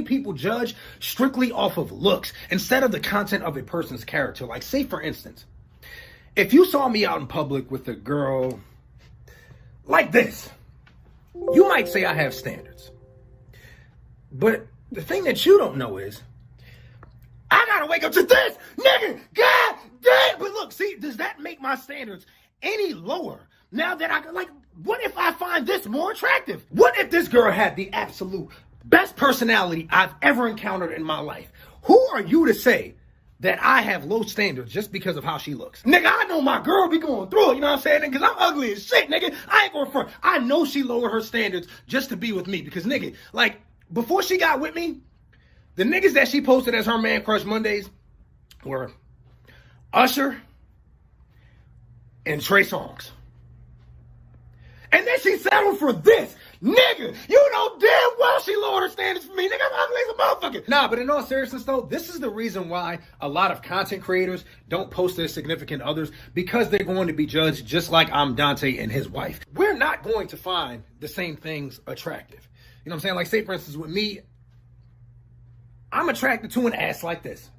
people judge strictly off of looks instead of the content of a person's character. Like, say for instance, if you saw me out in public with a girl like this, you might say I have standards. But the thing that you don't know is, I gotta wake up to this, nigga, god damn. But look, see, does that make my standards any lower? Now that I, like, what if I find this more attractive? What if this girl had the absolute best personality I've ever encountered in my life? Who are you to say that I have low standards just because of how she looks? Nigga, I know my girl be going through it, you know what I'm saying? Because I'm ugly as shit, nigga. I ain't going front. I know she lowered her standards just to be with me. Because, nigga, like, before she got with me, the niggas that she posted as her man crush Mondays were Usher and Trey Songz. And then she settled for this. Nigga, you know damn well she lowered her standards for me. Nigga, I'm ugly as a motherfucker. Nah, but in all seriousness though, this is the reason why a lot of content creators don't post their significant others, because they're going to be judged just like I'm Dante and his wife. We're not going to find the same things attractive. You know what I'm saying? Like, say for instance with me, I'm attracted to an ass like this.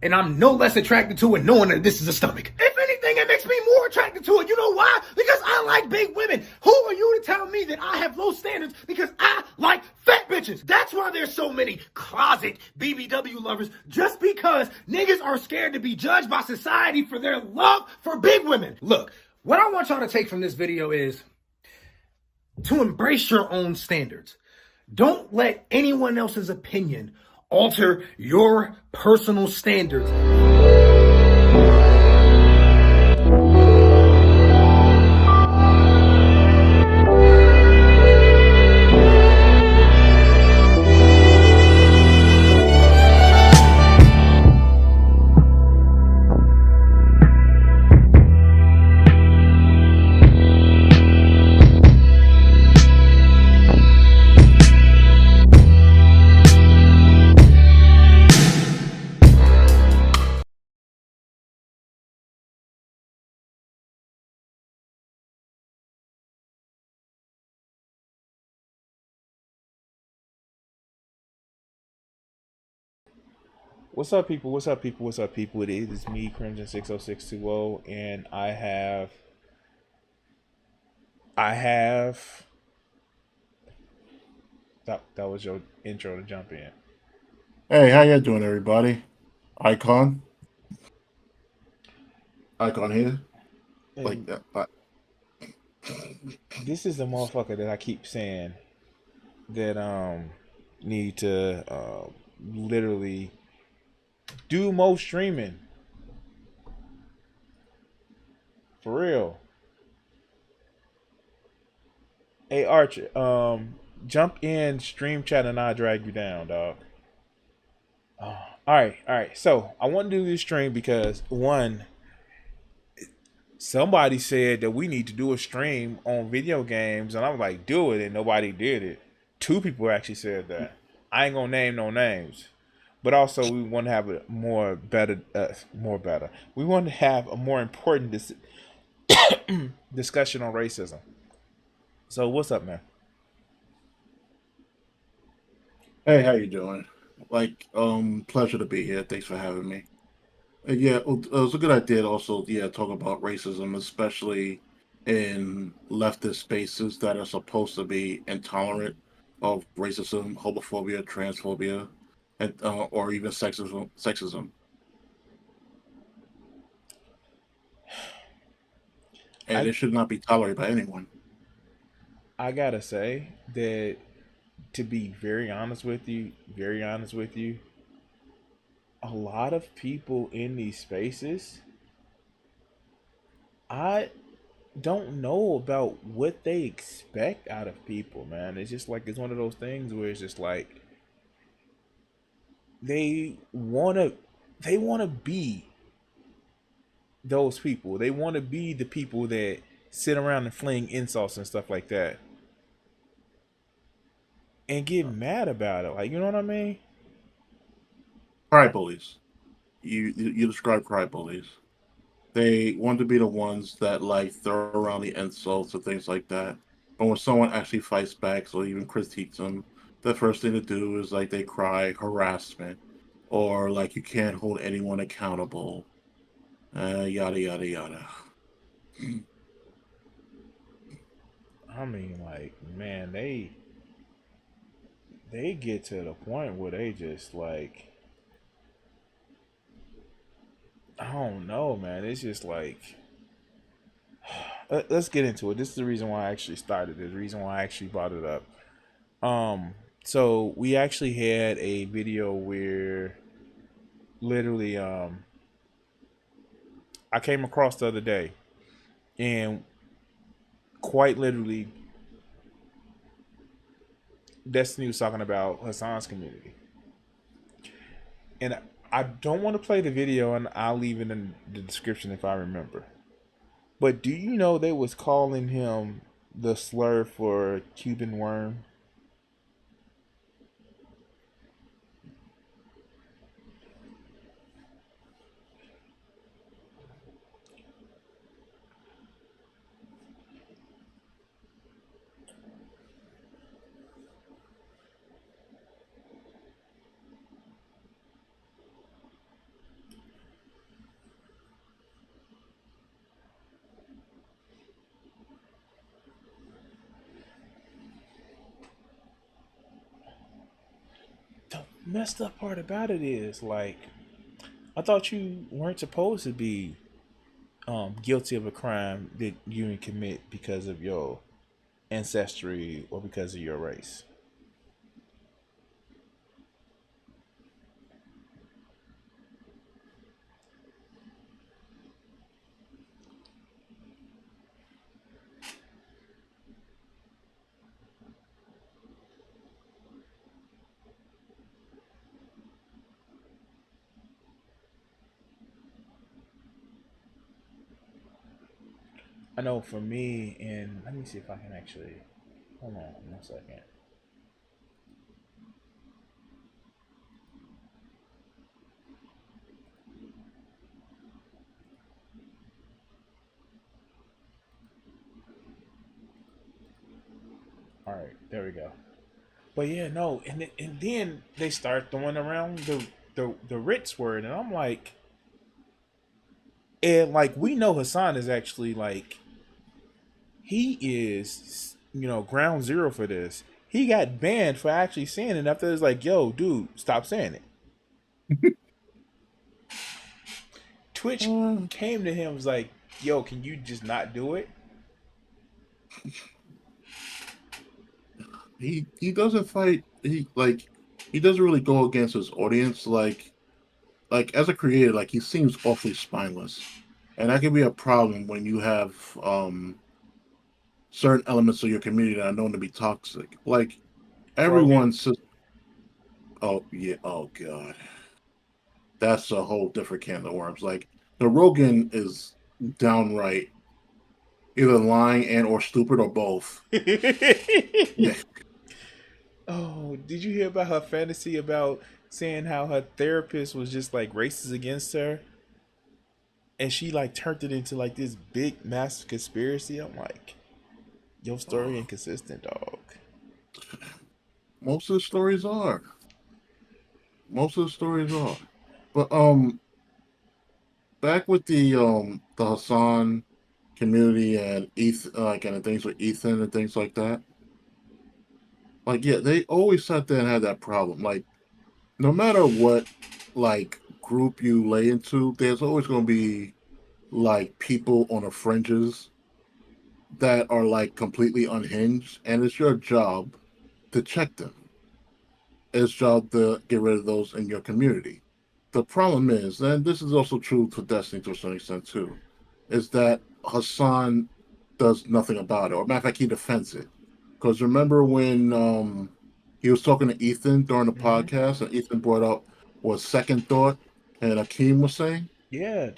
And I'm no less attracted to it knowing that this is a stomach. If anything, it makes me more attracted to it. You know why? Because I like big women. Who are you to tell me that I have low standards because I like fat bitches? That's why there's so many closet BBW lovers, just because niggas are scared to be judged by society for their love for big women. Look, what I want y'all to take from this video is to embrace your own standards. Don't let anyone else's opinion alter your personal standards. What's up, people? What's up, people? What's up, people? It is me, Crimson60620, and I have. That was your intro to jump in. Hey, how you doing, everybody? Icon here, Hey, like that. this is the motherfucker that I keep saying that need to literally do more streaming. For real. Hey Archer, jump in stream chat and I'll drag you down, dog. Alright. So I want to do this stream because one, somebody said that we need to do a stream on video games, and I was like, do it, and nobody did it. Two people actually said that. I ain't gonna name no names. But also, we want to have a more better. We want to have a more important discussion on racism. So, what's up, man? Hey, how you doing? Like, pleasure to be here. Thanks for having me. Yeah, it was a good idea to also, talk about racism, especially in leftist spaces that are supposed to be intolerant of racism, homophobia, transphobia, and or even sexism. And it should not be tolerated by anyone. I gotta say that, to be very honest with you, a lot of people in these spaces, I don't know about what they expect out of people, man. It's just like, it's one of those things where it's just like they wanna be those people. They wanna be the people that sit around and fling insults and stuff like that. And get mad about it. Like, you know what I mean? Cry bullies. You describe cry bullies. They want to be the ones that like throw around the insults and things like that. But when someone actually fights back or even critiques them, the first thing to do is like they cry harassment, or like you can't hold anyone accountable, yada yada yada. I mean, like, man, they get to the point where they just like, I don't know, man. It's just like, let's get into it. This is the reason why I actually started it. The reason why I actually brought it up. So we actually had a video where literally, I came across the other day, and quite literally, Destiny was talking about Hassan's community, and I don't want to play the video, and I'll leave it in the description if I remember. But do you know they was calling him the slur for Cuban worm? The messed up part about it is like, I thought you weren't supposed to be guilty of a crime that you didn't commit because of your ancestry or because of your race. I know for me, and let me see if I can actually hold on 1 second. All right, there we go. But yeah, no, and then they start throwing around the Ritz word, and I'm like, and like we know Hassan is actually like, he is, ground zero for this. He got banned for actually saying it after it's like, yo, dude, stop saying it. Twitch Uh, came to him, was like, yo, can you just not do it? he doesn't fight. He doesn't really go against his audience. Like as a creator, like he seems awfully spineless, and that can be a problem when you have certain elements of your community that are known to be toxic. Like Rogan. everyone says, "Oh yeah, oh god." That's a whole different can of worms. Like the Rogan is downright either lying and or stupid or both. Yeah. Oh, did you hear about her fantasy about saying how her therapist was just like racist against her? And she like turned it into like this big massive conspiracy. I'm like, your story Oh, inconsistent, dog. most of the stories are. Most of the stories are. But back with the Hassan community and Ethan, like and the things with Ethan and things like that. Like yeah, they always sat there and had that problem. Like no matter what like group you lay into, there's always going to be like people on the fringes that are like completely unhinged, and it's your job to check them. It's job to get rid of those in your community. The problem is, and this is also true for Destiny to a certain extent too, is that Hassan does nothing about it. Or matter of fact, he defends it. Because remember when he was talking to Ethan during the Mm-hmm. podcast, and Ethan brought up what second thought and Akeem was saying? Yeah.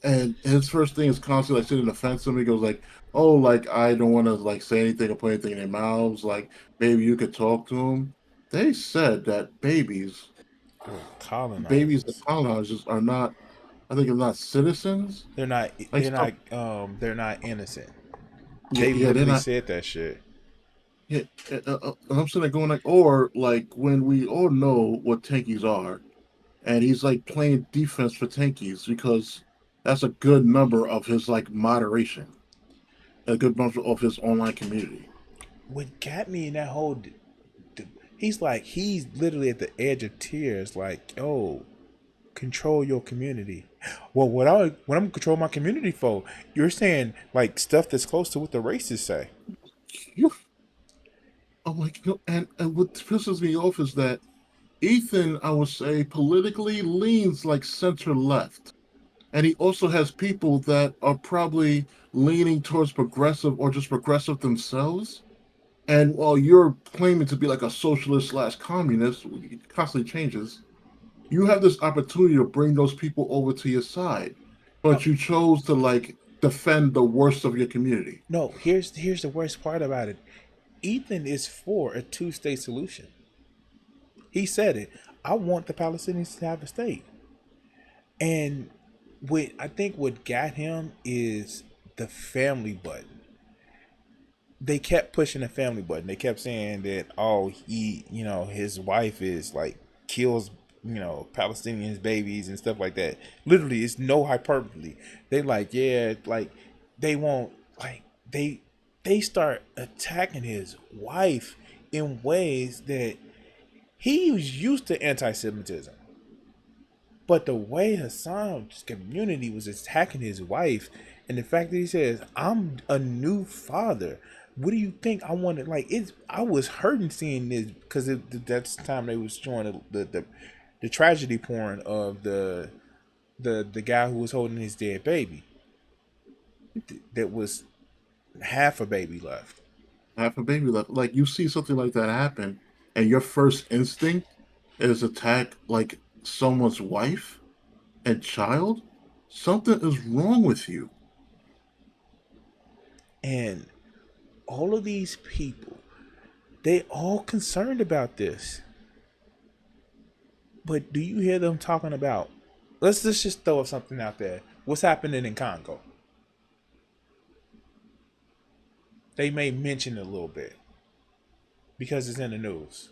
And his first thing is constantly like sitting defense him. He goes like, "Oh, like I don't want to like say anything or put anything in their mouths. Like maybe you could talk to them." They said that babies and Colonizers. colonizers are not. I think are not citizens. They're not. Like They're stuff. not. They're not innocent. Yeah, They yeah, they're literally not. said that shit. Yeah, and I'm sitting there going like, or like when we all know what tankies are, and he's like playing defense for tankies because that's a good number of his like moderation, a good number of his online community. What got me in that whole, he's like, he's literally at the edge of tears. Like, oh, control your community. Well, what I'm control my community for? You're saying like stuff that's close to what the racists say. You, I'm like, no, and what pisses me off is that Ethan, I would say, politically leans like center left. And he also has people that are probably leaning towards progressive or just progressive themselves. And while you're claiming to be like a socialist slash communist, it constantly changes, you have this opportunity to bring those people over to your side. No, But you chose to like defend the worst of your community. no. Here's the worst part about it. Ethan is for a two-state solution. He said it. I want the Palestinians to have a state. And what I think what got him is the family button. They kept pushing the family button. They kept saying that, oh, his wife is like kills, Palestinians babies and stuff like that. Literally, it's no hyperbole. They like, yeah, like they won't like they start attacking his wife in ways that he was used to anti-Semitism. But the way Hassan's community was attacking his wife, and the fact that he says, "I'm a new father," what do you think? I wanted like it's. I was hurting seeing this because that's the time they was showing the tragedy porn of the guy who was holding his dead baby. That was half a baby left. Half a baby left. Like you see something like that happen, and your first instinct is attack like someone's wife and child. Something is wrong with you. And all of these people, they all concerned about this. But do you hear them talking about? Let's just throw something out there. What's happening in Congo? They may mention it a little bit because it's in the news.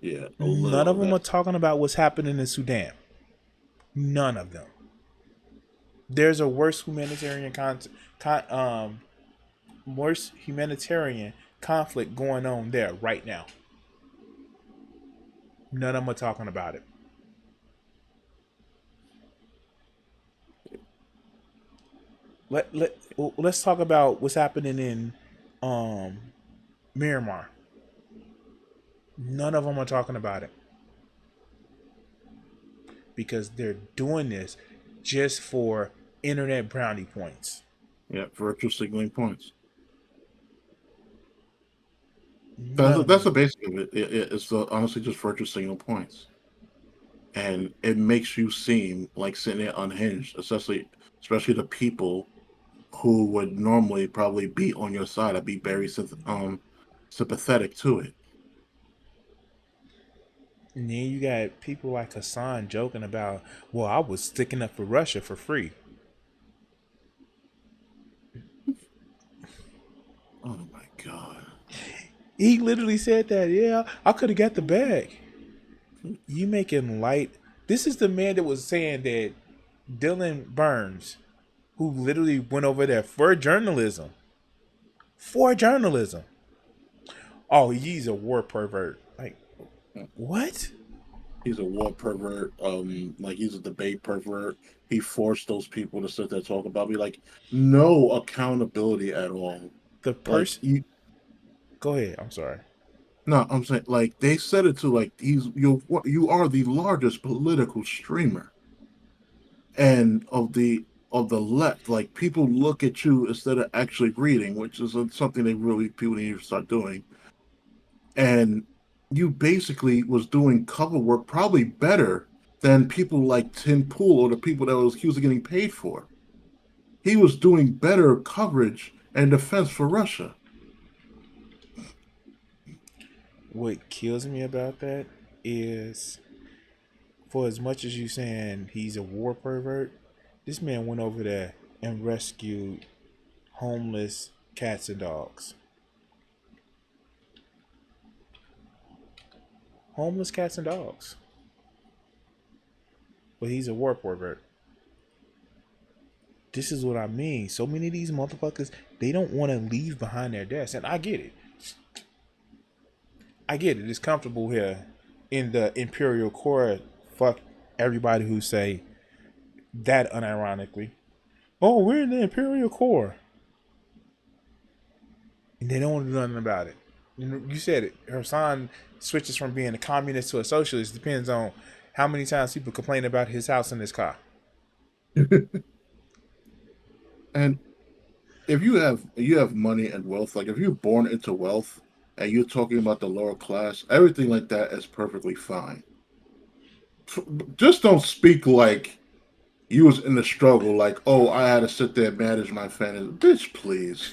Yeah, a None of little them bit. are talking about what's happening in Sudan. None of them. There's a worse humanitarian conflict going on there right now. None of them are talking about it. Let's talk about what's happening in um Myanmar. None of them are talking about it because they're doing this just for internet brownie points. Yeah, virtual signaling points. None That's of that's them. the basic of it. It's the honestly just virtual signal points, and it makes you seem like sitting there unhinged, especially the people who would normally probably be on your side. I'd be very sympathetic to it. And then you got people like Hassan joking about, well, I was sticking up for Russia for free. Oh my god. He literally said that, yeah, I could have got the bag. You making light. This is the man that was saying that Dylan Burns, who literally went over there for journalism. For journalism. Oh, he's a war pervert. Like, what? He's a war pervert. Like he's a debate pervert. He forced those people to sit there and talk about me. Like no accountability at all. The Like person. you, Go ahead. I'm sorry. no, I'm saying like they said it to like you are the largest political streamer and of the left. Like people look at you instead of actually reading, which is something they really people need to start doing. And you basically was doing cover work probably better than people like Tim Pool or the people that was accused of getting paid for. He was doing better coverage and defense for Russia. What kills me about that is, for as much as you saying he's a war pervert, this man went over there and rescued homeless cats and dogs. homeless cats and dogs. But he's a war pervert. This is what I mean. So many of these motherfuckers, they don't want to leave behind their desk. And I get it. I get it. It's comfortable here in the Imperial Core. Fuck everybody who say that unironically. Oh, we're in the Imperial Core. And they don't want to do nothing about it. You said it. Hassan switches from being a communist to a socialist. Depends on how many times people complain about his house and his car. And if you have money and wealth, like if you're born into wealth and you're talking about the lower class, everything like that is perfectly fine. Just don't speak like you was in the struggle, like, oh, I had to sit there and manage my family. Bitch, please.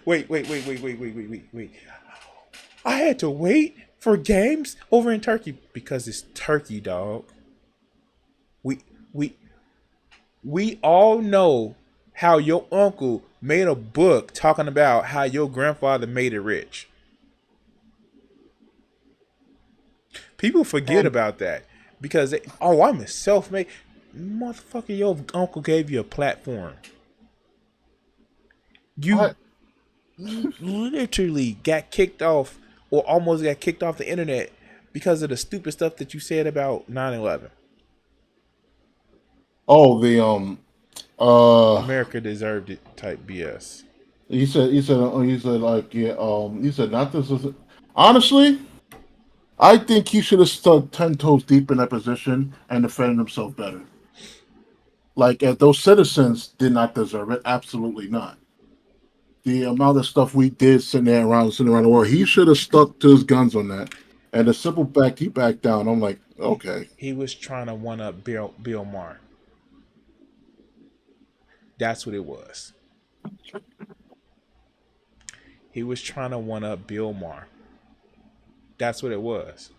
Wait. I had to wait for games over in Turkey because it's Turkey, dog. We we we all know how your uncle made a book talking about how your grandfather made it rich. People forget And about that because I'm a self-made motherfucker. Your uncle gave you a platform. You I literally got kicked off or almost got kicked off the internet because of the stupid stuff that you said about 9/11. oh America deserved it type BS. he said like yeah he said not this is honestly I think he should have stuck 10 toes deep in that position and defended himself better. Like if those citizens did not deserve it, absolutely not. The amount of stuff we did sitting around the world, he should have stuck to his guns on that. And the simple fact he backed down, I'm like, okay. He was trying to one up Bill Maher. That's what it was. He was trying to one up Bill Maher. That's what it was.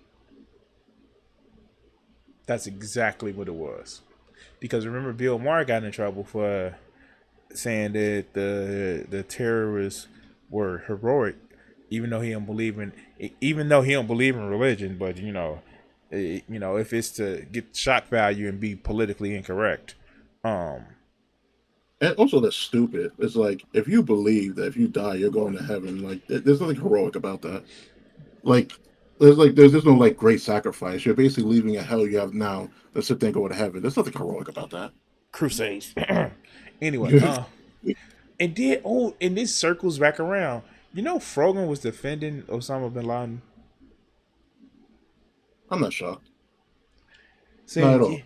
That's exactly what it was. Because remember, Bill Maher got in trouble for saying that the terrorists were heroic, even though he don't believe in religion. But if it's to get shock value and be politically incorrect, um, And also that's stupid. It's like if you believe that if you die you're going to heaven, like there's nothing heroic about that. Like there's just no like great sacrifice. You're basically leaving a hell you have now to sit there and go to heaven. There's nothing heroic about that. crusades. Anyway, and this circles back around. You know, Frogan was defending Osama bin Laden, I'm not shocked. Not at saying, all.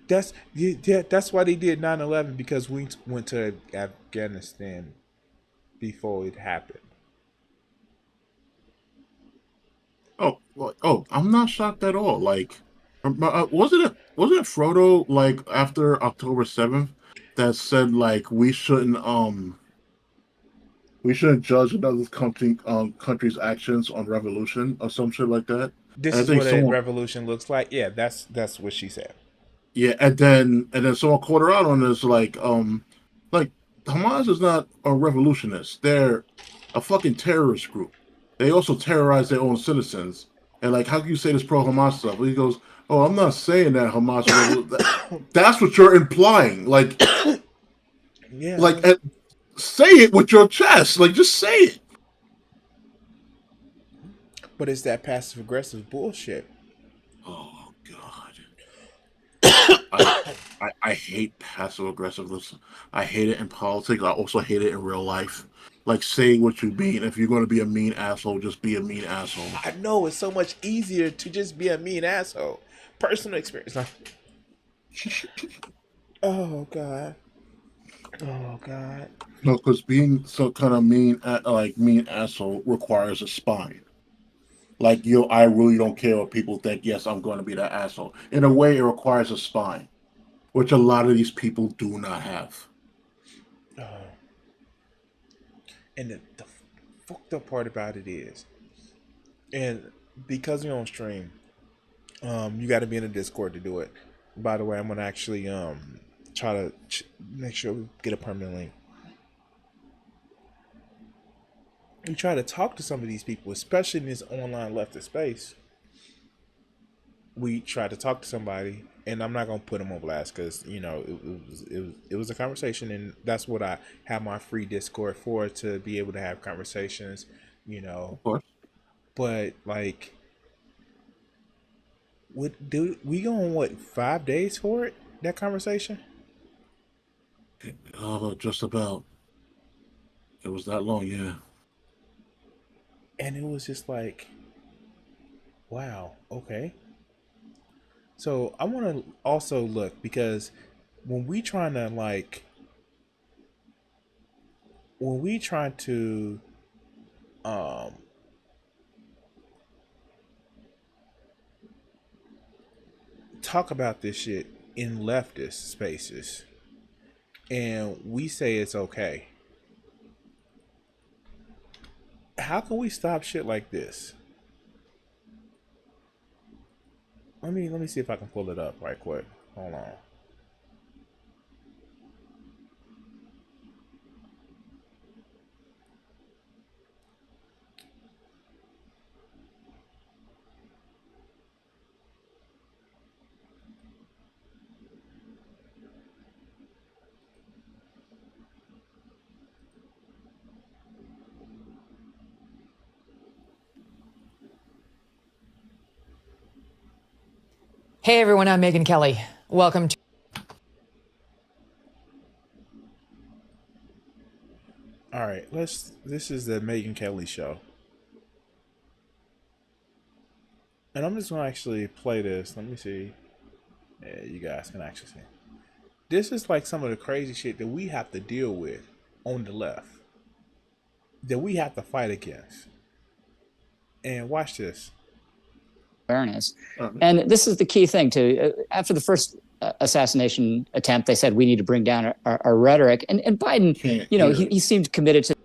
that's why they did 9/11 because we went to Afghanistan before it happened. I'm not shocked at all. Like, wasn't it Frodo like after October 7th that said like we shouldn't judge another country's actions on revolution or some shit like that. This And I is think what a someone revolution looks like. Yeah, that's what she said. yeah, and then someone called her out on this like Hamas is not a revolutionist. They're a fucking terrorist group. They also terrorize their own citizens. And like, how can you say this pro Hamas stuff? He goes, "Oh, I'm not saying that Hamas That's what you're implying. Yeah, Like, say it with your chest. Like, just say it." but it's that passive aggressive bullshit. Oh God, I hate passive aggressiveness. I hate it in politics. I also hate it in real life. Like, say what you mean. If you're going to be a mean asshole, just be a mean asshole. I know it's so much easier to just be a mean asshole. Personal experience. Oh God. Oh God. No, because being so kind of mean asshole requires a spine. Like, I really don't care what people think. Yes, I'm going to be that asshole. In a way, it requires a spine, which a lot of these people do not have. And the fucked up part about it is, and because you're on stream, you got to be in a Discord to do it. By the way, I'm gonna actually try to make sure we get a permanent link. we try to talk to some of these people, especially in this online leftist space. We try to talk to somebody, and I'm not gonna put them on blast because it was a conversation, and that's what I have my free Discord for, to be able to have conversations, you know. Of course. But like, what do we go on? What, 5 days for it? That conversation? Just about. It was that long, yeah. And it was just like, wow, okay. So I want to also look, because when we trying to like, when we try to um talk about this shit in leftist spaces, and we say it's okay, how can we stop shit like this? Let me see if I can pull it up right quick. Hold on. Hey everyone, I'm Megyn Kelly. Welcome to. All right, this is the Megyn Kelly show. And I'm just gonna actually play this. Let me see. Yeah, you guys can actually see. This is like some of the crazy shit that we have to deal with on the left, that we have to fight against. And watch this. Awareness. And this is the key thing too. After the first assassination attempt, they said we need to bring down our rhetoric. And Biden, he seemed committed to.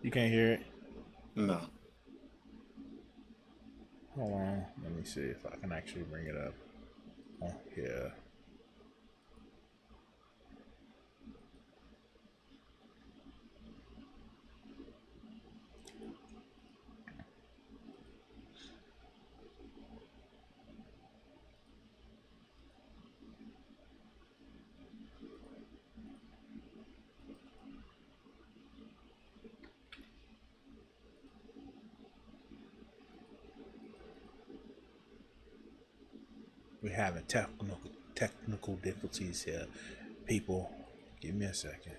You can't hear it? No. Hold on. Let me see if I can actually bring it up. Oh, yeah. We're having technical difficulties here. People, give me a second.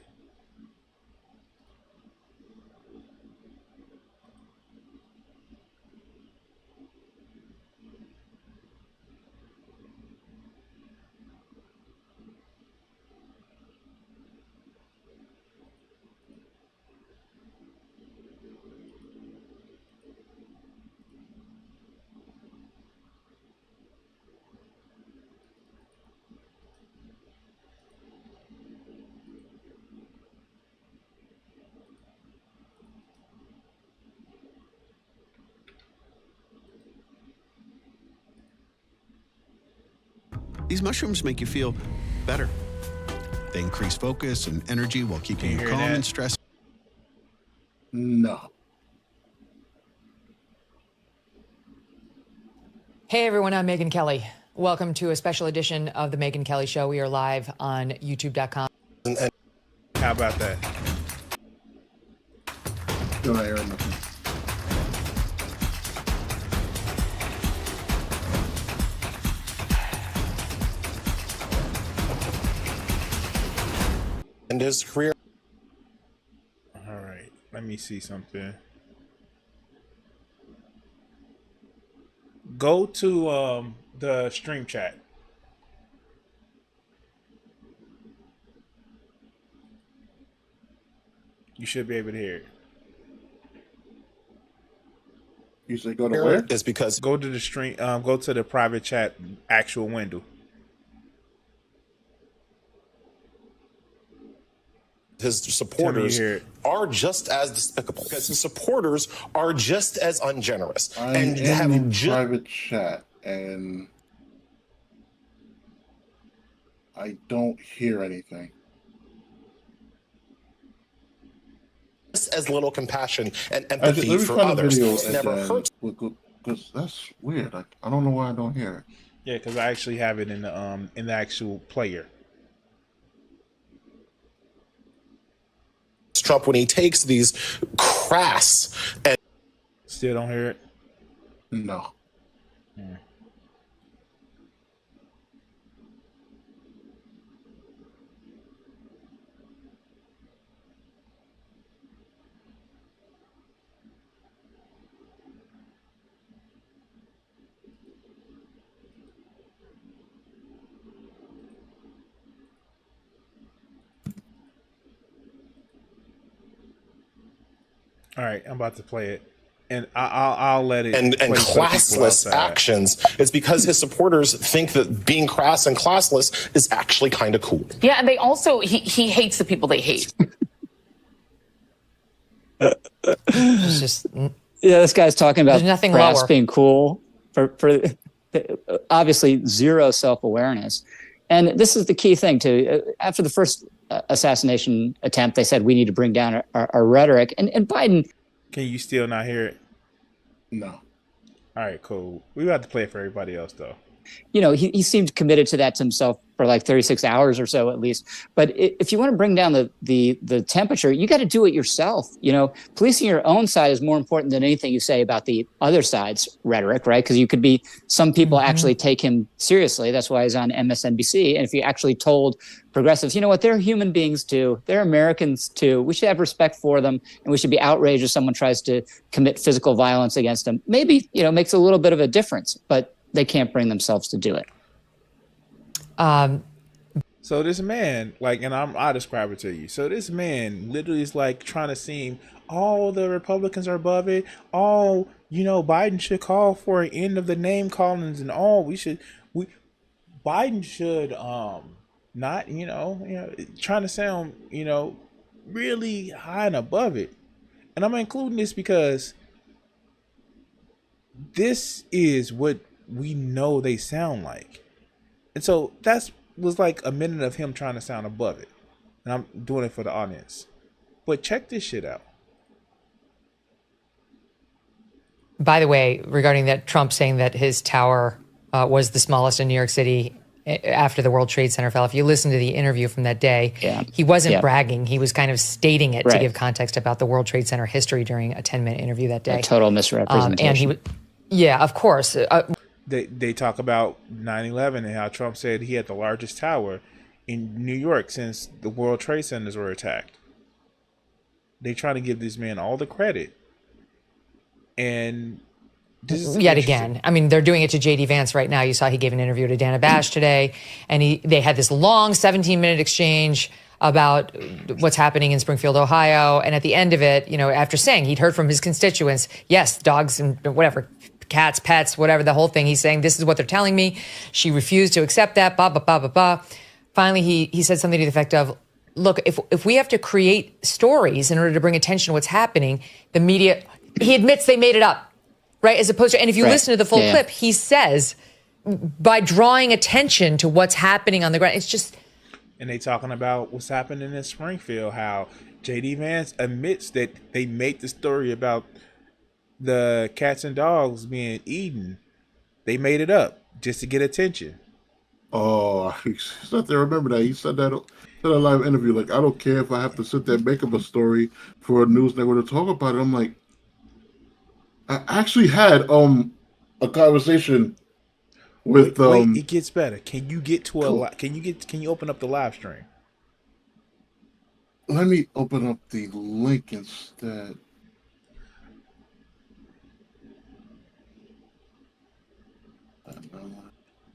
These mushrooms make you feel better. They increase focus and energy while keeping you calm and stress. No. Hey everyone, I'm Megyn Kelly. Welcome to a special edition of the Megyn Kelly Show. We are live on YouTube.com. How about that? Go ahead, Aaron. And his career. All right, let me see something. Go to the stream chat. You should be able to hear it. You say go to where? Is because go to the stream. Go to the private chat actual window. his supporters are just as despicable, because his supporters are just as ungenerous. I'm in private chat and I don't hear anything. as little compassion and empathy for others. Never hurts. Because that's weird. I don't know why I don't hear it. Yeah, because I actually have it in the actual player. Trump when he takes these crass and still don't hear it. No. All right, I'm about to play it, and I'll let it. And classless actions. It's because his supporters think that being crass and classless is actually kind of cool. Yeah, and they also he hates the people they hate. It's just this guy's talking about nothing crass lower. being cool for obviously zero self-awareness. And this is the key thing too. After the first assassination attempt, they said we need to bring down our rhetoric. And Biden. Can you still not hear it? No. All right, cool. We got to play it for everybody else though. You know, he seemed committed to that to himself for like 36 hours or so at least. But if you want to bring down the temperature, you got to do it yourself. You know, policing your own side is more important than anything you say about the other side's rhetoric, right? Because you could be, some people actually take him seriously. That's why he's on MSNBC. And if you actually told progressives, you know what, they're human beings too. They're Americans too. We should have respect for them. And we should be outraged if someone tries to commit physical violence against them. Maybe, you know, makes a little bit of a difference, but they can't bring themselves to do it. So this man, like, and I'll describe it to you. So this man literally is like trying to seem, all the Republicans are above it. All, you know, Biden should call for an end of the name callings, and Biden should not, you know, trying to sound, you know, really high and above it. And I'm including this because this is what we know they sound like. And so was like a minute of him trying to sound above it. And I'm doing it for the audience. But check this shit out. By the way, regarding that, Trump saying that his tower was the smallest in New York City after the World Trade Center fell. If you listen to the interview from that day, he wasn't bragging. He was kind of stating it to give context about the World Trade Center history during a 10-minute interview that day. A total misrepresentation. And yeah, of course. They talk about 9/11 and how Trump said he had the largest tower in New York since the World Trade Centers were attacked. They try to give this man all the credit. And this is yet again, I mean, they're doing it to J.D. Vance right now. You saw he gave an interview to Dana Bash today, and they had this long 17-minute exchange about what's happening in Springfield, Ohio. And at the end of it, you know, after saying he'd heard from his constituents, yes, dogs and whatever, cats, pets, whatever, the whole thing. He's saying, this is what they're telling me. She refused to accept that, blah, blah, blah, blah, blah. Finally, he said something to the effect of, look, if we have to create stories in order to bring attention to what's happening, the media, he admits they made it up, right? As opposed to, and if you listen to the full clip, he says, by drawing attention to what's happening on the ground, it's just. And they talking about what's happening in Springfield, how J.D. Vance admits that they made the story about the cats and dogs being eaten. They made it up just to get attention. Oh, I said to remember that. He said that in a live interview. Like, I don't care if I have to sit there and make up a story for a news network to talk about it. I'm like, I actually had a conversation with wait, it gets better. Can you get to can you open up the live stream? Let me open up the link instead.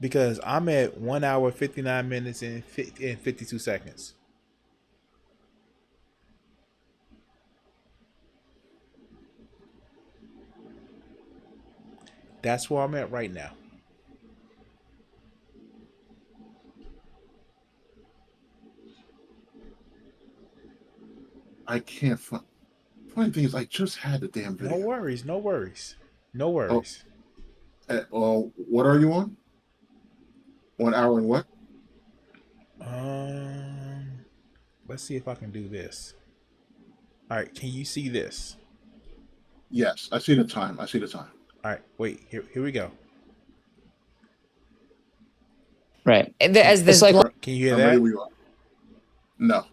Because I'm at 1 hour, 59 minutes and 52 seconds. That's where I'm at right now. I can't find. Funny thing is, I just had the damn video. No worries, no worries, no worries. What are you on? 1 hour and what? Let's see if I can do this. All right, can you see this? Yes, I see the time. I see the time. All right, wait. Here we go. Right. As It's this like Can you hear I'm ready that? when you are. No.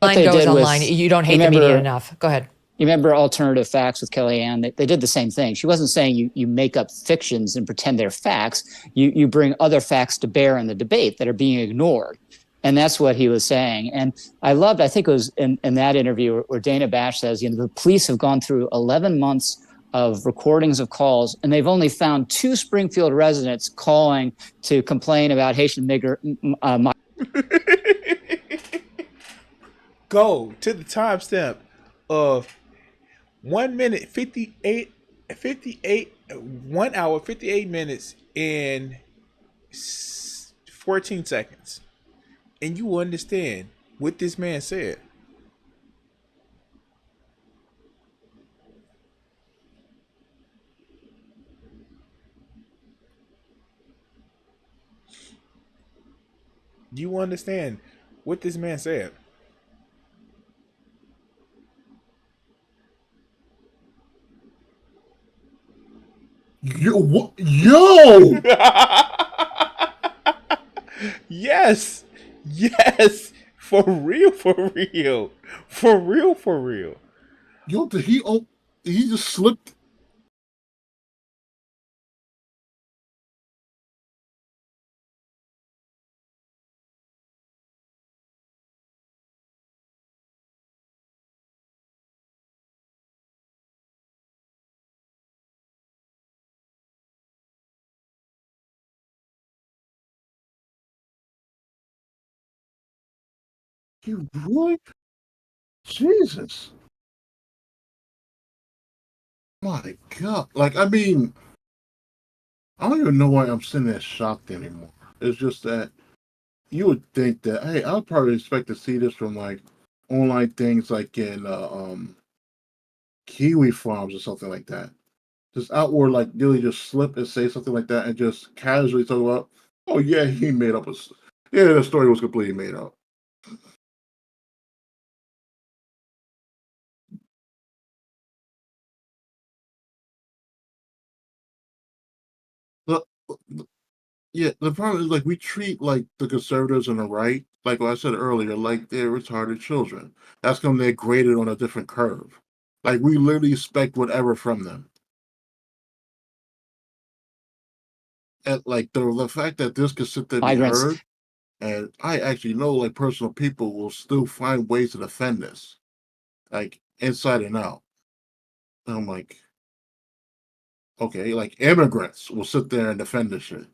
what line they goes did online, with, you don't hate the media remember, enough. Go ahead. you remember Alternative Facts with Kellyanne? They did the same thing. She wasn't saying you make up fictions and pretend they're facts. You bring other facts to bear in the debate that are being ignored. And that's what he was saying. And I think it was in that interview where Dana Bash says, the police have gone through 11 months of recordings of calls, and they've only found 2 Springfield residents calling to complain about Haitian Go to the timestamp of 1 minute 58, 1 hour 58 minutes and 14 seconds, and you will understand what this man said. You will understand what this man said. Yo! Yes, yes, for real, for real, for real, for real. Yo, did he? Oh, he just slipped. You really? Jesus. My God. Like, I mean, I don't even know why I'm sitting there shocked anymore. It's just that you would think that, hey, I'd probably expect to see this from like online things like in Kiwi farms or something like that. Just outward, like, really just slip and say something like that and just casually talk about, oh, yeah, he made up yeah, the story was completely made up. The, yeah, the problem is like we treat like the conservatives and the right, like what I said earlier, like they're retarded children. That's because they're graded on a different curve. Like we literally expect whatever from them. And like the fact that this could sit there and be migrants. heard, and I actually know like personal people will still find ways to defend this, like inside and out. And I'm like, okay, like immigrants will sit there and defend this shit.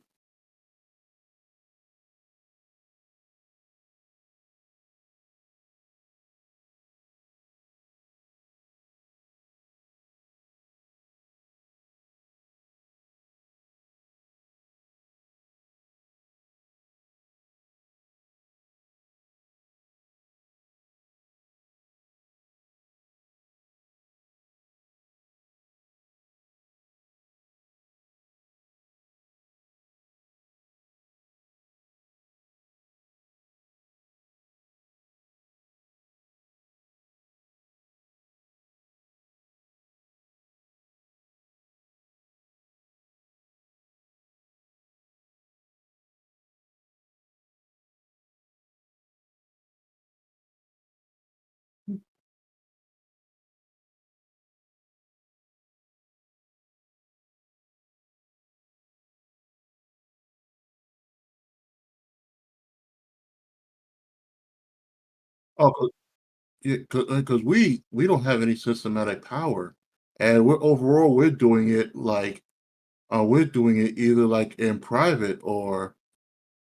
Oh, because we don't have any systematic power, and we're doing it like we're doing it either like in private or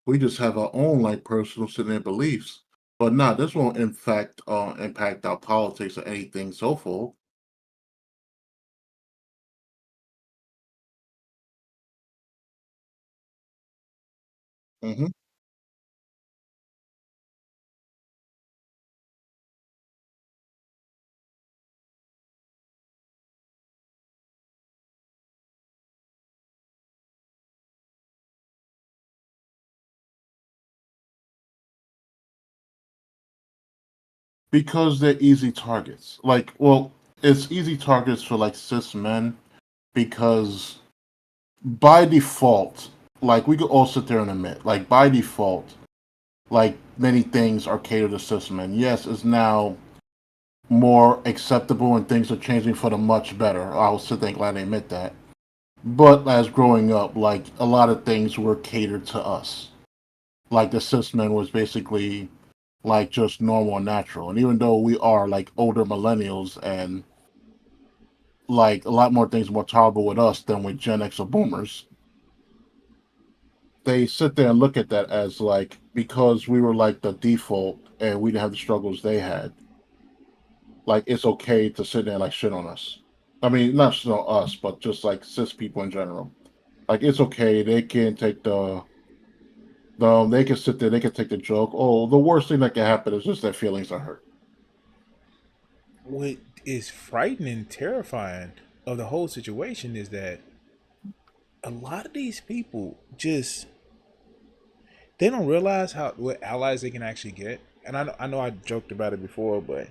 we just have our own like personal sitting there beliefs. But nah, this won't in fact impact our politics or anything so forth. Hmm. Because they're easy targets. Like, well, it's easy targets for like cis men because by default, like we could all sit there and admit, like by default, like many things are catered to cis men. Yes, it's now more acceptable and things are changing for the much better. I'll sit there and glad I admit that. But as growing up, like a lot of things were catered to us. Like the cis men was basically like just normal and natural. And even though we are like older millennials and like a lot more things more tolerable with us than with Gen X or boomers, they sit there and look at that as like because we were like the default and we didn't have the struggles they had, like it's okay to sit there and like shit on us. I mean, not shit on us, but just like cis people in general. Like it's okay. They can take they can sit there, they can take the joke. Oh, the worst thing that can happen is just their feelings are hurt. What is frightening, terrifying of the whole situation is that a lot of these people just they don't realize how what allies they can actually get. And I know I joked about it before, but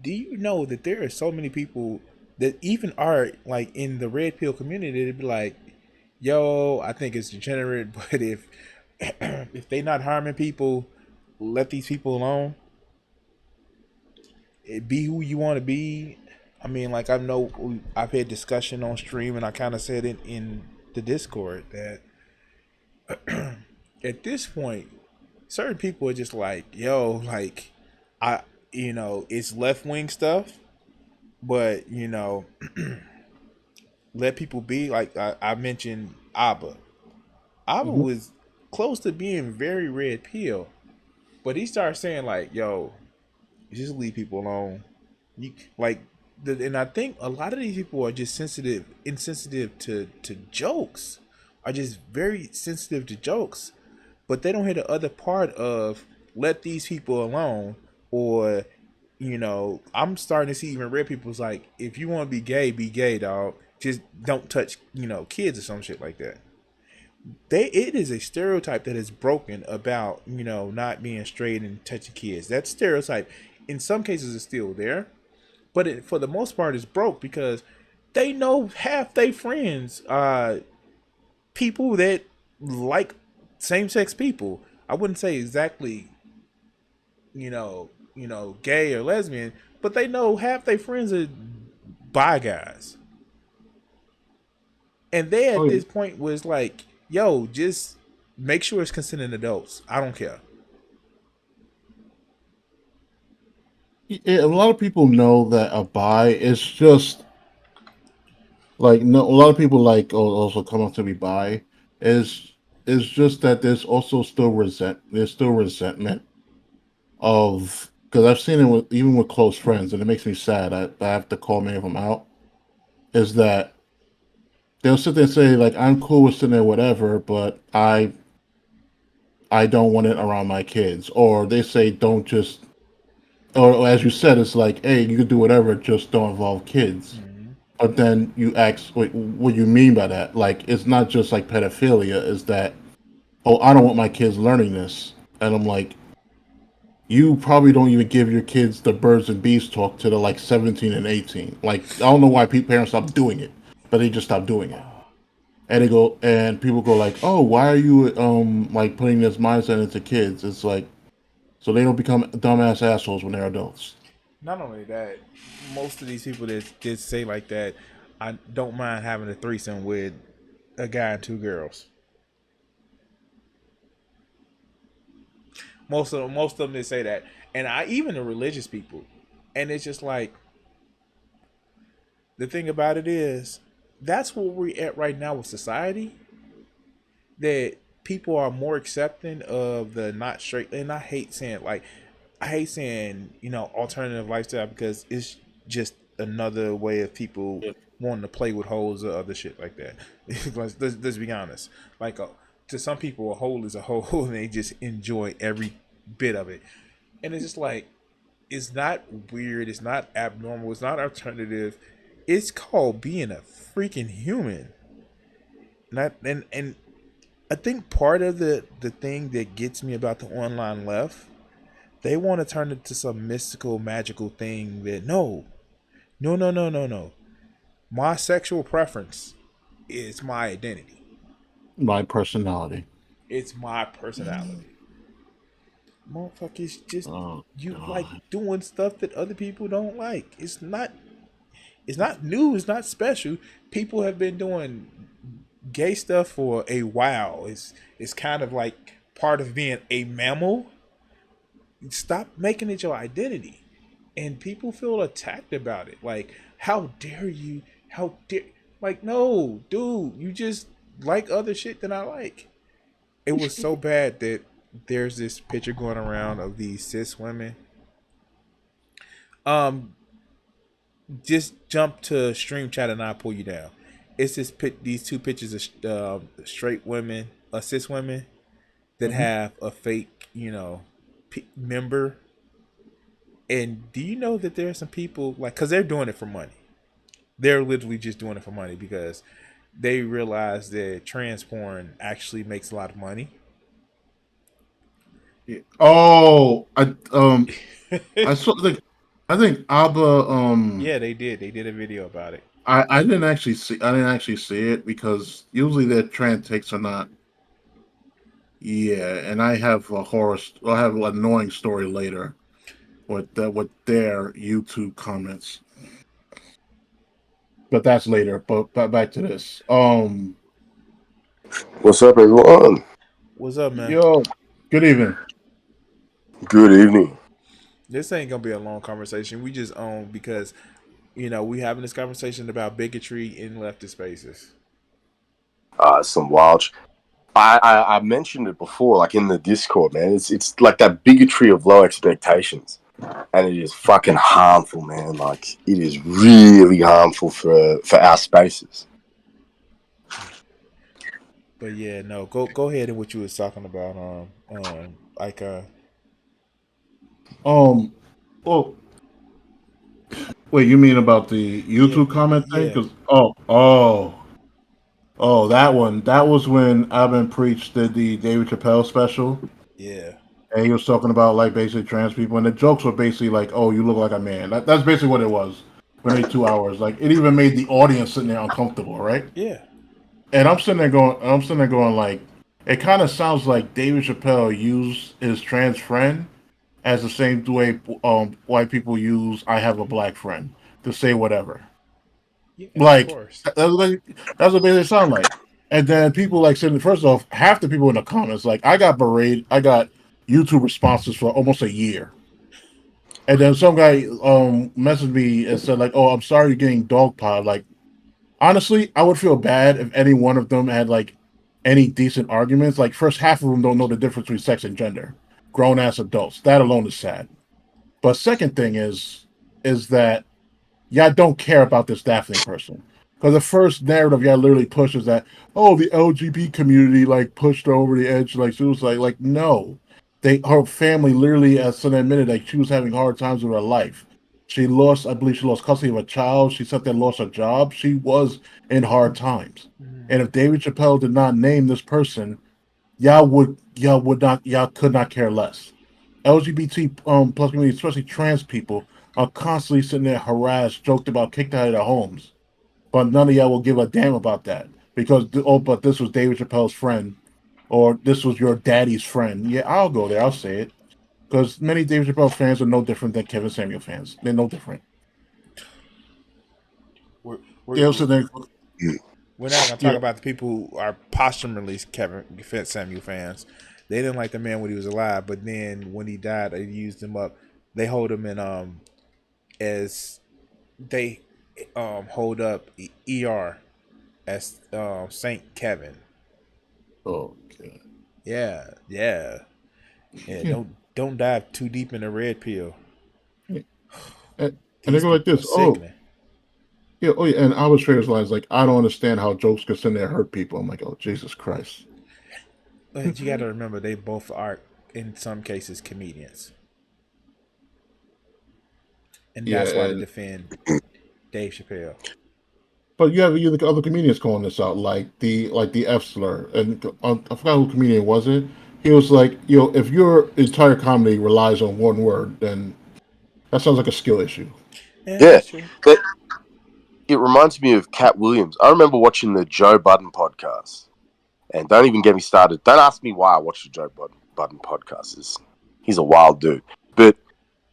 do you know that there are so many people that even are like in the red pill community that'd be like, yo, I think it's degenerate, but if if they not harming people, let these people alone. Be who you want to be. I mean, like I know I've had discussion on stream, and I kind of said it in the Discord that at this point, certain people are just like, yo, like it's left wing stuff, but let people be. Like I mentioned, Abba. Abba Mm-hmm. was close to being very red pill, but he started saying like, yo, just leave people alone. You like, and I think a lot of these people are just insensitive to jokes, are just very sensitive to jokes, but they don't hear the other part of let these people alone, or I'm starting to see even red people's like, if you want to be gay, dog. Just don't touch, kids or some shit like that. It is a stereotype that is broken about not being straight and touching kids. That stereotype in some cases is still there, but for the most part is broke because they know half their friends people that like same-sex people. I wouldn't say exactly gay or lesbian, but they know half their friends are bi guys, and they at Oh, this point was like, yo, just make sure it's consenting adults. I don't care. yeah, a lot of people know that a bi is just like no. A lot of people like also come up to be bi is just that there's also still there's still resentment of because I've seen it even with close friends and it makes me sad. I have to call many of them out. Is that they'll sit there and say like I'm cool with sitting there whatever, but I don't want it around my kids, or they say don't just or as you said, it's like, hey, you can do whatever, just don't involve kids. But then you ask, wait, what do you mean by that? Like, it's not just like pedophilia. Is that, oh, I don't want my kids learning this, and I'm like, you probably don't even give your kids the birds and bees talk to the like 17 and 18. Like, I don't know why parents stop doing it, but they just stop doing it. And they go, and people go like, oh, why are you like putting this mindset into kids? It's like so they don't become dumbass assholes when they're adults. Not only that, most of these people that did say like that, I don't mind having a threesome with a guy and two girls. Most of them that say that, and I even the religious people, and it's just like the thing about it is that's where we're at right now with society. That people are more accepting of the not straight, and I hate saying alternative lifestyle because it's just another way of people wanting to play with holes or other shit like that. let's be honest. Like to some people, a hole is a hole, and they just enjoy every bit of it. And it's just like it's not weird, it's not abnormal, it's not alternative. It's called being a freaking human. Not and I think part of the thing that gets me about the online left They want to turn it to some mystical, magical thing that no. My sexual preference is my identity. My personality. It's my personality. Motherfuckers, just Oh you like God. doing stuff that other people don't like. It's not new, it's not special. People have been doing gay stuff for a while. It's kind of like part of being a mammal. Stop making it your identity. And people feel attacked about it. Like, how dare you? How dare like no, dude, you just like other shit than I like. It was so bad that there's this picture going around of these cis women. Just jump to stream chat and I'll pull you down. It's these two pictures of straight women, cis women that have a fake, member. And do you know that there are some people because they're doing it for money. They're literally just doing it for money because they realize that trans porn actually makes a lot of money. Yeah. Oh, I saw I think Abba Yeah, they did. They did a video about it. I didn't actually see it because usually their trans takes are not. Yeah, and I have I have an annoying story later with their YouTube comments. But that's later. But back to this. What's up, everyone? What's up, man? Yo, good evening. Good evening. This ain't gonna be a long conversation. We just own because we having this conversation about bigotry in leftist spaces. Some wild. I mentioned it before, like in the Discord, man. It's like that bigotry of low expectations, and it is fucking harmful, man. Like it is really harmful for our spaces. But yeah, no, go ahead and what you was talking about. Well, wait, you mean about the YouTube comment thing? Yeah. Because that one. That was when Alvin Preach did the David Chappelle special. Yeah. And he was talking about like basically trans people, and the jokes were basically like, "Oh, you look like a man." That's basically what it was for nearly 2 hours. Like it even made the audience sitting there uncomfortable, right? Yeah. And I'm sitting there going, like, it kind of sounds like David Chappelle used his trans friend as the same way white people use "I have a black friend" to say whatever. Yeah, Like of course. that's what basically it sound like. And then people like sitting. First off, half the people in the comments like I got berated. I got YouTube responses for almost a year. And then some guy messaged me and said like, "Oh, I'm sorry you're getting dogpiled." Like honestly, I would feel bad if any one of them had like any decent arguments. Like first half of them don't know the difference between sex and gender. Grown ass adults. That alone is sad. But second thing is that y'all don't care about this Daphne person. Because the first narrative y'all literally pushes that, oh, the LGBT community like pushed her over the edge like suicide. Like, no. Her family literally, as Son admitted, like she was having hard times with her life. I believe she lost custody of a child. She said that lost her job. She was in hard times. And if David Chappelle did not name this person, y'all could not care less. LGBT plus community, especially trans people, are constantly sitting there harassed, joked about, kicked out of their homes. But none of y'all will give a damn about that because but this was David Chappelle's friend, or this was your daddy's friend. Yeah, I'll go there. I'll say it because many David Chappelle fans are no different than Kevin Samuel fans. They're no different. We're They're not gonna talk about the people who are posthumously Kevin Samuel fans. They didn't like the man when he was alive, but then when he died, they used him up. They hold him in as they hold up ER as Saint Kevin. Oh, okay. Yeah. Don't dive too deep in the red pill. And they go like this. Oh yeah, and I was Trader's lines like, I don't understand how jokes can sit there and hurt people. I'm like, oh Jesus Christ. But you got to remember, they both are in some cases comedians, and that's why they defend Dave Chappelle. But you have other comedians calling this out, like the F slur, and I forgot who comedian was it. he was like, if your entire comedy relies on one word, then that sounds like a skill issue. Yeah, Yeah, that's true. but it reminds me of Cat Williams. I remember watching the Joe Budden podcast, and don't even get me started. Don't ask me why I watched the Joe Budden podcast. He's a wild dude. But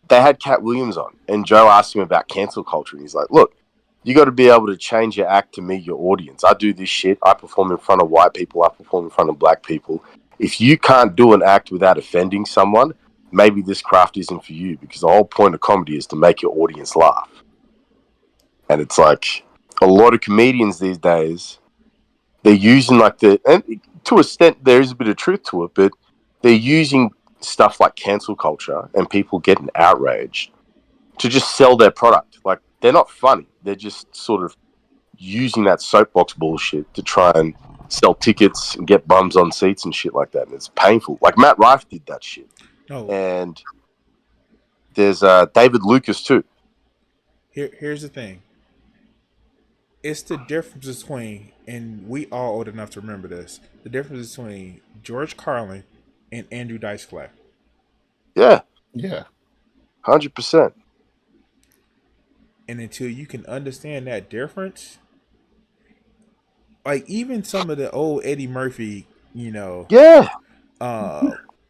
they had Cat Williams on, and Joe asked him about cancel culture, and he's like, "Look, you got to be able to change your act to meet your audience. I do this shit. I perform in front of white people. I perform in front of black people. If you can't do an act without offending someone, maybe this craft isn't for you, because the whole point of comedy is to make your audience laugh." And it's like a lot of comedians these days, they're using and to a extent there is a bit of truth to it, but they're using stuff like cancel culture and people getting outraged to just sell their product. Like, they're not funny. They're just sort of using that soapbox bullshit to try and sell tickets and get bums on seats and shit like that. And it's painful. Like, Matt Rife did that shit. No. And there's David Lucas too. Here's the thing. It's the difference between, and we all old enough to remember this, the difference between George Carlin and Andrew Dice Clay. Yeah. Yeah. 100%. And until you can understand that difference, like even some of the old Eddie Murphy, Yeah.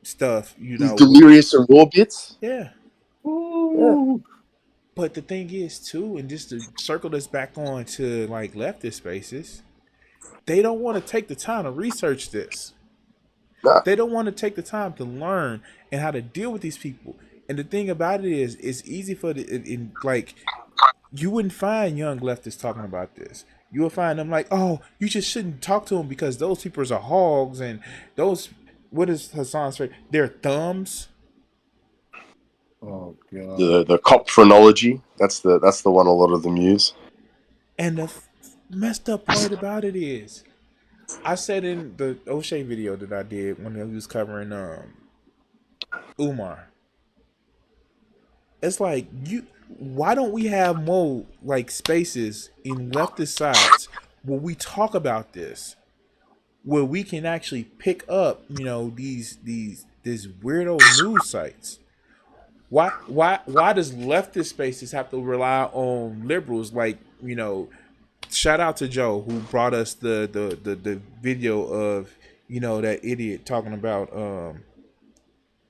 stuff, These delirious and raw bits. Yeah. Yeah. But the thing is too, and just to circle this back on to like leftist spaces, they don't want to take the time to research this. Nah. They don't want to take the time to learn and how to deal with these people. And the thing about it is, it's easy for you wouldn't find young leftists talking about this. You will find them like, oh, you just shouldn't talk to them because those people are hogs, and those, what is Hassan's phrase? They're thumbs. Oh god. The The cop phrenology. That's the one a lot of them use. And the messed up part about it is, I said in the O'Shea video that I did when he was covering Umar. It's like, why don't we have more like spaces in leftist sides where we talk about this, where we can actually pick up, these weirdo news sites. Why does leftist spaces have to rely on liberals? Like, shout out to Joe who brought us the video of that idiot talking about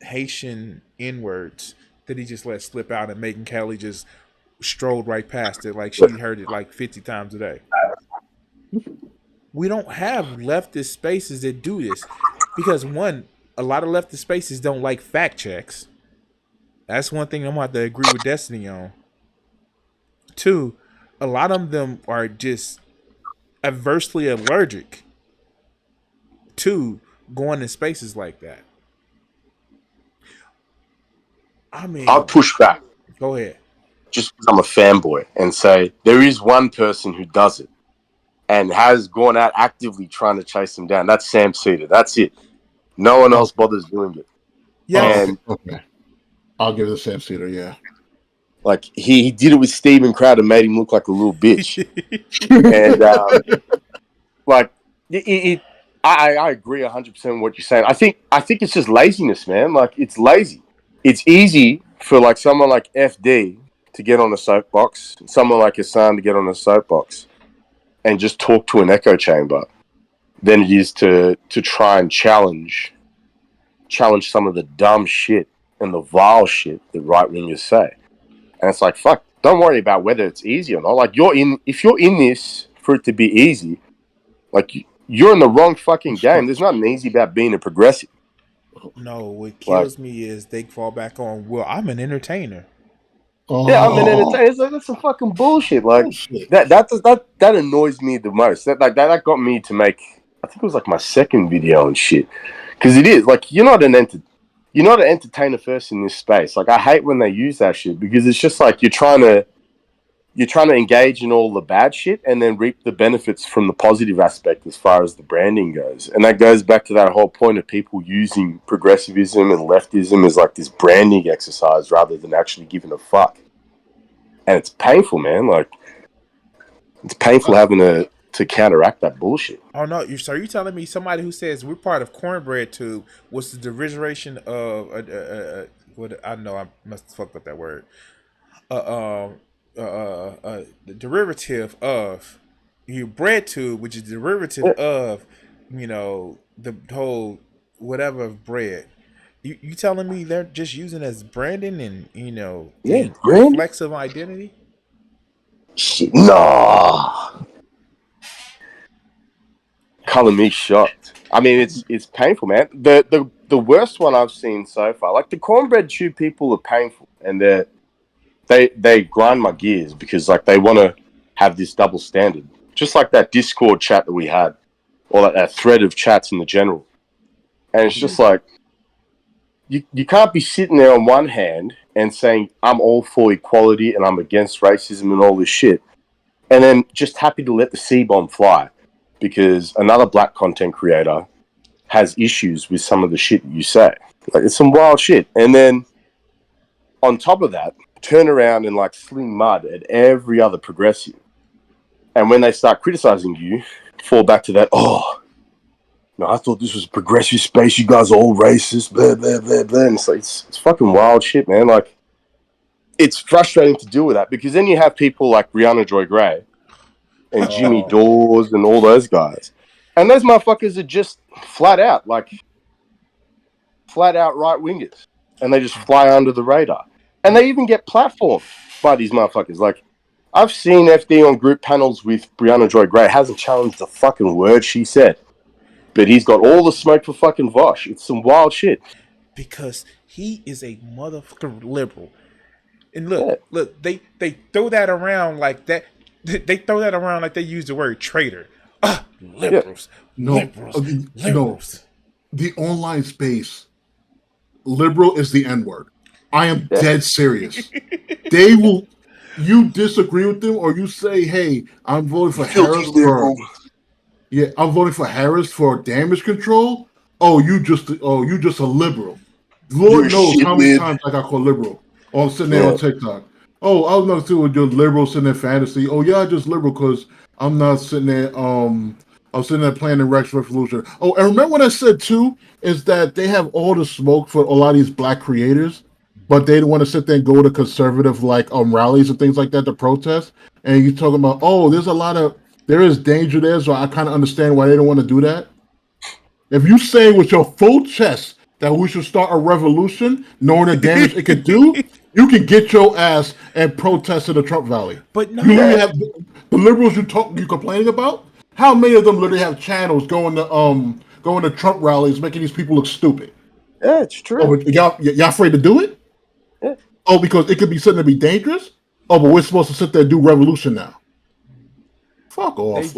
Haitian N-words that he just let slip out, and Megan Kelly just strolled right past it like she heard it like 50 times a day. We don't have leftist spaces that do this because, one, a lot of leftist spaces don't like fact checks. That's one thing I'm going to have to agree with Destiny on. Two, a lot of them are just adversely allergic to going in spaces like that. I mean, I'll push back. Go ahead. Just because I'm a fanboy, and say there is one person who does it and has gone out actively trying to chase him down. That's Sam Cedar. That's it. No one else bothers doing it. Yeah. And okay. I'll give it to Sam Cedar, yeah. Like, he did it with Steven Crowder, made him look like a little bitch. And I agree 100% with what you're saying. I think it's just laziness, man. Like, it's lazy. It's easy for like someone like FD to get on a soapbox, someone like Hassan to get on a soapbox and just talk to an echo chamber than it is to try and challenge some of the dumb shit and the vile shit that right-wingers say. And it's like, fuck, don't worry about whether it's easy or not. Like, if you're in this for it to be easy, like, you're in the wrong fucking game. There's nothing easy about being a progressive. No, what kills me is they fall back on, well, I'm an entertainer. Yeah, I'm an entertainer. It's like, that's some fucking bullshit. Like, that annoys me the most. That got me to make, I think it was like my second video and shit. Because it is, like, you're not an entertainer first in this space. Like, I hate when they use that shit because it's just like you're trying to engage in all the bad shit and then reap the benefits from the positive aspect as far as the branding goes. And that goes back to that whole point of people using progressivism and leftism as like this branding exercise rather than actually giving a fuck. And it's painful, man. Like, it's painful having to to counteract that bullshit. Oh no! So you telling me somebody who says we're part of Cornbread Tube was the derision of what I know I must have fucked up that word. The derivative of your bread tube, which is derivative of the whole whatever of bread. You telling me they're just using as branding and reflexive identity? Shit, no. Color me shocked. I mean, it's painful, man. The worst one I've seen so far, like the cornbread tube people, are painful, and they grind my gears because like they want to have this double standard, just like that Discord chat that we had, or that thread of chats in the general, and it's just like you can't be sitting there on one hand and saying I'm all for equality and I'm against racism and all this shit, and then just happy to let the C-bomb fly because another black content creator has issues with some of the shit you say. Like, it's some wild shit. And then on top of that, turn around and like sling mud at every other progressive. And when they start criticizing you, fall back to that, oh, no, I thought this was a progressive space. You guys are all racist, blah, blah, blah, blah. And it's like, it's fucking wild shit, man. Like, it's frustrating to deal with that because then you have people like Brianna Joy Gray and Jimmy Dawes and all those guys. And those motherfuckers are just flat out right wingers. And they just fly under the radar. And they even get platformed by these motherfuckers. Like, I've seen FD on group panels with Brianna Joy Gray. Hasn't challenged a fucking word she said. But he's got all the smoke for fucking Vosh. It's some wild shit. Because he is a motherfucking liberal. And look, they throw that around like that. They throw that around like they use the word traitor. Liberals. No, liberals. No. The online space, liberal is the N-word. I am dead serious. They will, you disagree with them or you say, hey, I'm voting for Harris I'm voting for Harris for damage control. You just a liberal. Lord knows how many times I got called liberal on sitting there on TikTok. I was not sitting with your liberal sitting in fantasy. I just liberal because I'm not sitting there. I'm sitting there playing the Rex Revolution. And remember what I said too is that they have all the smoke for a lot of these black creators, but they don't want to sit there and go to conservative rallies and things like that to protest. And you're talking about there is danger there, so I kind of understand why they don't want to do that. If you say with your full chest that we should start a revolution, knowing the damage it could do, you can get your ass and protest at the Trump rally. But no, you literally have the liberals you complaining about. How many of them literally have channels going to Trump rallies, making these people look stupid? Yeah, it's true. Y'all afraid to do it? Yeah. Because it could be something to be dangerous. But we're supposed to sit there and do revolution now. Fuck off!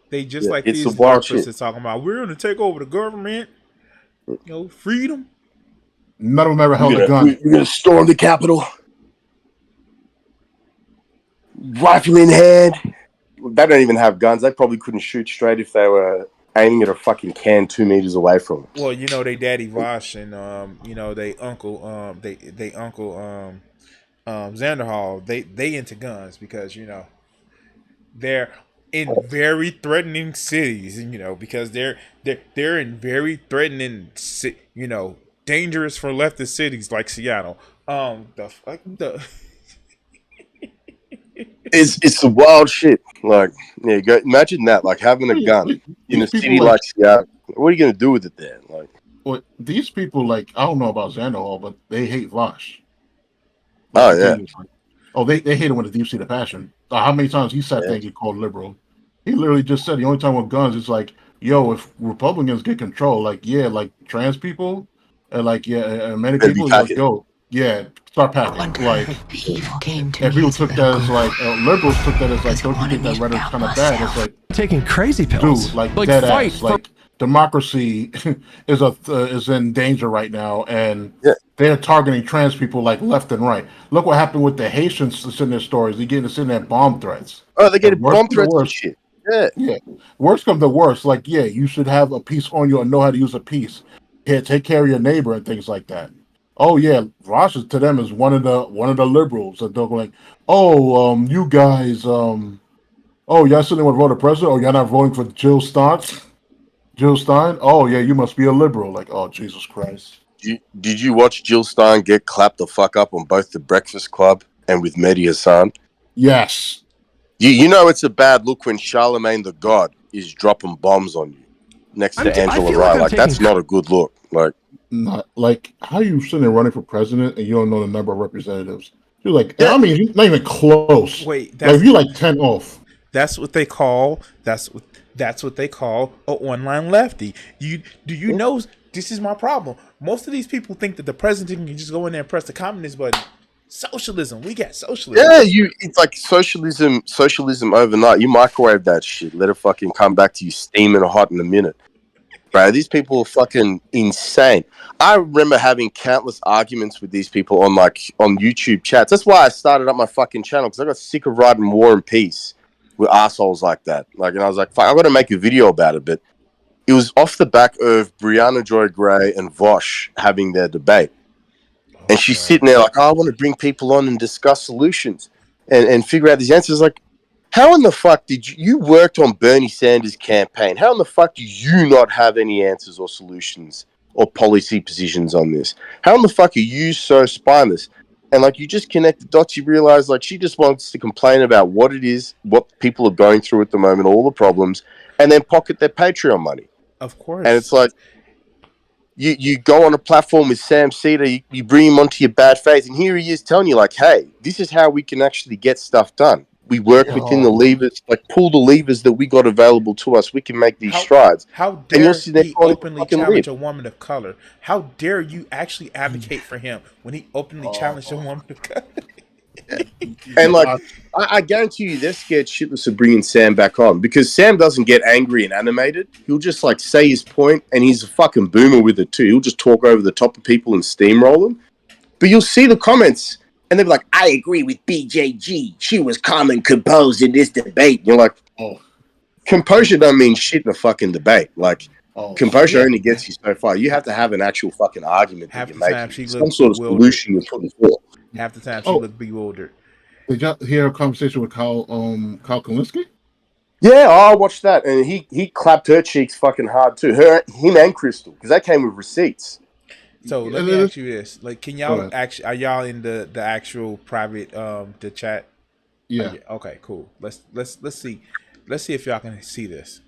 They just like these leftists talking about we're going to take over the government. Freedom. None of them ever held a gun. We're going to storm the Capitol, rifle in hand. They don't even have guns. They probably couldn't shoot straight if they were aiming at a fucking can 2 meters away from them. Well, they daddy Vosh and they uncle they uncle Xander Hall. They into guns because they're in very threatening cities, because they're in very threatening, dangerous for leftist cities like Seattle. It's the wild shit. Like, imagine that, like having a gun in a city like Seattle. What are you gonna do with it then? Like, well, these people, I don't know about Xander Hall, but they hate Vosh. Yeah. They hate him with a deep seated passion. How many times he sat there and get called liberal? He literally just said the only time with guns is if Republicans get control, trans people and many people, start packing. And people took that as liberals took that as don't you think that rhetoric's kind of bad? It's like taking crazy pills, dude, dead ass. Democracy is in danger right now, and they're targeting trans people left and right. Look what happened with the Haitians in their stories. They're getting send their bomb threats. Oh, they're getting bomb threats and shit. Yeah. Worst comes to worst, you should have a piece on you and know how to use a piece. Yeah, take care of your neighbor and things like that. Vosh to them is one of the liberals, and they're like, you guys, Oh, y'all sitting with vote the president? Oh, y'all not voting for Jill Stein? Jill Stein? Oh, yeah, you must be a liberal. Like, oh, Jesus Christ. Did you watch Jill Stein get clapped the fuck up on both The Breakfast Club and with Mehdi Hassan? Yes. You know it's a bad look when Charlemagne the God is dropping bombs on you next to Angela Rye. Like that's not a good look. Like, not like how you sitting there running for president and you don't know the number of representatives. You're like, yeah. I mean, not even close. Wait, like you're like 10 off. That's what they call. That's what they call a online lefty. Do you know? This is my problem. Most of these people think that the president can just go in there and press the communist button. Socialism. We got socialism. Yeah, it's like socialism overnight. You microwave that shit. Let it fucking come back to you steaming hot in a minute. Bro, these people are fucking insane. I remember having countless arguments with these people on YouTube chats. That's why I started up my fucking channel, because I got sick of writing War and Peace with assholes like that. And I was like, fuck, I got to make a video about it. But it was off the back of Brianna Joy Gray and Vosh having their debate. And she's sitting there like, oh, I want to bring people on and discuss solutions and figure out these answers. Like, how in the fuck did you worked on Bernie Sanders' campaign? How in the fuck do you not have any answers or solutions or policy positions on this? How in the fuck are you so spineless? And like, you just connect the dots, you realize like she just wants to complain about what it is, what people are going through at the moment, all the problems, and then pocket their Patreon money. Of course. And it's like, you go on a platform with Sam Cedar, you bring him onto your bad faith, and here he is telling you, like, hey, this is how we can actually get stuff done. We work within the levers, like, pull the levers that we got available to us. We can make these strides. How dare he openly challenge a woman of color? How dare you actually advocate for him when he openly challenged a woman of color? And like, I guarantee you, they're scared shitless of bringing Sam back on, because Sam doesn't get angry and animated. He'll just like say his point, and he's a fucking boomer with it too. He'll just talk over the top of people and steamroll them. But you'll see the comments, and they'll be like, "I agree with BJG. She was calm and composed in this debate." And you're like, "Oh, composure don't mean shit in a fucking debate. Like, composure only gets you so far. You have to have an actual fucking argument that you're making, some sort of solution you're putting forth." Half the time she looked bewildered. Did y'all hear a conversation with Kyle Kalinske? Yeah, I watched that, and he clapped her cheeks fucking hard too. Him and Crystal, because they came with receipts. So let me ask you this: like, can y'all actually are y'all in the actual private the chat? Yeah. Okay, cool. Let's see if y'all can see this.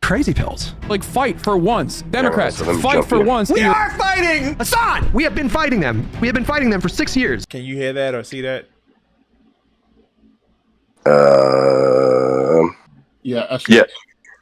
Crazy pills. Like, fight for once. Democrats, fight for once. We are fighting Assad. We have been fighting them. We have been fighting them for 6 years. Can you hear that or see that? Yeah. Yeah.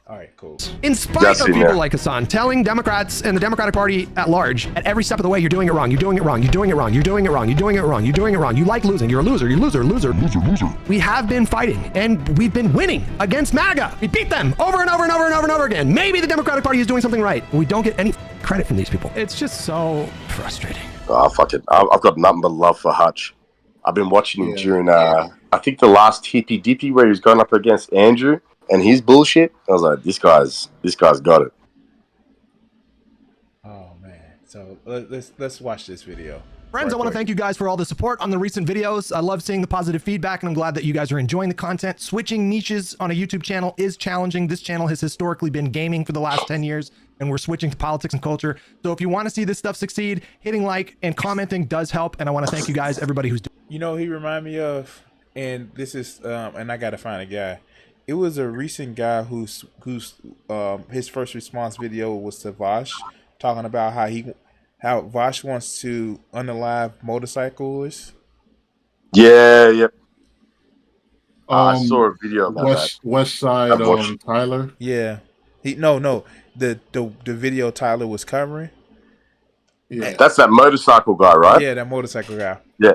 All right, cool. In spite of people like Hassan telling Democrats and the Democratic Party at large, at every step of the way, you're doing it wrong, you're doing it wrong, you're doing it wrong, you're doing it wrong, you're doing it wrong, you're doing it wrong, you like losing, you're a loser, you're loser, loser, loser, loser. We have been fighting, and we've been winning against MAGA. We beat them over and over and over and over and over again. Maybe the Democratic Party is doing something right, but we don't get any credit from these people. It's just so frustrating. Oh, fuck it. I've got nothing but love for Hutch. I've been watching him during, I think the last Hippy Dippy where he was going up against Andrew and his bullshit. I was like, this guy's got it. Oh man! So let's watch this video. Friends, I want to thank you guys for all the support on the recent videos. I love seeing the positive feedback, and I'm glad that you guys are enjoying the content. Switching niches on a YouTube channel is challenging. This channel has historically been gaming for the last 10 years, and we're switching to politics and culture. So if you want to see this stuff succeed, hitting like and commenting does help, and I want to thank you guys, everybody who's doing. You know, he remind me of, and this is, and I gotta find a guy. It was a recent guy whose his first response video was to Vosh, talking about how Vosh wants to unalive motorcyclists. Yeah, yep. I saw a video about that. West Side Tyler. Yeah, the video Tyler was covering. Yeah, that's that motorcycle guy, right? Yeah, that motorcycle guy. Yeah.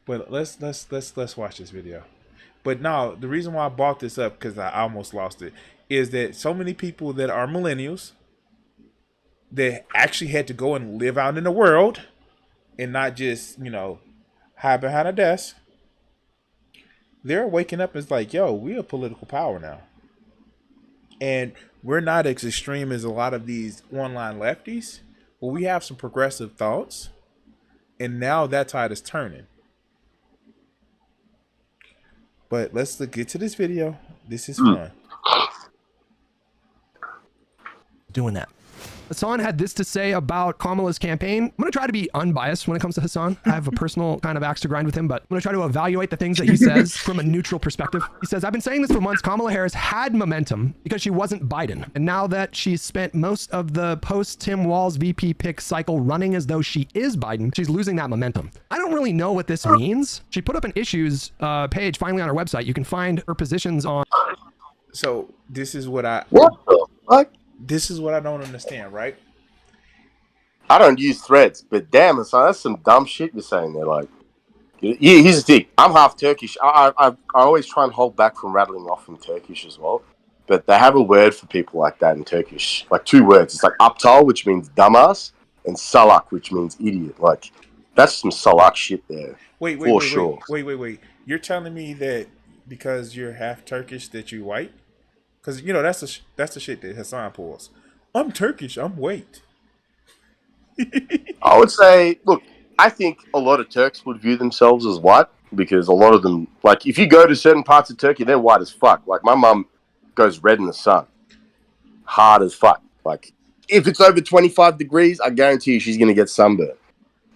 But let's watch this video. But no, the reason why I brought this up, because I almost lost it, is that so many people that are millennials that actually had to go and live out in the world and not just, hide behind a desk, they're waking up and it's like, yo, we have political power now. And we're not as extreme as a lot of these online lefties, but we have some progressive thoughts. And now that tide is turning. But let's get to this video This is fun. Doing that. Hassan had this to say about Kamala's campaign. I'm going to try to be unbiased when it comes to Hassan. I have a personal kind of axe to grind with him, but I'm going to try to evaluate the things that he says from a neutral perspective. He says, I've been saying this for months. Kamala Harris had momentum because she wasn't Biden. And now that she's spent most of the post-Tim Walz VP pick cycle running as though she is Biden, she's losing that momentum. I don't really know what this means. She put up an issues page finally on her website. You can find her positions on... So this is what I... What the fuck? This is what I don't understand, right? I don't use threads, but damn, son, that's some dumb shit you're saying there. Like, here's the thing. I'm half Turkish. I always try and hold back from rattling off in Turkish as well. But they have a word for people like that in Turkish. Like 2 words. It's like aptal, which means dumbass, and salak, which means idiot. Like, that's some salak shit there. Wait. You're telling me that because you're half Turkish that you white? Because, you know, that's the shit that Hassan pulls. I'm Turkish. I'm white. I would say, look, I think a lot of Turks would view themselves as white because a lot of them, like, if you go to certain parts of Turkey, they're white as fuck. Like, my mum goes red in the sun. Hard as fuck. Like, if it's over 25 degrees, I guarantee you she's going to get sunburned.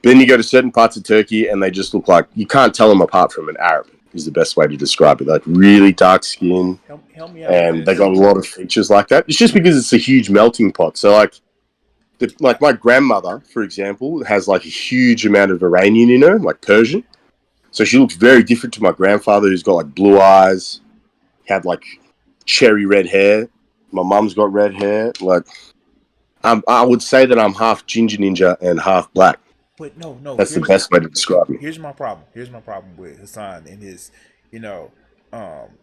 But then you go to certain parts of Turkey and they just look like, you can't tell them apart from an Arab. Is the best way to describe it. Like really dark skin, help me out, and they got a lot of features like that. It's just because it's a huge melting pot. So like my grandmother, for example, has like a huge amount of Iranian in her, like Persian. So she looks very different to my grandfather, who's got like blue eyes, had like cherry red hair. My mum's got red hair. Like I would say that I'm half ginger ninja and half black. But no. That's the best way to describe it. Here's my problem. Here's my problem with Hassan and his, you know,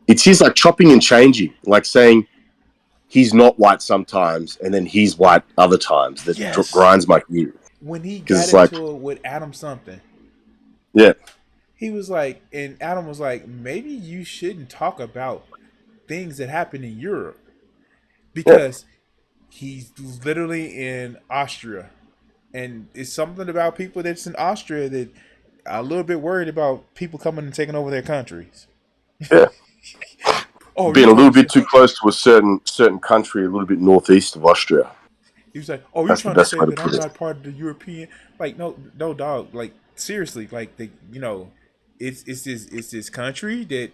It's his like chopping and changing, like saying he's not white sometimes and then he's white other times. That grinds my gear. When he got into it with Adam something, yeah, he was like, and Adam was like, maybe you shouldn't talk about things that happen in Europe because he's literally in Austria. And it's something about people that's in Austria that are a little bit worried about people coming and taking over their countries. Yeah. Being a little bit too close to a certain country, a little bit northeast of Austria. He was like, "Oh, you're trying to say that I'm not part of the European?" Like, no, dog. Like, seriously, like it's this country that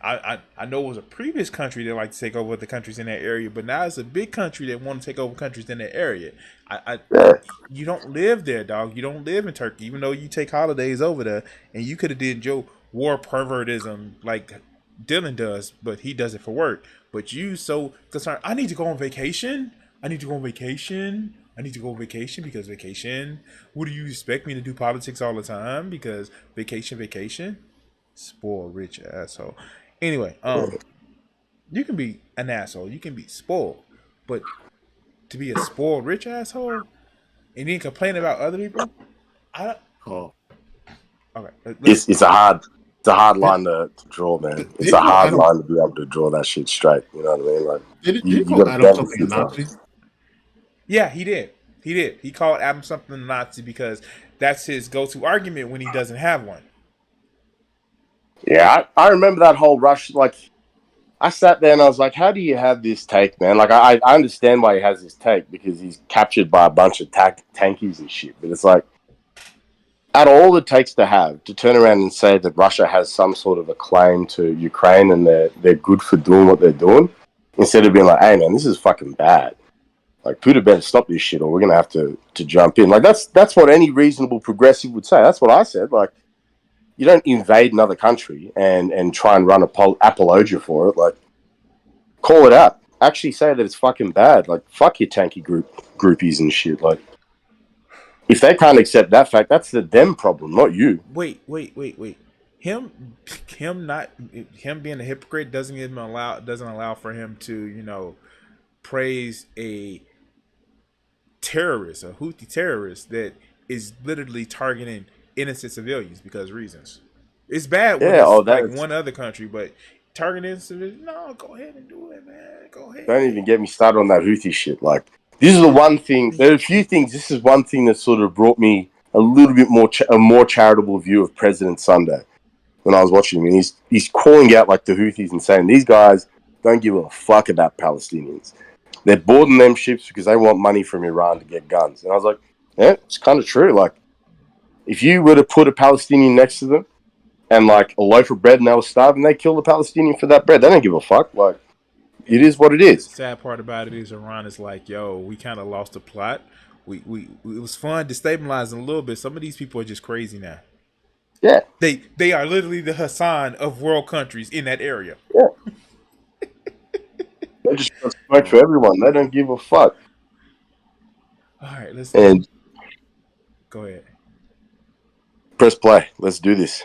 I know it was a previous country that liked to take over the countries in that area, but now it's a big country that want to take over countries in that area. You don't live there, dog. You don't live in Turkey, even though you take holidays over there, and you could have did your war pervertism like Dylan does, but he does it for work. But you so concerned. I need to go on vacation. Because vacation. What do you expect me to do politics all the time? Because vacation. Spoiled rich asshole. Anyway, you can be an asshole. You can be spoiled, but to be a spoiled rich asshole and then complain about other people, okay. It's a hard line to draw, man. It's a hard line to be able to draw that shit straight. You know what I mean? Like, did you call Adam something a Nazi? Yeah, he did. He called Adam something a Nazi because that's his go-to argument when he doesn't have one. Yeah, I remember that whole rush. Like, I sat there and I was like, how do you have this take, man? Like, I understand why he has this take because he's captured by a bunch of tankies and shit. But it's like, out of all it takes to have, to turn around and say that Russia has some sort of a claim to Ukraine and they're good for doing what they're doing, instead of being like, hey, man, this is fucking bad. Like, Putin better stop this shit or we're going to have to jump in. Like, that's what any reasonable progressive would say. That's what I said. Like, you don't invade another country and try and run apologia for it. Like, call it out. Actually say that it's fucking bad. Like, fuck your tanky groupies and shit. Like, if they can't accept that fact, that's the them problem, not you. Wait. Him being a hypocrite doesn't allow for him to, praise a terrorist, a Houthi terrorist that is literally targeting innocent civilians because of reasons. It's bad when it's like one other country, but targeting civilians, no, go ahead and do it, man. Go ahead. Don't even get me started on that Houthi shit. Like, this is the one thing, there are a few things, this is one thing that sort of brought me a little bit more, a more charitable view of President Sunday. when I was watching him. And he's calling out like the Houthis and saying these guys don't give a fuck about Palestinians. They're boarding them ships because they want money from Iran to get guns. And I was like, yeah, it's kind of true. Like, if you were to put a Palestinian next to them and like a loaf of bread and they were starving, they kill the Palestinian for that bread. They don't give a fuck. Like, it is what it is. The sad part about it is Iran is like, yo, we kind of lost the plot. It was fun destabilizing a little bit. Some of these people are just crazy now. Yeah. They are literally the Hassan of world countries in that area. Yeah. They just smoke for everyone. They don't give a fuck. All right, let's go ahead. Press play. Let's do this.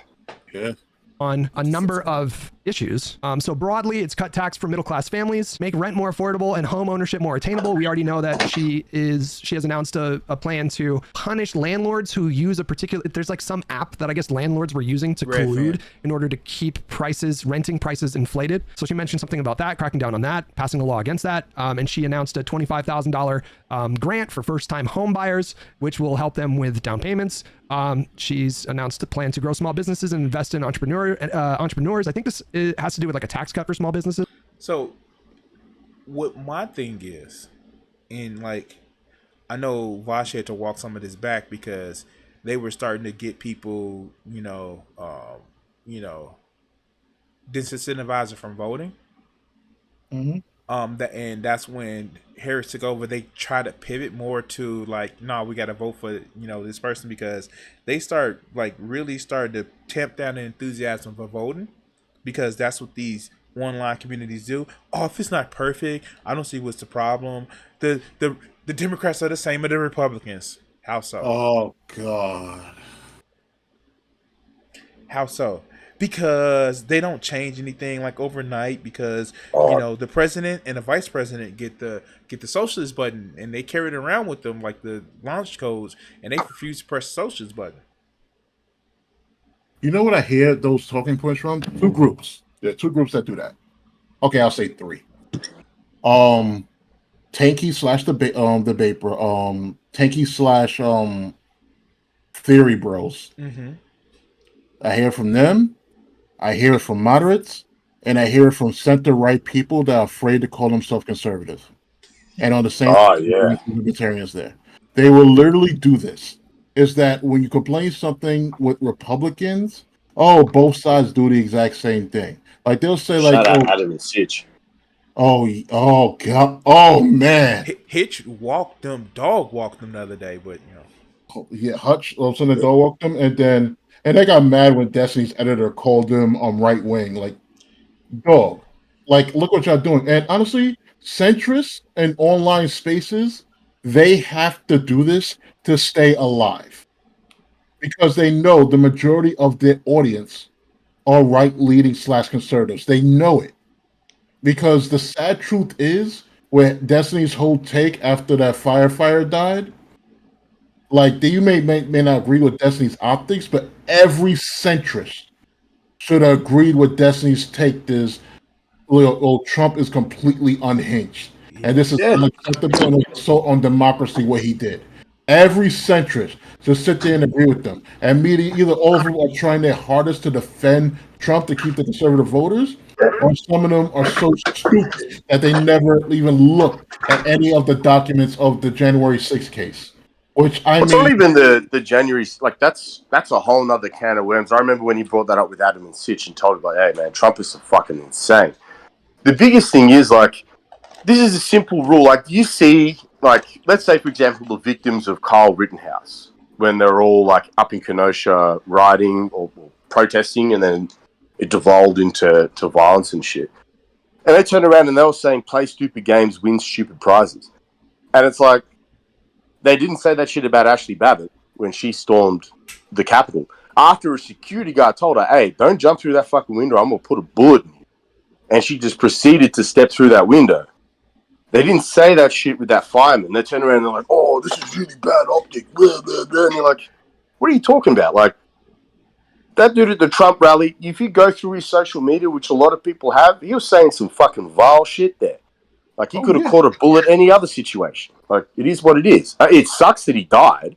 Yeah. On a number of issues. So broadly, it's cut tax for middle-class families, make rent more affordable and home ownership more attainable. We already know that she has announced a plan to punish landlords who use a particular, there's like some app that I guess landlords were using to collude in order to keep renting prices inflated. So she mentioned something about that, cracking down on that, passing a law against that. And she announced a $25,000 grant for first-time home buyers, which will help them with down payments. She's announced a plan to grow small businesses and invest in entrepreneurs. I think this has to do with like a tax cut for small businesses. So what my thing is, and like, I know Vosh had to walk some of this back because they were starting to get people, disincentivized from voting. Mm-hmm. And that's when Harris took over. They try to pivot more to like, no, we got to vote for this person, because they really started to tamp down the enthusiasm for voting, because that's what these online communities do. Oh, if it's not perfect, I don't see what's the problem. The Democrats are the same as the Republicans. How so? Oh God. How so? Because they don't change anything like overnight, because the president and the vice president get the socialist button and they carry it around with them like the launch codes, and they refuse to press the socialist button. You know what I hear those talking points from? Two groups. There are two groups that do that. Okay, I'll say three. Tanky / debate bro. Tanky / theory bros. Mm-hmm. I hear from them. I hear it from moderates, and I hear it from center-right people that are afraid to call themselves conservative. And on the same libertarians there. They will literally do this. Is that when you complain something with Republicans, both sides do the exact same thing. Like they'll say Shout out Adam and Sitch. Oh God. Oh man. Hitch walked them the other day, but Yeah, Hutch also the dog walked them, and they got mad when Destiny's editor called them right wing. Like, dog. Like, look what y'all doing. And honestly, centrists and online spaces, they have to do this to stay alive. Because they know the majority of their audience are right-leaning / conservatives. They know it. Because the sad truth is, where Destiny's whole take after that firefighter died, like you may not agree with Destiny's optics, but every centrist should have agreed with Destiny's take. This Trump is completely unhinged, and this is unacceptable and assault on democracy. What he did, every centrist should sit there and agree with them. And either all of them are trying their hardest to defend Trump to keep the conservative voters, or some of them are so stupid that they never even looked at any of the documents of the January 6th case. It's not even the January, like that's a whole nother can of worms. I remember when he brought that up with Adam and Sitch and told him, like, hey man, Trump is fucking insane. The biggest thing is, like, this is a simple rule. Like, you see, like, let's say for example the victims of Kyle Rittenhouse, when they're all like up in Kenosha rioting or protesting, and then it devolved into violence and shit. And they turned around and they were saying, play stupid games, win stupid prizes. And it's like, they didn't say that shit about Ashley Babbitt when she stormed the Capitol. After a security guard told her, hey, don't jump through that fucking window, I'm going to put a bullet in you. And she just proceeded to step through that window. They didn't say that shit with that fireman. They turned around and they're like, oh, this is really bad optic. Blah, blah, blah. And you're like, what are you talking about? Like, that dude at the Trump rally, if you go through his social media, which a lot of people have, he was saying some fucking vile shit there. Like, he could have caught a bullet any other situation. Like, it is what it is. It sucks that he died.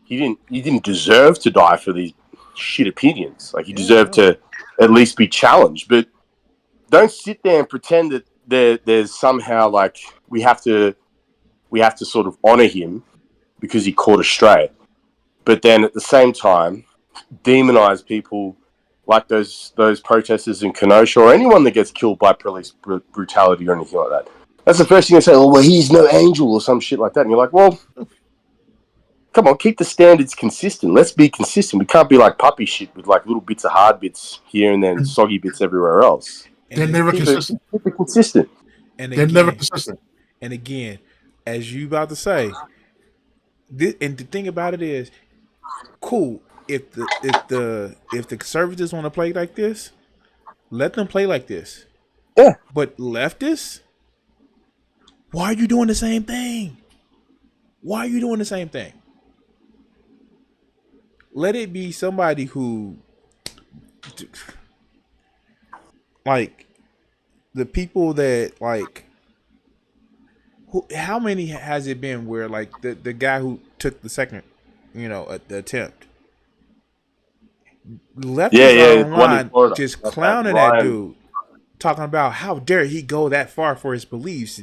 He didn't deserve to die for these shit opinions. Like, you deserve to at least be challenged. But don't sit there and pretend that there's somehow like we have to sort of honor him because he caught a stray. But then at the same time, demonize people like those protesters in Kenosha or anyone that gets killed by police brutality or anything like that. That's the first thing they say, oh, well, he's no angel or some shit like that. And you're like, well, come on, keep the standards consistent. Let's be consistent. We can't be like puppy shit with like little bits of hard bits here and then soggy bits everywhere else. They're never consistent. Keep it consistent. They're never consistent. And again, as you about to say, and the thing about it is, cool. If the conservatives want to play like this, let them play like this. Yeah. But leftists, why are you doing the same thing? Why are you doing the same thing? Let it be somebody who, like, the people that like. How many has it been where like the guy who took the second, the attempt, left online just clowning that dude, talking about how dare he go that far for his beliefs,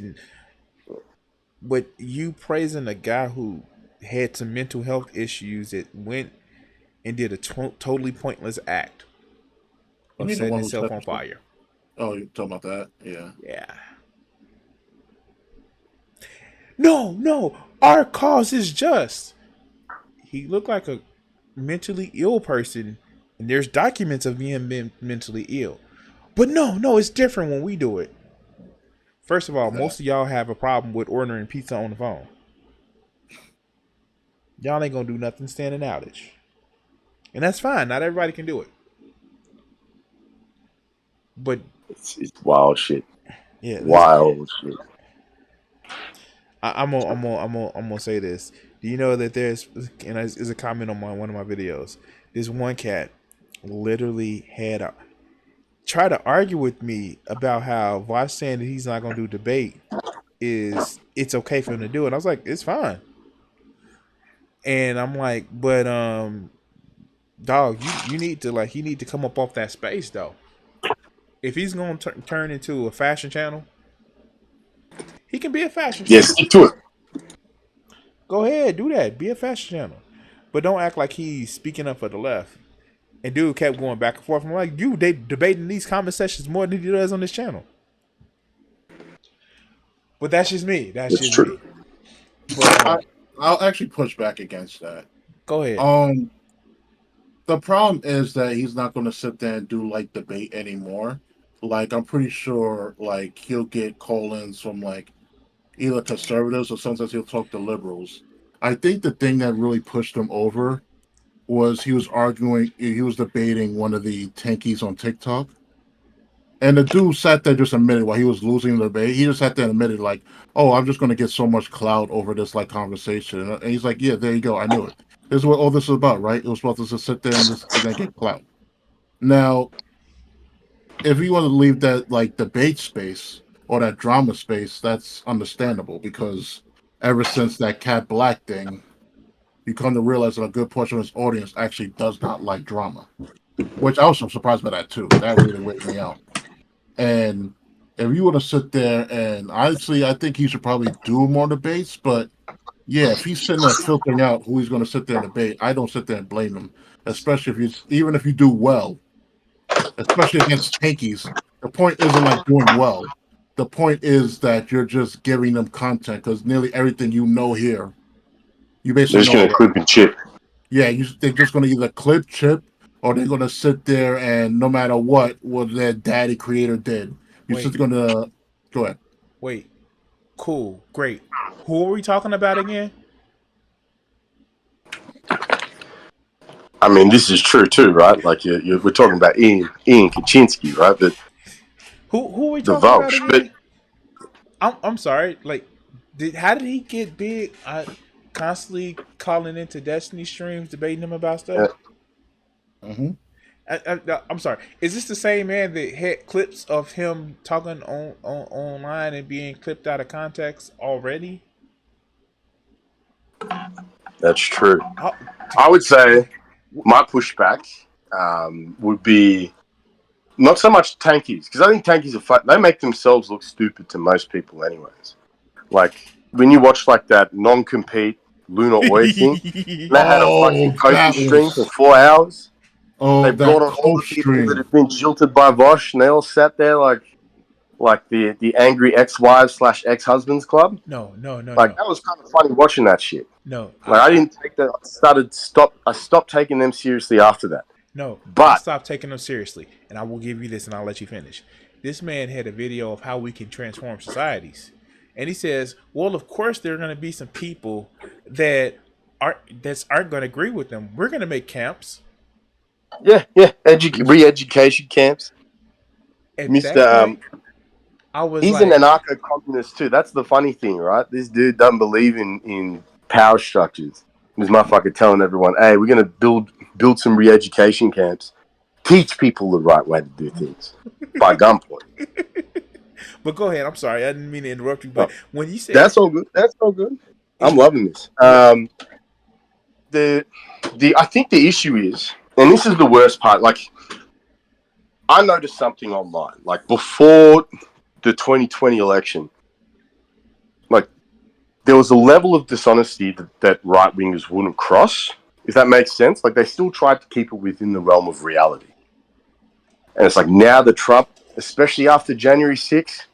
but you praising a guy who had some mental health issues that went and did a totally pointless act of setting himself on fire. Oh, you're talking about that? Yeah. Yeah. No, our cause is just. He looked like a mentally ill person, and there's documents of him mentally ill. But no, it's different when we do it. First of all, most of y'all have a problem with ordering pizza on the phone. Y'all ain't gonna do nothing standing outage. And that's fine. Not everybody can do it. But it's wild shit. Yeah, wild shit. I'm gonna say this. Do you know that there's a comment on one of my videos? This one cat literally tried to argue with me about how Vosh saying that he's not gonna do debate it's okay for him to do it. I was like, it's fine. And I'm like, but dog, you need to he need to come up off that space though. If he's gonna turn into a fashion channel, he can be a fashion channel. Yes, stick to it. Go ahead, do that. Be a fashion channel. But don't act like he's speaking up for the left. And dude kept going back and forth. I'm like, they debating these comment sessions more than he does on this channel. But that's just me. That's just true. Me. But, I'll actually push back against that. Go ahead. The problem is that he's not going to sit there and do like debate anymore. Like, I'm pretty sure like he'll get call-ins from like either conservatives or sometimes he'll talk to liberals. I think the thing that really pushed him over was he was debating one of the tankies on TikTok. And the dude sat there just admitted while he was losing the debate. He just sat there and admitted like, oh, I'm just going to get so much clout over this like conversation. And he's like, yeah, there you go. I knew it. This is what all this is about, right? It was supposed to just sit there and just get clout. Now, if you want to leave that like debate space or that drama space, that's understandable because ever since that Cat Black thing, you come to realize that a good portion of his audience actually does not like drama, which I was surprised by that too. That really weirded me out. And if you want to sit there and honestly, I think he should probably do more debates, but yeah, if he's sitting there filtering out who he's going to sit there and debate, I don't sit there and blame him, especially even if you do well, especially against tankies. The point isn't like doing well. The point is that you're just giving them content because nearly everything here, you basically they're just going to clip and chip. Yeah, they're just going to either clip, chip, or they're going to sit there and no matter what their daddy creator did, you're just going to go ahead. Wait, cool, great. Who are we talking about again? I mean, this is true too, right? Like we're talking about Ian Kaczynski, right? But who are we talking about again? I'm sorry. Like, how did he get big? Constantly calling into Destiny streams, debating him about stuff. Mm-hmm. I'm sorry. Is this the same man that had clips of him talking online and being clipped out of context already? That's true. I would say my pushback would be not so much tankies, because I think tankies are they make themselves look stupid to most people anyways. Like, when you watch like that non-compete Lunar Oil thing, they had a fucking poker stream for 4 hours. They brought on all the people that had been jilted by Vosh, and they all sat there like the angry ex-wives / ex-husbands club. No. Like, that was kind of funny watching that shit. No. Like, I didn't take that. I stopped taking them seriously after that. No, but I stopped taking them seriously, and I will give you this, and I'll let you finish. This man had a video of how we can transform societies, and he says, "Well, of course there are going to be some people that aren't going to agree with them. We're going to make camps." Yeah, re-education camps. Mr. He's an anarcho-communist too. That's the funny thing, right? This dude doesn't believe in power structures. This motherfucker telling everyone, "Hey, we're going to build some re-education camps, teach people the right way to do things by gunpoint." But go ahead. I'm sorry, I didn't mean to interrupt you. But when you say that's all good, I'm loving this. I think the issue is, and this is the worst part. Like, I noticed something online, like before the 2020 election. Like, there was a level of dishonesty that right-wingers wouldn't cross, if that makes sense. Like, they still tried to keep it within the realm of reality. And it's like, now the Trump, especially after January 6th,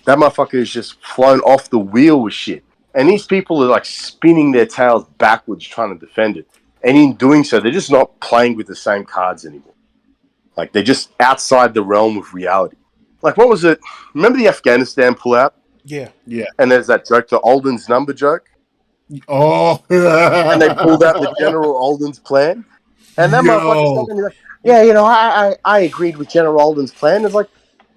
that motherfucker is just flown off the wheel with shit. And these people are like spinning their tails backwards trying to defend it. And in doing so, they're just not playing with the same cards anymore. Like, they're just outside the realm of reality. Like, what was it? Remember the Afghanistan pullout? Yeah. And there's that joke, the Alden's number joke. Oh. And they pulled out the General Alden's plan. And that motherfucker's like, yeah, I agreed with General Alden's plan. It's like,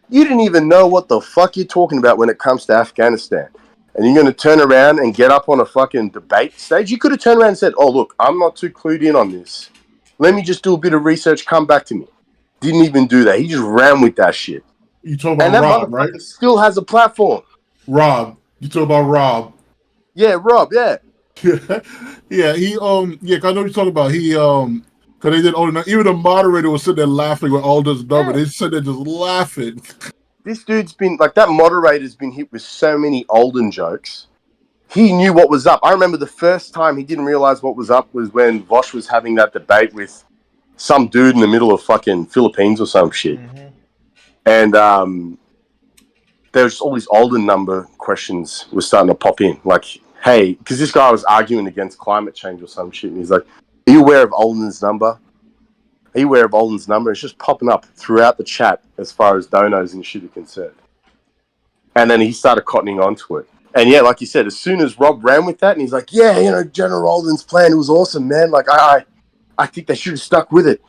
you didn't even know what the fuck you're talking about when it comes to Afghanistan. And you're going to turn around and get up on a fucking debate stage? You could have turned around and said, "Oh, look, I'm not too clued in on this. Let me just do a bit of research, come back to me." Didn't even do that. He just ran with that shit. You talking about Rob, right? Still has a platform. Rob. You talking about Rob. Yeah, Rob, yeah. Yeah, he I know what you're talking about. He because they did even the moderator was sitting there laughing with all this number. They sit there just laughing. This dude's been like, that moderator's been hit with so many Alden jokes. He knew what was up. I remember the first time he didn't realize what was up was when Vosh was having that debate with some dude in the middle of fucking Philippines or some shit. Mm-hmm. And there's all these Alden number questions were starting to pop in. Like, hey, because this guy was arguing against climate change or some shit. And he's like, "Are you aware of Alden's number? Are you aware of Alden's number?" It's just popping up throughout the chat as far as donos and shit are concerned. And then he started cottoning onto it. And yeah, like you said, as soon as Rob ran with that, and he's like, "Yeah, General Alden's plan, it was awesome, man. Like, I think they should have stuck with it."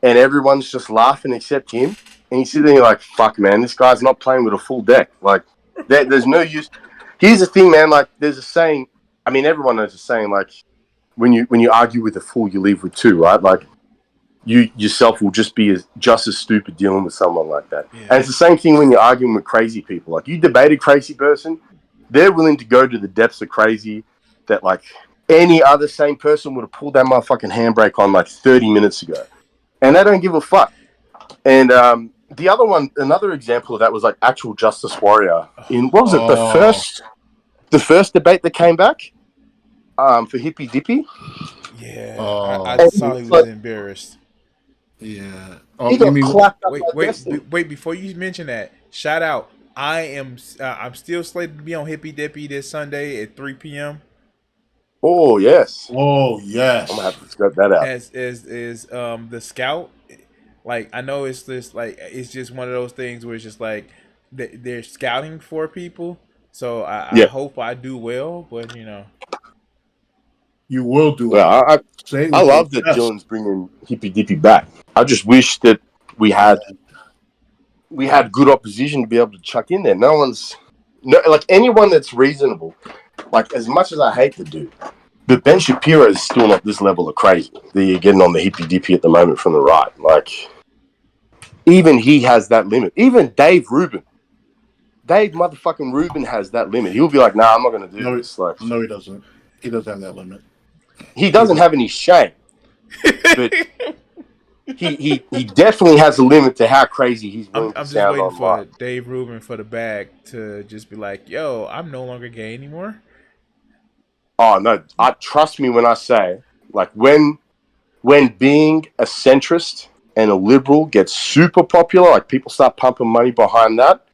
And everyone's just laughing except him. And he's sitting there like, "Fuck, man, this guy's not playing with a full deck. Like, there's no use." Here's the thing, man. Like, there's a saying. I mean, everyone knows the saying. Like, when you argue with a fool, you leave with two, right? Like, you yourself will just be just as stupid dealing with someone like that. Yeah. And it's the same thing when you're arguing with crazy people. Like, you debate a crazy person, they're willing to go to the depths of crazy that, like, any other sane person would have pulled that motherfucking handbrake on like 30 minutes ago. And they don't give a fuck. And the other one, another example of that was like Actual Justice Warrior in, what was it, the first debate that came back for Hippy Dippy. Yeah, I saw he was embarrassed. Yeah. He got clapped up. Wait! Before you mention that, shout out. I'm still slated to be on Hippy Dippy this Sunday at 3 p.m. Oh yes. Oh yes. I'm gonna have to scope that out. As the scout, like, I know it's just like, it's just one of those things where it's just like they're scouting for people. So I hope I do well, but you will do well. I love that Dylan's bringing Hippy Dippy back. I just wish that we had good opposition to be able to chuck in there. Like, anyone that's reasonable. Like, as much as I hate to do, but Ben Shapiro is still not this level of crazy that you're getting on the Hippy Dippy at the moment from the right. Like, even he has that limit. Even Dave motherfucking Rubin has that limit. He'll be like, "Nah, I'm not going to do this." Like, no, he doesn't. He doesn't have that limit. He doesn't have any shame. but he definitely has a limit to how crazy he's willing I'm to just sound waiting online. for Dave Rubin for the bag to just be like, "Yo, I'm no longer gay anymore." Oh no, trust me when I say, like when being a centrist and a liberal gets super popular, like people start pumping money behind that,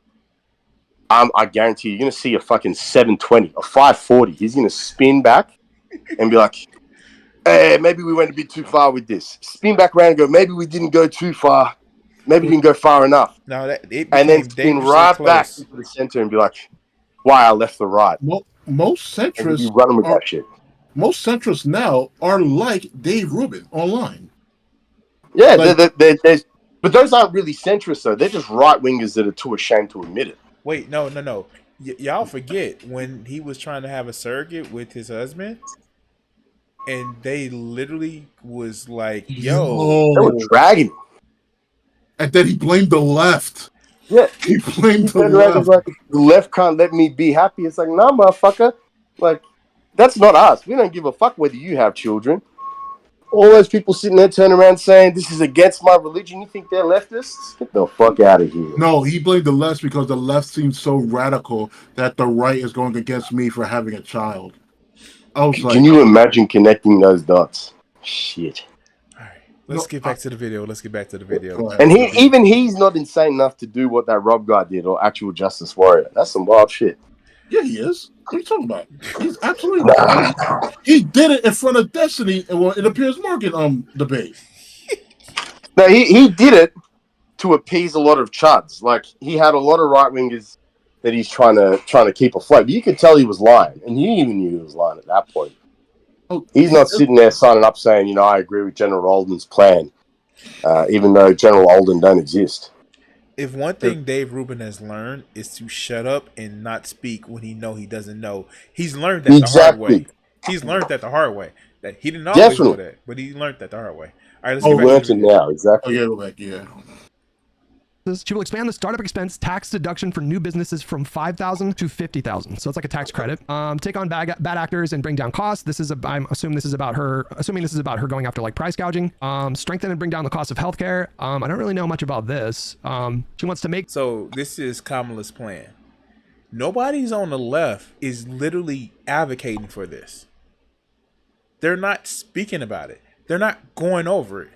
I guarantee you're gonna see a fucking 720, a 540. He's gonna spin back and be like, "Hey, maybe we went a bit too far with this." Spin back around and go, "Maybe we didn't go too far. Maybe we didn't go far enough." No, it And then became spin dangerously right back close. into the center and be like, "Why I left the right?" Most And be centrists running with that shit. Most centrists now are like Dave Rubin online. Yeah, Like, but those aren't really centrists though. They're just right wingers that are too ashamed to admit it. Wait, no. Y'all forget when he was trying to have a surrogate with his husband, and they literally was like, "Yo," They were dragging him. And then he blamed the left. Yeah, he blamed the turned around and was left. like, "The left can't let me be happy." It's like, nah, motherfucker. Like, that's not us. We don't give a fuck whether you have children. All those people sitting there turning around saying this is against my religion. You think they're leftists? Get the fuck out of here. No, he blamed the left because the left seems so radical that the right is going against me for having a child. I was like, can you imagine connecting those dots? Shit. Let's get back to the video. And he's not insane enough to do what that Rob guy did or Actual Justice Warrior. That's some wild shit. Yeah, he is. What are you talking about? He's absolutely he did it in front of Destiny in the Piers Morgan debate. No, he did it to appease a lot of chuds. Like he had a lot of right wingers that he's trying to keep afloat. But you could tell he was lying, and he even knew he was lying at that point. He's not sitting there signing up saying, I agree with General Alden's plan, even though General Alden don't exist. If one thing Dave Rubin has learned is to shut up and not speak when he doesn't know. He's learned that the hard way. He's learned that the hard way. That he didn't always know that, but he learned that the hard way. All right, let's get back to the video. Now, exactly. Yeah. She will expand the startup expense tax deduction for new businesses from $5,000 to $50,000. So it's like a tax credit. Take on bad actors and bring down costs. I'm assuming this is about her going after like price gouging. Strengthen and bring down the cost of healthcare. I don't really know much about this. She wants to make. So this is Kamala's plan. Nobody's on the left is literally advocating for this. They're not speaking about it. They're not going over it.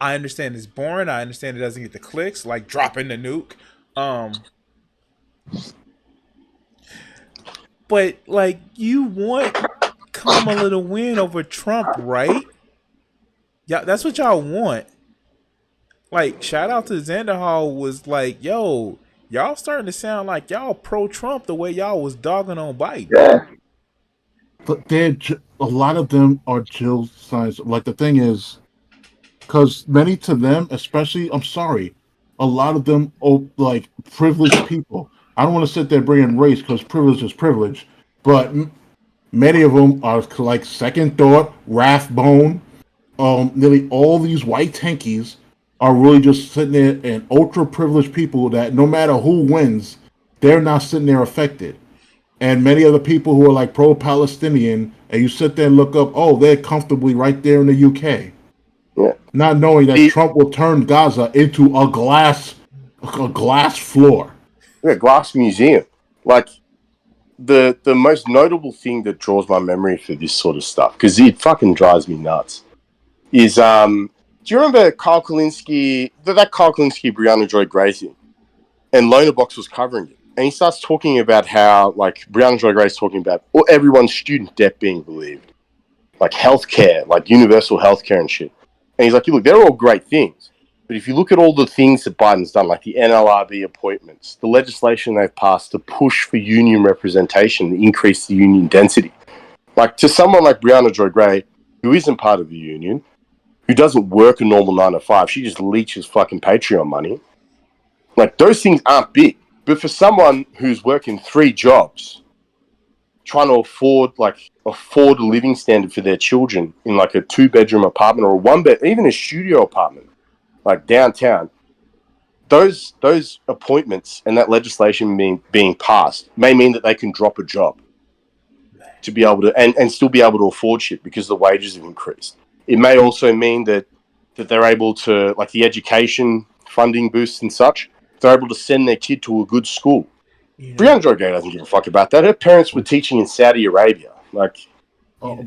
I understand it's boring. I understand it doesn't get the clicks, like dropping the nuke. But like you want Kamala to win over Trump, right? Yeah, that's what y'all want. Like, shout out to Xanderhall was like, yo, y'all starting to sound like y'all pro-Trump the way y'all was dogging on Biden. Yeah. But a lot of them are Jill signs. Like the thing is, because many to them, especially, I'm sorry, a lot of them are like privileged people. I don't want to sit there bringing race because privilege is privilege, but many of them are like Second Thought, Rathbone, nearly all these white tankies are really just sitting there and ultra privileged people that no matter who wins, they're not sitting there affected. And many of the people who are like pro-Palestinian, and you sit there and look up, they're comfortably right there in the UK. Yeah. Not knowing that Trump will turn Gaza into a glass floor. Yeah, glass museum. Like the most notable thing that draws my memory for this sort of stuff, because it fucking drives me nuts, is do you remember Carl Kalinske, that Carl Kalinske Brianna Joy Gray thing? And Lonabox was covering it. And he starts talking about how, like, Brianna Joy Gray's talking about everyone's student debt being relieved. Like healthcare, like universal healthcare and shit. And he's like, look, they're all great things. But if you look at all the things that Biden's done, like the NLRB appointments, the legislation they've passed to push for union representation, to increase the union density. Like to someone like Brianna Joy Gray, who isn't part of the union, who doesn't work a normal 9 to 5, she just leeches fucking Patreon money. Like those things aren't big. But for someone who's working 3 jobs, trying to afford a living standard for their children in like a 2-bedroom apartment or a 1-bed, even a studio apartment, like downtown, those appointments and that legislation being passed may mean that they can drop a job to be able to and still be able to afford shit because the wages have increased. It may also mean that they're able to, like the education funding boosts and such, they're able to send their kid to a good school. Brianna Gay doesn't give a fuck about that. Her parents were teaching in Saudi Arabia. Like,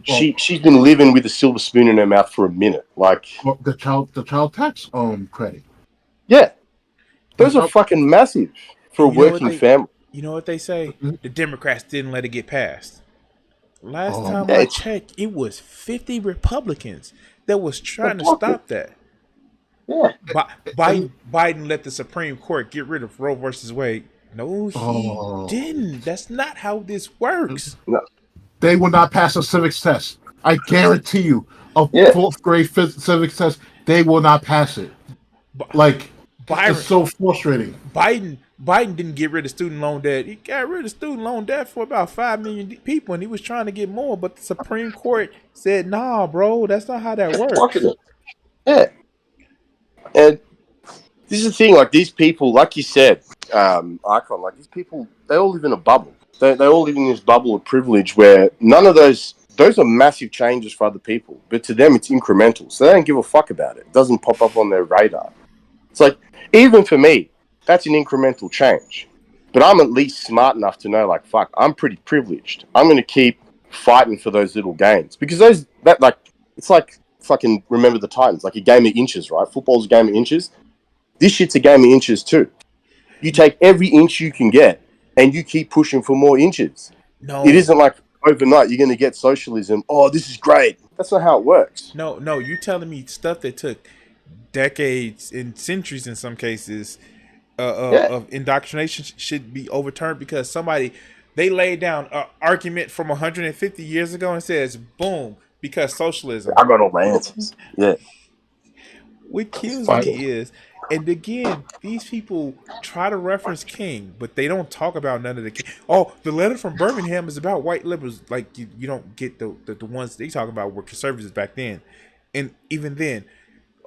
she's been living with a silver spoon in her mouth for a minute. Like the child tax credit. Yeah, those are fucking massive for a working family. You know what they say? The Democrats didn't let it get passed. Last time Yeah, I checked, it was 50 Republicans that was trying to stop that. Yeah, Biden let the Supreme Court get rid of Roe versus Wade. No, he didn't. That's not how this works. No. They will not pass a civics test. I guarantee you, fourth grade civics test, they will not pass it. Like, it's so frustrating. Biden didn't get rid of student loan debt. He got rid of student loan debt for about 5 million people, and he was trying to get more. But the Supreme Court said, "Nah, bro, that's not how that works." Yeah, and this is the thing. Like these people, like you said, Icon. Like these people, they all live in a bubble. They all live in this bubble of privilege where none of those are massive changes for other people, but to them it's incremental. So they don't give a fuck about it. It doesn't pop up on their radar. It's like, even for me, that's an incremental change. But I'm at least smart enough to know, like, fuck, I'm pretty privileged. I'm going to keep fighting for those little gains. Because it's like fucking Remember the Titans, like a game of inches, right? Football's a game of inches. This shit's a game of inches too. You take every inch you can get and you keep pushing for more inches. No. It isn't like overnight you're going to get socialism. Oh, this is great. That's not how it works. No, you telling me stuff that took decades and centuries in some cases of indoctrination should be overturned because they laid down an argument from 150 years ago and says, boom, because socialism. I got all the answers. Yeah. What kills me is, and again, these people try to reference King, but they don't talk about none of the King. Oh, the letter from Birmingham is about white liberals. Like, you don't get the ones they talk about were conservatives back then. And even then,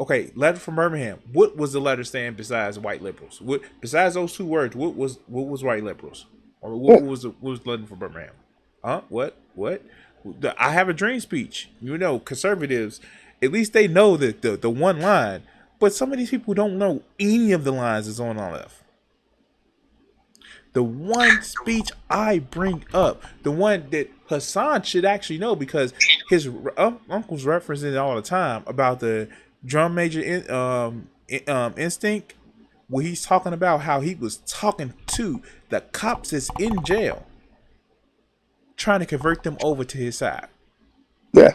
okay, letter from Birmingham. What was the letter saying besides white liberals? What besides those two words? What was white liberals? Or what was the letter from Birmingham? Huh? What? The I have a dream speech. You know, conservatives, at least they know that the one line. But some of these people don't know any of the lines that's on our left. The one speech I bring up, the one that Hassan should actually know because his uncle's referencing it all the time about the drum major instinct, where he's talking about how he was talking to the cops that's in jail, trying to convert them over to his side. Yeah.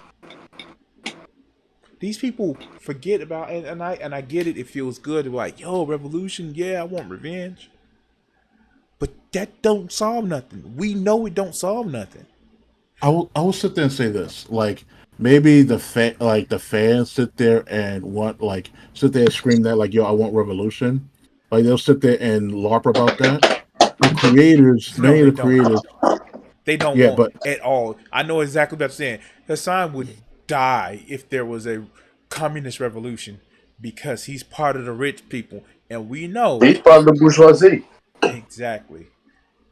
These people forget about and I get it. It feels good. They're like, yo, revolution. Yeah, I want revenge. But that don't solve nothing. We know it don't solve nothing. I will sit there and say this. Like, maybe the fans sit there and sit there and scream that, like, yo, I want revolution. Like, they'll sit there and LARP about that. The creators, many of the creators, they don't want at all. I know exactly what I'm saying. Hassan would die if there was a communist revolution because he's part of the rich people, and we know he's part of the bourgeoisie. Exactly.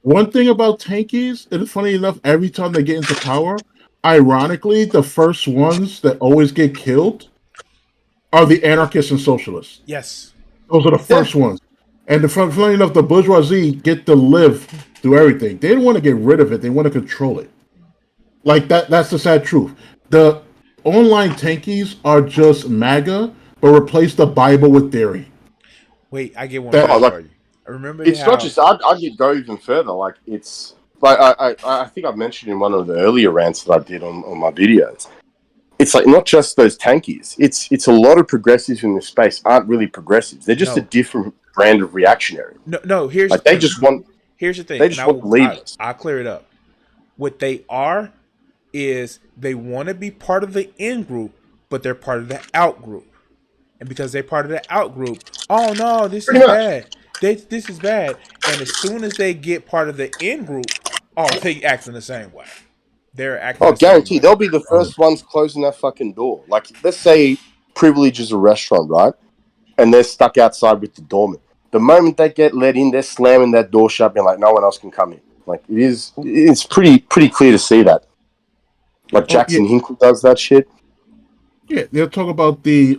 One thing about tankies, and it's funny enough, every time they get into power, ironically, the first ones that always get killed are the anarchists and socialists. Yes. Those are the first ones. And funny enough, the bourgeoisie get to live through everything. They don't want to get rid of it. They want to control it. Like, that's the sad truth. The online tankies are just MAGA, but replace the Bible with theory. Wait, I get one for you. I remember it's not just. I'd go even further. Like, it's like I think I mentioned in one of the earlier rants that I did on my videos. It's like not just those tankies. It's a lot of progressives in this space aren't really progressives. They're just a different brand of reactionary. No. Here's like, they just want. Here's the thing. They just want to leave us. I'll clear it up. What they are is they want to be part of the in group, but they're part of the out group. And because they're part of the out group, oh no, this is bad. This is bad. And as soon as they get part of the in group, they acting the same way. They're acting the same guaranteed. way. They'll be the first ones closing that fucking door. Like, let's say Privilege is a restaurant, right? And they're stuck outside with the doorman. The moment they get let in, they're slamming that door shut, being like, no one else can come in. Like, it's pretty clear to see that. Like, Jackson Hinkle does that shit. Yeah, they'll talk about the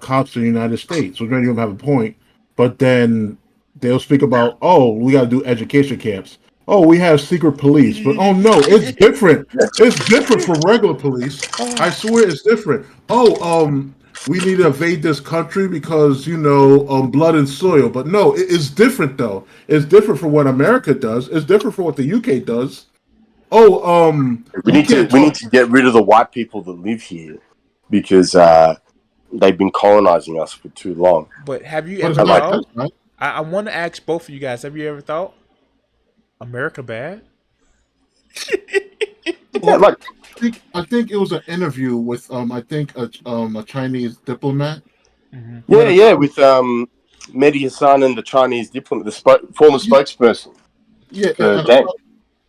cops in the United States, which many of them have a point, but then they'll speak about, oh, we got to do education camps. Oh, we have secret police, but oh no, it's different. It's different from regular police. I swear it's different. Oh, we need to invade this country because blood and soil. But no, it's different though. It's different from what America does. It's different from what the UK does. Oh, We you need to can't talk. get rid of the white people that live here because they've been colonizing us for too long. But have you What is ever it like? thought? Right? I want to ask both of you guys. Have you ever thought America bad? Well, I think it was an interview with I think a Chinese diplomat. Yeah, with Mehdi Hassan and the Chinese diplomat, the former spokesperson Yeah, for Deng.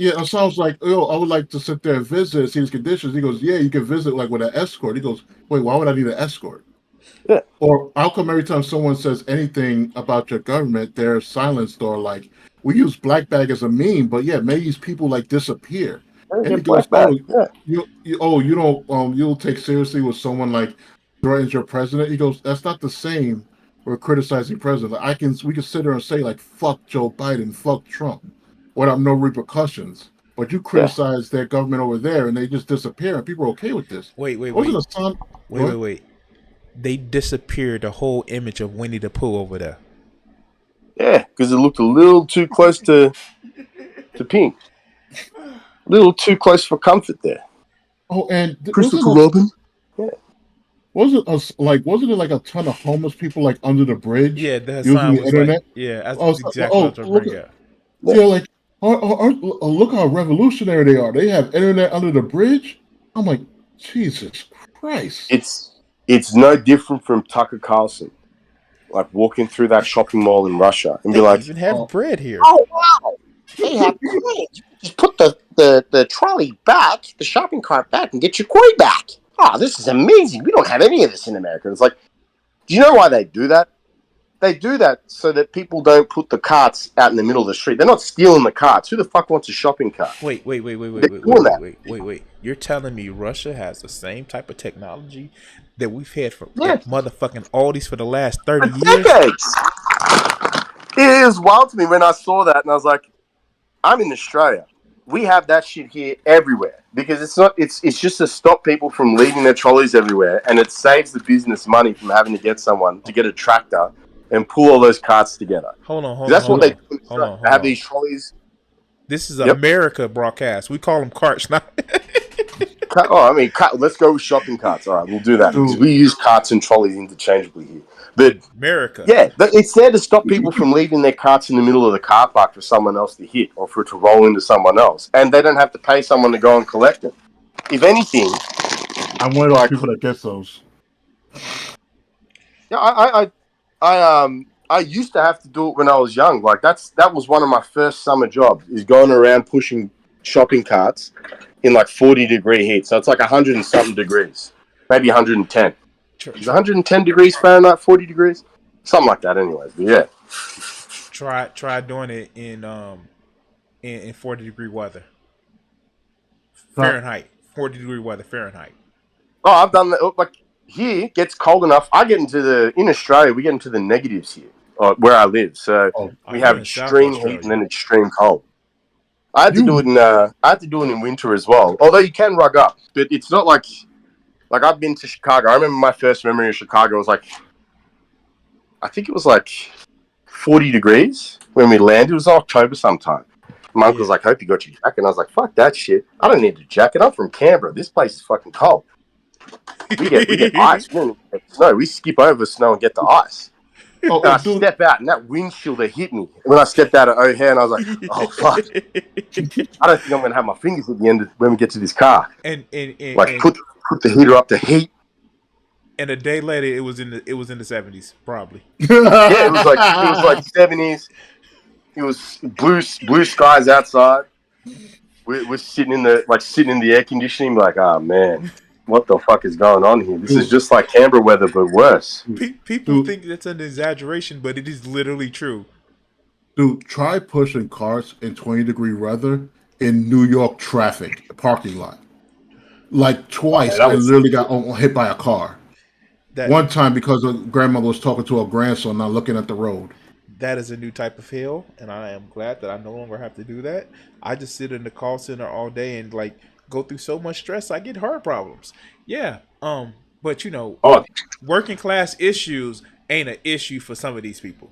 it sounds like, I would like to sit there and visit and see his conditions. He goes, yeah, you can visit like with an escort. He goes, wait, why would I need an escort? Yeah. Or how come every time someone says anything about your government, they're silenced, or like we use black bag as a meme, but yeah, maybe these people like disappear. And he goes, oh, you don't you'll take seriously with someone like threatens your president. He goes, that's not the same. We're criticizing president. Like, we can sit there and say like fuck Joe Biden, fuck Trump, without no repercussions. But you criticize their government over there, and they just disappear, and people are okay with this. Wait. Wait. They disappeared the whole image of Winnie the Pooh over there. Yeah, because it looked a little too close to Pink. A little too close for comfort there. Oh, and Christopher Robin. Yeah. Wasn't it like a ton of homeless people like under the bridge? Yeah, the using sign the was internet. that's exactly what I was bringing up. Yeah, like look how revolutionary they are. They have internet under the bridge. I'm like, Jesus Christ. It's no different from Tucker Carlson, like walking through that shopping mall in Russia and be like, even have bread here. Oh wow, they have coin. Just put the trolley back, the shopping cart back, and get your coin back. Oh, this is amazing. We don't have any of this in America. It's like, do you know why they do that? They do that so that people don't put the carts out in the middle of the street. They're not stealing the carts. Who the fuck wants a shopping cart? Wait. You're telling me Russia has the same type of technology that we've had for motherfucking oldies for the last 30 years? Decades. It is wild to me when I saw that, and I was like, I'm in Australia. We have that shit here everywhere because it's just to stop people from leaving their trolleys everywhere, and it saves the business money from having to get someone to get a tractor and pull all those carts together. Hold on. That's what they do. They have these trolleys. This is America broadcast. We call them carts now. Let's go with shopping carts. All right, we'll do that because we use carts and trolleys interchangeably here. But America, it's there to stop people from leaving their carts in the middle of the car park for someone else to hit or for it to roll into someone else, and they don't have to pay someone to go and collect them. If anything, I'm one of those people that gets those. Yeah, I used to have to do it when I was young. Like that was one of my first summer jobs, is going around pushing shopping carts in like 40-degree heat. So it's like 100 and something degrees, maybe 110. Is 110 degrees Fahrenheit 40 degrees? Something like that anyways. But yeah. Try doing it in 40-degree weather. Fahrenheit. 40-degree weather Fahrenheit. Oh, I've done that. Like here, it gets cold enough. In Australia, we get into the negatives here, where I live. So we have extreme heat and then extreme cold. I had to do it in winter as well. Although you can rug up, but it's not like I've been to Chicago. I remember my first memory of Chicago was like, I think it was like 40 degrees when we landed. It was October sometime. My uncle was like, hope you got your jacket. And I was like, fuck that shit. I don't need a jacket. I'm from Canberra. This place is fucking cold. We get ice. We don't get snow. We skip over snow and get the ice. And I step out, and that wind chill that hit me. When I stepped out of O'Hare, and I was like, "Oh fuck! I don't think I'm gonna have my fingers at the end when we get to this car." And put the heater up to heat. And a day later, it was in the 70s, probably. Yeah, it was like 70s. It was blue skies outside. We're sitting in the air conditioning, like, oh man. What the fuck is going on here? This is just like Canberra weather, but worse. People think that's an exaggeration, but it is literally true. Dude, try pushing cars in 20-degree weather in New York traffic, parking lot. Like twice, that I was literally got hit by a car. That One time because a grandmother was talking to her grandson, not looking at the road. that is a new type of hell, and I am glad that I no longer have to do that. I just sit in the call center all day and like go through so much stress. I get heart problems. Yeah. But you know, oh, working class issues ain't an issue for some of these people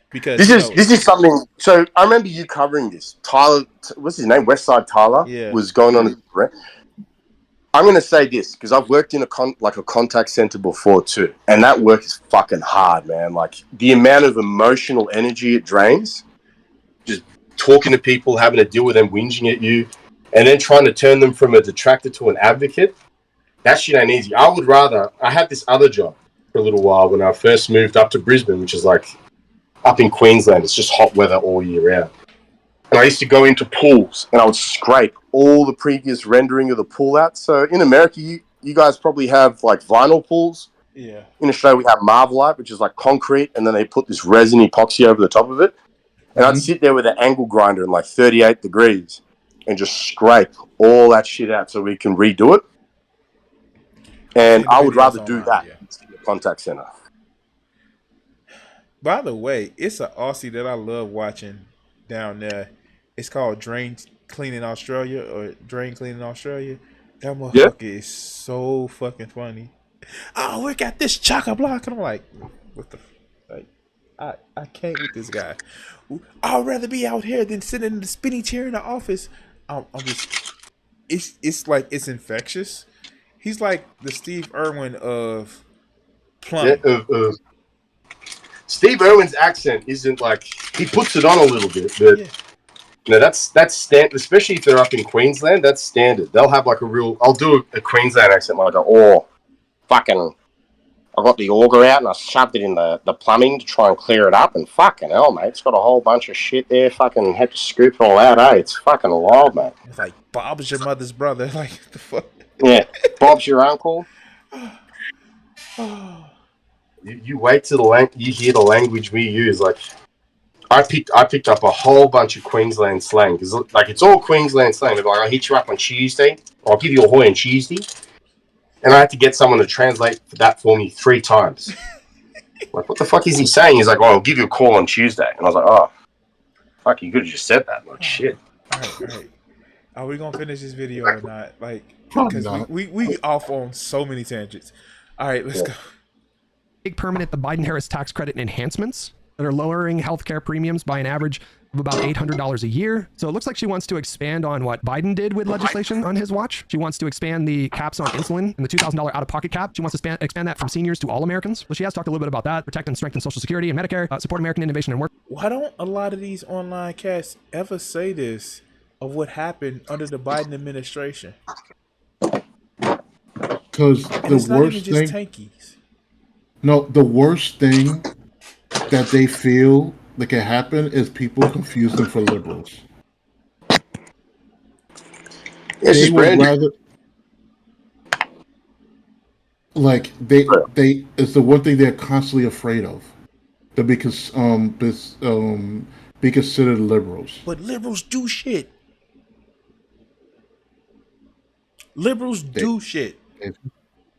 because this is something. So I remember you covering this. Tyler, what's his name? Westside Tyler Yeah. was going on. I'm going to say this because I've worked in a contact center before too, and that work is fucking hard, man. Like the amount of emotional energy it drains, just talking to people, having to deal with them whinging at you, and then trying to turn them from a detractor to an advocate. That shit ain't easy. I would rather. I had this other job for a little while when I first moved up to Brisbane, which is like up in Queensland. It's just hot weather all year round. And I used to go into pools and I would scrape all the previous rendering of the pool out. So in America, you guys probably have like vinyl pools. Yeah. In Australia, we have Marvelite, which is like concrete, and then they put this resin epoxy over the top of it. And I'd sit there with an angle grinder in like 38 degrees and just scrape all that shit out so we can redo it. And I would rather do that in the contact center. By the way, it's an Aussie that I love watching down there. It's called Drain Cleaning Australia or Drain Cleaning Australia. That motherfucker is so fucking funny. Oh, we got this chock-a block, and I'm like, what the, like, I can't with this guy. I'd rather be out here than sitting in the spinny chair in the office. I'm just, it's like it's infectious. He's like the Steve Irwin of plumbing. Yeah, Steve Irwin's accent isn't like he puts it on a little bit, but you know that's standard. Especially if they're up in Queensland, that's standard. They'll have like a real. I'll do a Queensland accent like, fucking. I got the auger out and I shoved it in the plumbing to try and clear it up, and fucking hell, mate, it's got a whole bunch of shit there. Fucking had to scoop it all out, eh? It's fucking wild, mate. It's like Bob's your mother's brother. Like the fuck. Yeah, Bob's your uncle. You wait till you hear the language we use. Like, I picked up a whole bunch of Queensland slang because like it's all Queensland slang. They're like, I'll hit you up on Tuesday. I'll give you a hoy on Tuesday, and I had to get someone to translate that for me 3 times. Like, what the fuck is he saying? He's like, oh, I'll give you a call on Tuesday, and I was like, oh, fuck, you could have just said that. Like, shit. All right. Are we gonna finish this video or not? Like, because we off on so many tangents. All right, let's go. Big permanent the Biden-Harris tax credit enhancements that are lowering healthcare premiums by an average of about $800 a year. So it looks like she wants to expand on what Biden did with legislation on his watch. She wants to expand the caps on insulin and the $2,000 out-of-pocket cap. She wants to expand that from seniors to all Americans. So she has talked a little bit about that, protect and strengthen Social Security and Medicare, support American innovation and work. Why don't a lot of these online casts ever say this of what happened under the Biden administration? Because the worst thing, tankies. No, the worst thing that they feel that can happen is people confuse them for liberals. They would rather, like they it's the one thing they're constantly afraid of, to be considered liberals. But liberals do shit. Liberals do shit.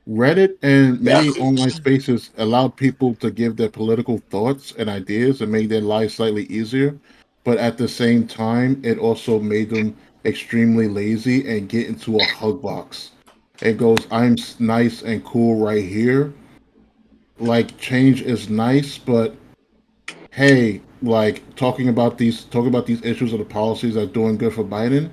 Reddit and many online spaces allowed people to give their political thoughts and ideas and made their lives slightly easier. But at the same time, it also made them extremely lazy and get into a hug box. It goes, I'm nice and cool right here. Like, change is nice, but hey, like talking about these issues or the policies that are doing good for Biden,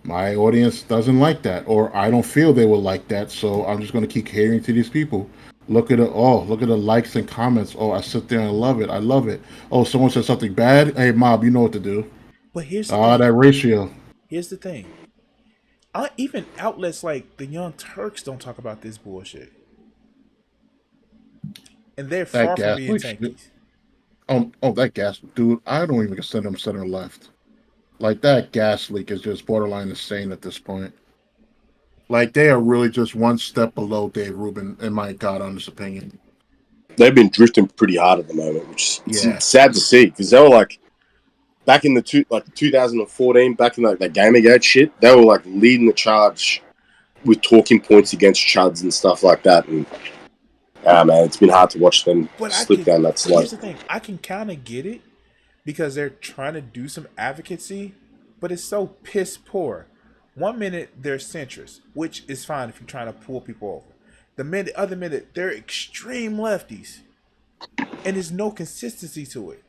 my audience doesn't like that, or I don't feel they will like that, so I'm just going to keep catering to these people. Look at the likes and comments. Oh, I sit there and love it. I love it. Oh, someone said something bad. Hey, mob, you know what to do. But here's the thing. That ratio. Here's the thing. Even outlets like the Young Turks don't talk about this bullshit, and they're far from being tankies. That gas, dude. I don't even consider them center left. Like, that gas leak is just borderline insane at this point. Like, they are really just one step below Dave Rubin, in my God honest opinion. They've been drifting pretty hard at the moment, which is sad to see, because they were like, back in the 2014, back in that Gamergate shit, they were like leading the charge with talking points against chuds and stuff like that. And man, it's been hard to watch them slip down that slope. Here's the thing: I can kind of get it because they're trying to do some advocacy, but it's so piss poor. One minute they're centrist, which is fine if you're trying to pull people over. The other minute they're extreme lefties, and there's no consistency to it.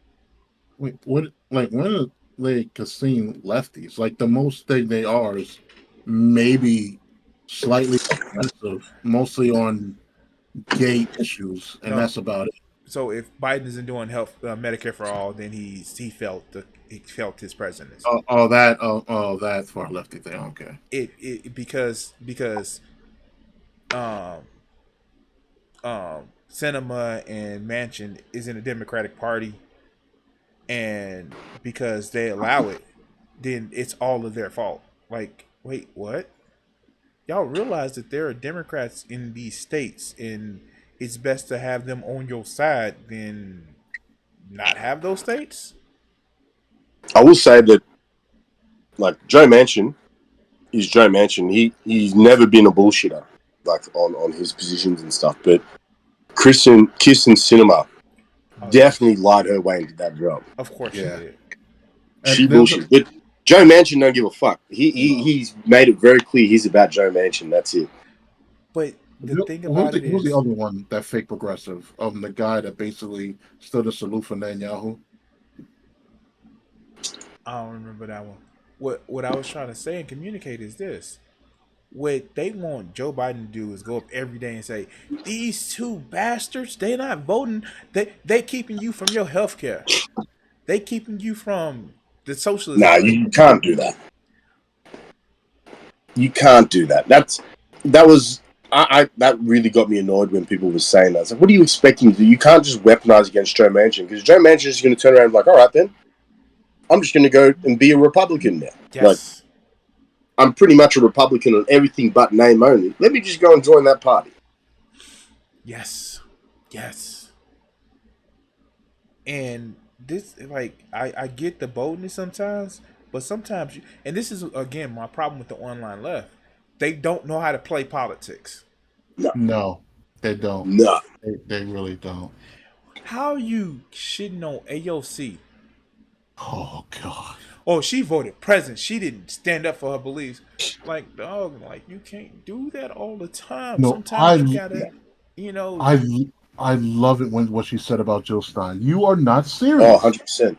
Wait, what? Like, when are they considered lefties? Like, the most thing they are is maybe slightly aggressive, mostly on gay issues, and that's about it. So if Biden isn't doing health Medicare for all, then he felt his presidency. That's far lefty thing. Okay. Because Sinema and Manchin is in the Democratic Party, and because they allow it, then it's all of their fault. Like, wait, what? Y'all realize that there are Democrats in these states, and it's best to have them on your side than not have those states? I will say that, like, Joe Manchin is Joe Manchin. He's never been a bullshitter, like, on his positions and stuff. But Kirsten Sinema definitely lied her way into that job. Of course she did. She bullshit. But Joe Manchin don't give a fuck. He's made it very clear he's about Joe Manchin. That's it. But the thing about it is, who's the other one, that fake progressive? The guy that basically stood a salute for Netanyahu? I don't remember that one. What I was trying to say and communicate is this. What they want Joe Biden to do is go up every day and say, these two bastards, they're not voting. They keeping you from your health care. They keeping you from the socialism. Nah, you can't do that. You can't do that. That really got me annoyed when people were saying that. It's like, what are you expecting to do? You can't just weaponize against Joe Manchin, because Joe Manchin is going to turn around and be like, all right then, I'm just going to go and be a Republican now. Yes. Like, I'm pretty much a Republican on everything but name only. Let me just go and join that party. Yes. And this, like, I get the boldness sometimes, but sometimes, and this is, again, my problem with the online left. They don't know how to play politics. No, they don't. No. They really don't. How are you shitting on AOC? Oh, God. Oh, she voted president. She didn't stand up for her beliefs. Like, dog, like, you can't do that all the time. No, Sometimes you gotta, you know. I love it when what she said about Jill Stein. You are not serious. Oh, 100%.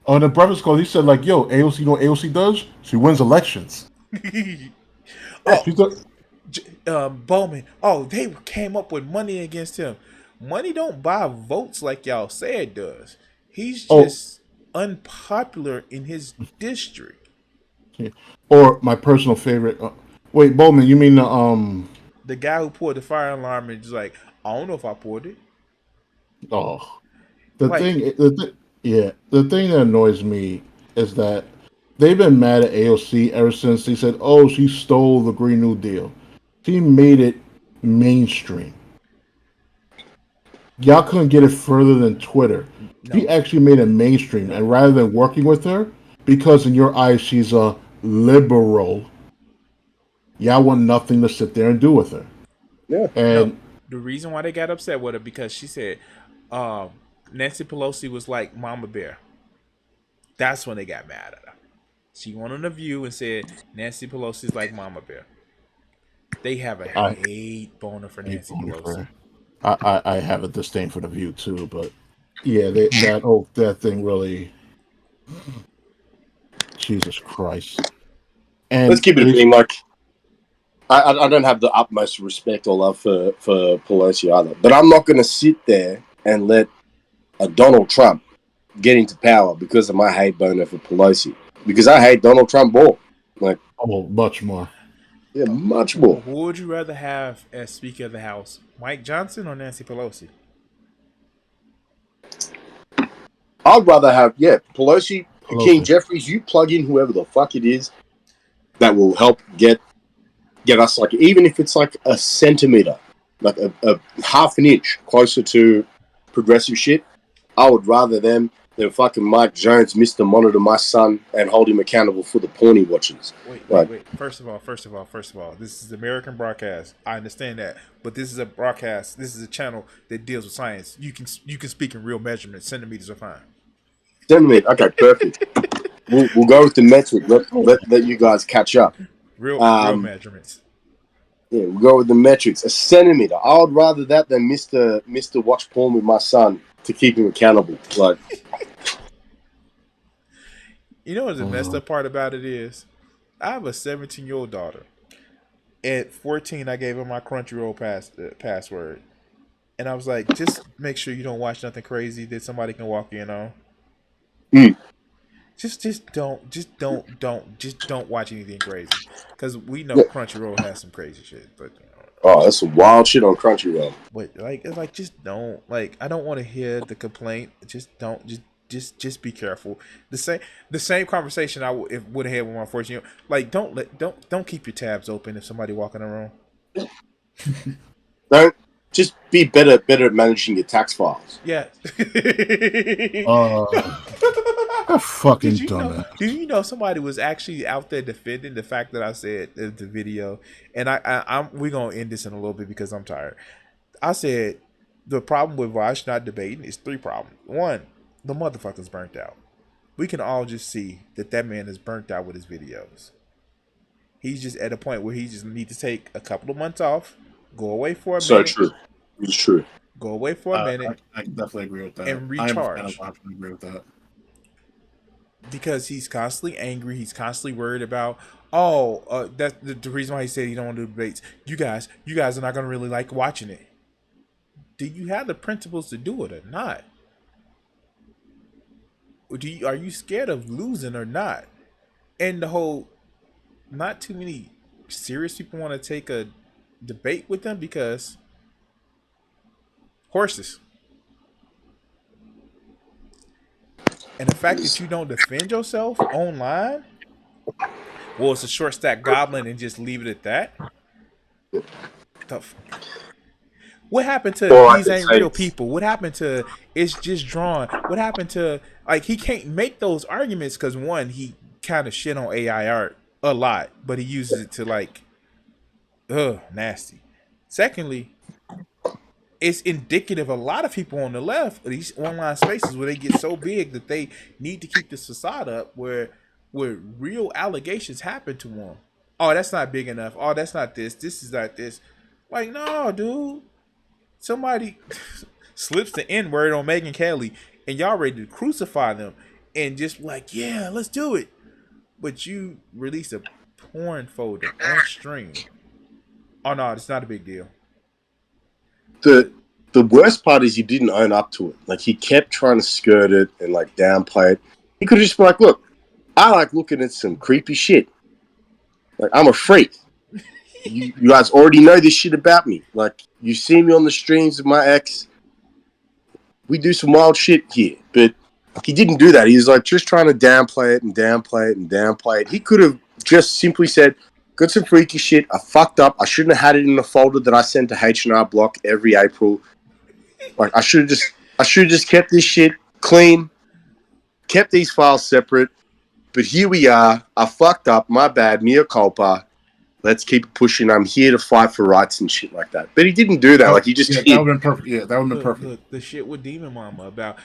On the breakfast call, he said, like, yo, AOC, you know what AOC does? She wins elections. Bowman. Oh, they came up with money against him. Money don't buy votes like y'all say it does. He's just unpopular in his district. Yeah. Or my personal favorite. Wait, Bowman, you mean the guy who poured the fire alarm and just like, I don't know if I poured it. Oh, the thing that annoys me is that they've been mad at AOC ever since they said, "Oh, she stole the Green New Deal." She made it mainstream. Y'all couldn't get it further than Twitter. No. She actually made it mainstream, and rather than working with her, because in your eyes she's a liberal, y'all want nothing to sit there and do with her. Yeah. And the reason why they got upset with her because she said Nancy Pelosi was like Mama Bear. That's when they got mad at her. She went on The View and said Nancy Pelosi's like Mama Bear. They have a hate boner for Nancy Pelosi. I have a disdain for The View too, but yeah, that thing really, Jesus Christ. And let's keep it being like, I don't have the utmost respect or love for Pelosi either, but I'm not going to sit there and let a Donald Trump get into power because of my hate boner for Pelosi. Because I hate Donald Trump more. Like, much more. Yeah, much more. Who would you rather have as Speaker of the House, Mike Johnson or Nancy Pelosi? I'd rather have, Pelosi, King Jeffries, you plug in whoever the fuck it is that will help get us, like, even if it's like a centimeter, like a half an inch closer to progressive shit, I would rather them than fucking Mike Jones, Mr. Monitor my son, and hold him accountable for the porn he watches. Wait. First of all, this is American broadcast. I understand that, but this is a broadcast. This is a channel that deals with science. You can speak in real measurements. Centimeters are fine. Centimeter. Okay, perfect. we'll go with the metric. Let you guys catch up. Real measurements. Yeah, we'll go with the metrics. A centimeter. I would rather that than Mr. Watch Porn with my son to keep him accountable. Like, you know what the messed up part about it is? I have a 17-year-old daughter. At 14, I gave her my Crunchyroll password, and I was like, just make sure you don't watch nothing crazy that somebody can walk in on. Just don't watch anything crazy, because we know Crunchyroll has some crazy shit. But that's some wild shit on Crunchyroll. But just don't. Like, I don't want to hear the complaint. Just don't. Just be careful. The same conversation I would have had with my 14-year-old. Like, don't keep your tabs open if somebody walk in the room. Don't. Just be better at managing your tax files. Yeah. I fucking dumbass. Did you know somebody was actually out there defending the fact that I said the video? And we're gonna end this in a little bit because I'm tired. I said the problem with Vosh not debating is 3 problems. 1, the motherfucker's burnt out. We can all just see that man is burnt out with his videos. He's just at a point where he just need to take a couple of months off, go away for a minute. So true. It's true. Go away for a minute. I definitely agree with that. And recharge. I agree with that. Because he's constantly angry. He's constantly worried about, that's the reason why he said he don't want to do debates. You guys are not going to really like watching it. Do you have the principles to do it or not? Are you scared of losing or not? And the whole, not too many serious people want to take a debate with them because horses. And the fact that you don't defend yourself online, well, it's a short stack goblin and just leave it at that. What happened to these ain't real people? What happened to it's just drawn? What happened to, like, he can't make those arguments because 1, he kind of shit on AI art a lot, but he uses it to like, nasty. Secondly, it's indicative of a lot of people on the left, these online spaces where they get so big that they need to keep this facade up where real allegations happen to them. Oh, that's not big enough. Oh, that's not this. This is not this. Like, no, dude. Somebody slips the N-word on Megyn Kelly and y'all ready to crucify them and just like, yeah, let's do it. But you release a porn folder on stream. Oh, no, it's not a big deal. The worst part is he didn't own up to it. Like, he kept trying to skirt it and like downplay it. He could have just been like, look, I like looking at some creepy shit. Like, I'm a freak. You guys already know this shit about me. Like, you see me on the streams of my ex. We do some wild shit here. But he didn't do that. He was like just trying to downplay it and downplay it and downplay it. He could have just simply said, got some freaky shit. I fucked up. I shouldn't have had it in the folder that I send to H&R Block every April. Like, I should have just kept this shit clean, kept these files separate. But here we are. I fucked up. My bad. Mea culpa. Let's keep pushing. I'm here to fight for rights and shit like that. But he didn't do that. Like, he just that would have been perfect. Yeah, that would have been perfect. Look, the shit with Demon Mama about,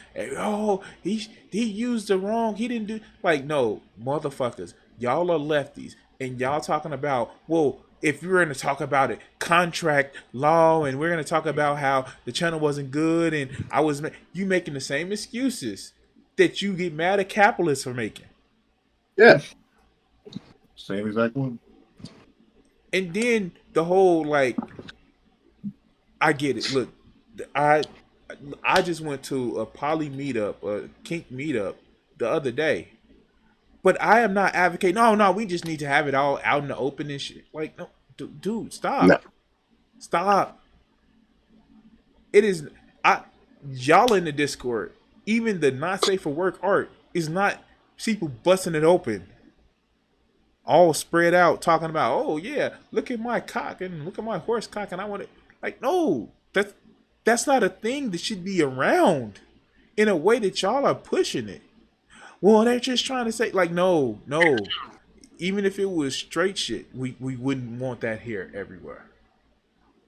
he used the wrong. He didn't do, like, no, motherfuckers. Y'all are lefties. And y'all talking about, well, if we're going to talk about it, contract law, and we're going to talk about how the channel wasn't good, and you making the same excuses that you get mad at capitalists for making. Yeah. Same exact one. And then the whole, like, I get it. Look, I just went to a poly meetup, a kink meetup the other day. But I am not advocating, no, we just need to have it all out in the open and shit. Like, no, dude, stop. No. Stop. It is, y'all in the Discord, even the not safe for work art is not people busting it open. All spread out, talking about, oh yeah, look at my cock and look at my horse cock and I want it. Like, no, that's not a thing that should be around. in a way that y'all are pushing it. Well, they're just trying to say, like, no. Even if it was straight shit, we wouldn't want that here everywhere.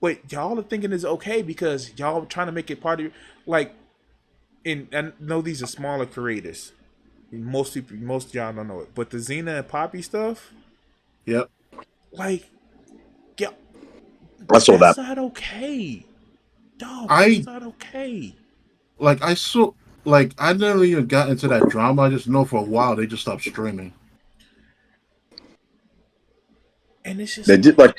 But y'all are thinking it's okay because y'all trying to make it part of your, like, and I know these are smaller creators. Most of y'all don't know it. But the Xena and Poppy stuff, yep. Like, yeah, I saw that. That's not okay. Dog, that's not okay. Like, I never even got into that drama. I just know for a while they just stopped streaming. And it's just they did like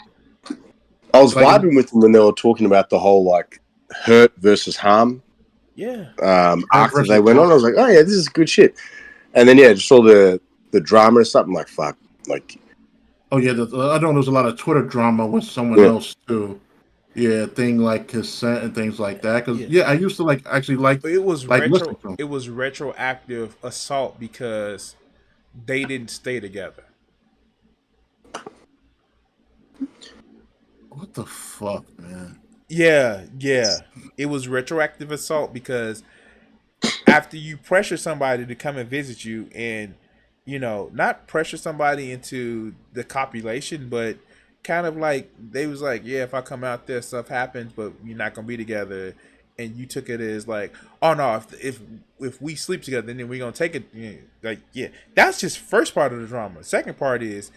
I was vibing with them when they were talking about the whole like hurt versus harm. Yeah. Arc that they went on. I was like, oh yeah, this is good shit. And then just saw the drama or something like fuck. Like, oh yeah, I know there's a lot of Twitter drama with someone else too. Yeah, thing like consent and things like that. Because I used to actually like. It was listen to them. It was retroactive assault because they didn't stay together. What the fuck, man? Yeah. It was retroactive assault because after you pressure somebody to come and visit you and, not pressure somebody into the copulation, but kind of like they was like, yeah, if I come out there, stuff happens, but you're not gonna be together, and you took it as like, oh no, if we sleep together, then we're gonna take it. That's just first part of the drama. Second part is,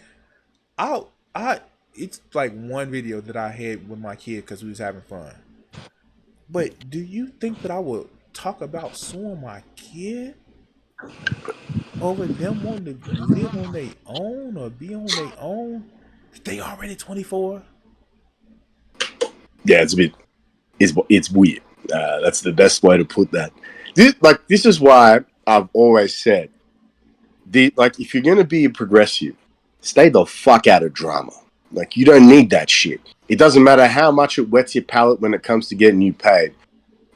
it's like one video that I had with my kid because we was having fun. But do you think that I would talk about suing my kid over them wanting to live on their own or be on their own? They already 24. Yeah, it's a bit. It's weird. That's the best way to put that. This is why I've always said, if you're gonna be a progressive, stay the fuck out of drama. Like, you don't need that shit. It doesn't matter how much it wets your palate when it comes to getting you paid.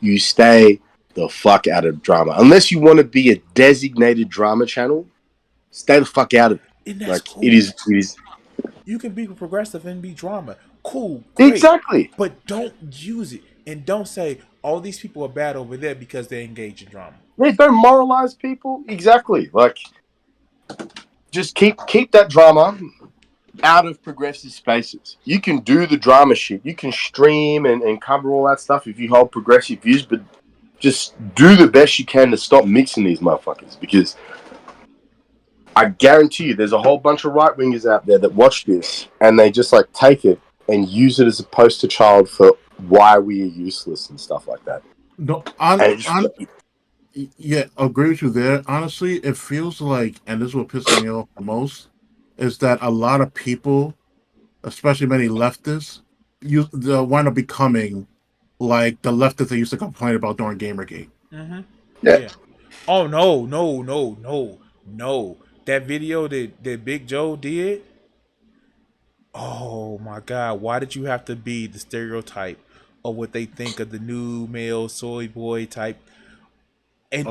You stay the fuck out of drama. Unless you want to be a designated drama channel, stay the fuck out of it. And that's cool. It is. You can be progressive and be drama. Cool. Great. Exactly. But don't use it. And don't say, all these people are bad over there because they engage in drama. Yeah, don't moralize people. Exactly. Like, just keep that drama out of progressive spaces. You can do the drama shit. You can stream and cover all that stuff if you hold progressive views, but just do the best you can to stop mixing these motherfuckers, because I guarantee you there's a whole bunch of right-wingers out there that watch this and they just take it and use it as a poster child for why we are useless and stuff like that. No, yeah, agree with you there. Honestly, it feels like, and this is what pisses me off the most, is that a lot of people, especially many leftists, they'll wind up becoming like the leftists they used to complain about during Gamergate. Mm-hmm. Yeah. Oh no! That video that Big Joe did. Oh my God! Why did you have to be the stereotype of what they think of the new male soy boy type? And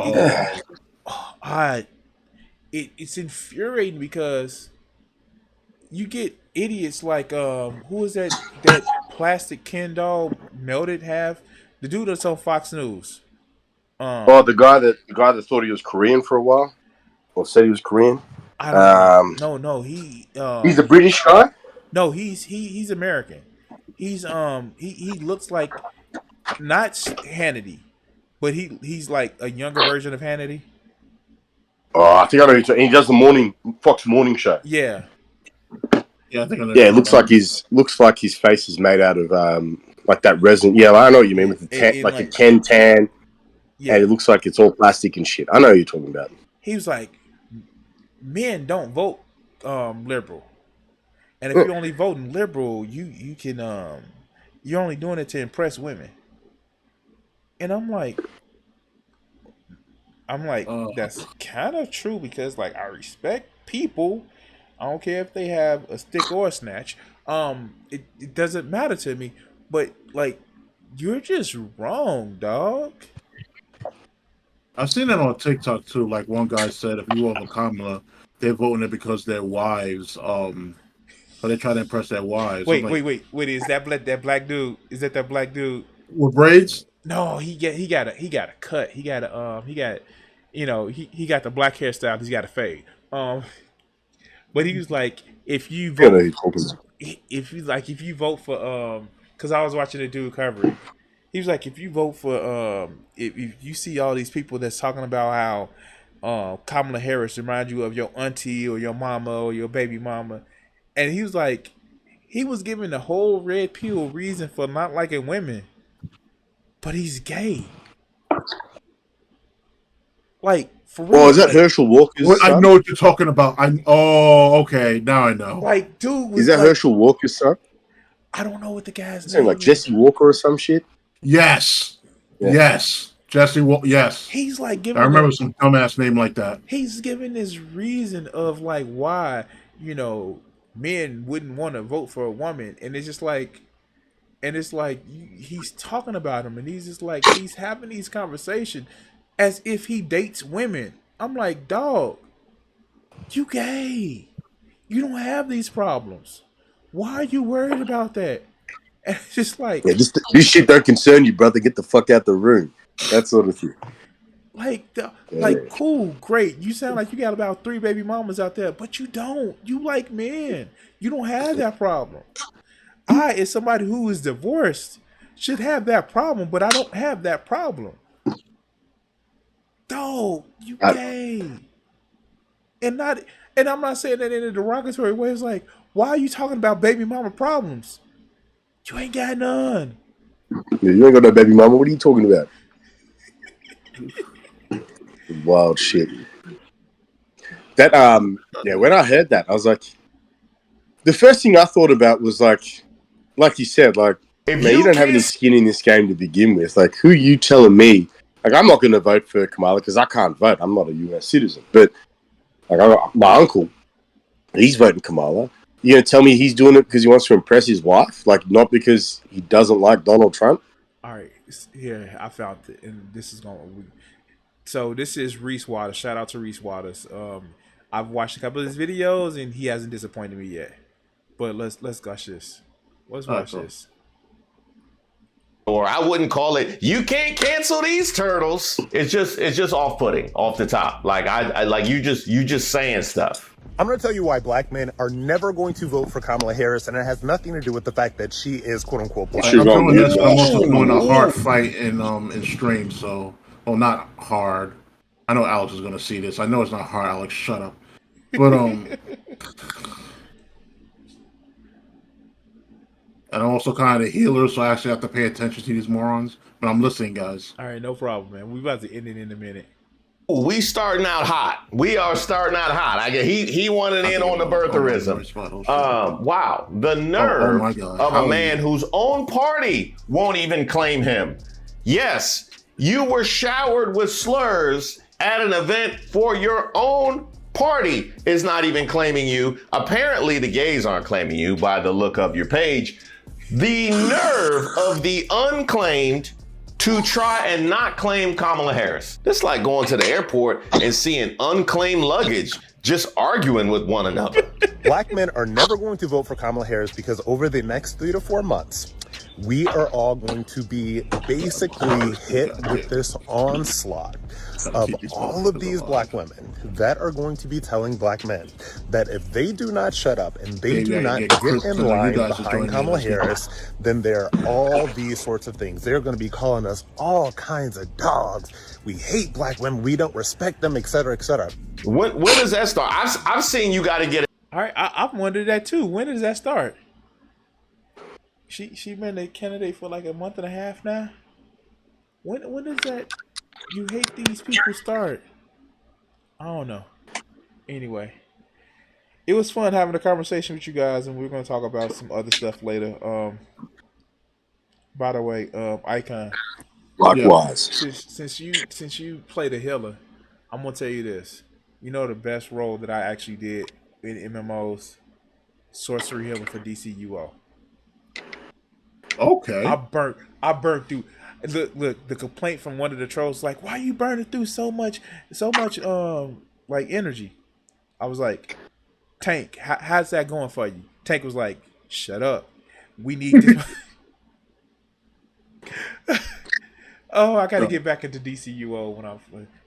it's infuriating because you get idiots like who is that plastic Ken doll melted half, the dude that's on Fox News. The guy that thought he was Korean for a while, or said he was Korean. I don't know. No, he's a British guy. No, he's American. He's he looks like not Hannity, but he's like a younger version of Hannity. Oh, I think I know you're talking. He does the Fox morning show. Yeah. Yeah, I think I know. Yeah, it looks like his face is made out of like that resin. Yeah, I know what you mean with the tan, like a Ken tan. Yeah, and it looks like it's all plastic and shit. I know what you're talking about. He was like, men don't vote liberal, and if you're only voting liberal, you can you're only doing it to impress women. And I'm like, that's kind of true, because I respect people. I don't care if they have a stick or a snatch. It doesn't matter to me. But you're just wrong, dog. I've seen that on TikTok too. Like, one guy said, if you vote for Kamala, they're voting it because their wives, or they try to impress their wives. Wait. Is that black dude? Is that black dude with braids? No, he got a cut. He got he got the black hairstyle. He's got a fade. But he was like, if you vote, if you vote for because I was watching the dude cover it. He was like, if you vote for if you see all these people that's talking about how Kamala Harris reminds you of your auntie or your mama or your baby mama, and he was like, he was giving the whole red pill reason for not liking women, but he's gay. Like, for real. Oh, is that Herschel Walker's son? I know what you're talking about. Okay, now I know. Like, dude was Is that like, Herschel Walker's son? I don't know what the guy's Is name it like is. Jesse Walker or some shit? Yes. Yeah. Yes. Jesse Walker. Yes. He's like giving. I remember some dumbass name like that. He's giving this reason of like why men wouldn't want to vote for a woman, and it's just like, he's talking about him, and he's just like he's having these conversations as if he dates women. I'm like, dog, you gay. You don't have these problems. Why are you worried about that? And it's just like, this shit don't concern you, brother. Get the fuck out the room. That sort of thing. Like, cool, great. You sound like you got about 3 baby mamas out there, but you don't. You like men. You don't have that problem. I, as somebody who is divorced, should have that problem, but I don't have that problem. Dog, you gay. And I'm not saying that in a derogatory way. It's like, why are you talking about baby mama problems? You ain't got none. Yeah, you ain't got no baby mama. What are you talking about? Wild shit. That when I heard that, I was like, the first thing I thought about was like you said, like, man, you don't have any skin in this game to begin with. Like, who you telling me? Like, I'm not going to vote for Kamala because I can't vote. I'm not a U.S. citizen. But like, my uncle, he's voting Kamala. You gonna tell me he's doing it because he wants to impress his wife? Like, not because he doesn't like Donald Trump? All right, here I found it, and this is going. So this is Reese Waters. Shout out to Reese Waters. I've watched a couple of his videos, and he hasn't disappointed me yet. But let's gush this. Let's watch this. Or I wouldn't call it. You can't cancel these turtles. It's just off-putting off the top. Like I like you just saying stuff. I'm going to tell you why black men are never going to vote for Kamala Harris, and it has nothing to do with the fact that she is "quote unquote" black. I'm doing this. I'm also doing a hard fight in stream. So, well, not hard. I know Alex is going to see this. I know it's not hard. Alex, shut up. But and I'm also kind of a healer, so I actually have to pay attention to these morons. But I'm listening, guys. All right, no problem, man. We about to end it in a minute. We starting out hot. We are starting out hot. I get he wanted in on the birtherism. Wow, the nerve of a man whose own party won't even claim him. Yes, you were showered with slurs at an event for your own party is not even claiming you. Apparently, the gays aren't claiming you by the look of your page. The nerve of the unclaimed to try and not claim Kamala Harris. It's like going to the airport and seeing unclaimed luggage just arguing with one another. Black men are never going to vote for Kamala Harris because over the next 3 to 4 months, we are all going to be basically hit with this onslaught of all of these black women that are going to be telling black men that if they do not shut up and they do not get in line behind Kamala Harris, then they're all these sorts of things. They're going to be calling us all kinds of dogs. We hate black women. We don't respect them, etc., etc. When does that start? I've seen you got to get it. All right, I've wondered that too. When does that start? She been a candidate for like a month and a half now. When does that you hate these people start? I don't know. Anyway, it was fun having a conversation with you guys, and we're gonna talk about some other stuff later. By the way, Icon. Likewise. Since you play the healer, I'm gonna tell you this. You know the best role that I actually did in MMOs, sorcery healer for DCUO. Okay. I burnt through. Look, the complaint from one of the trolls like, why are you burning through so much like energy? I was like, Tank, how's that going for you? Tank was like, shut up. We need this. Oh, I got to get back into DCUO when I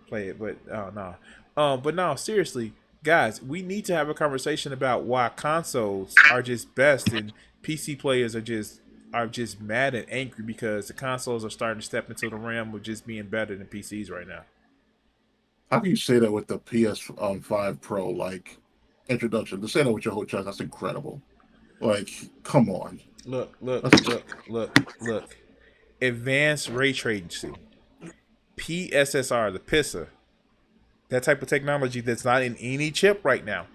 play it, but no. But no, seriously, guys, we need to have a conversation about why consoles are just best and PC players are just mad and angry because the consoles are starting to step into the realm of just being better than PCs right now. How can you say that with the PS5 Pro like introduction? To say that with your whole chest, that's incredible. Like, come on. Look. Advanced ray tracing, PSSR, the PISA, that type of technology that's not in any chip right now.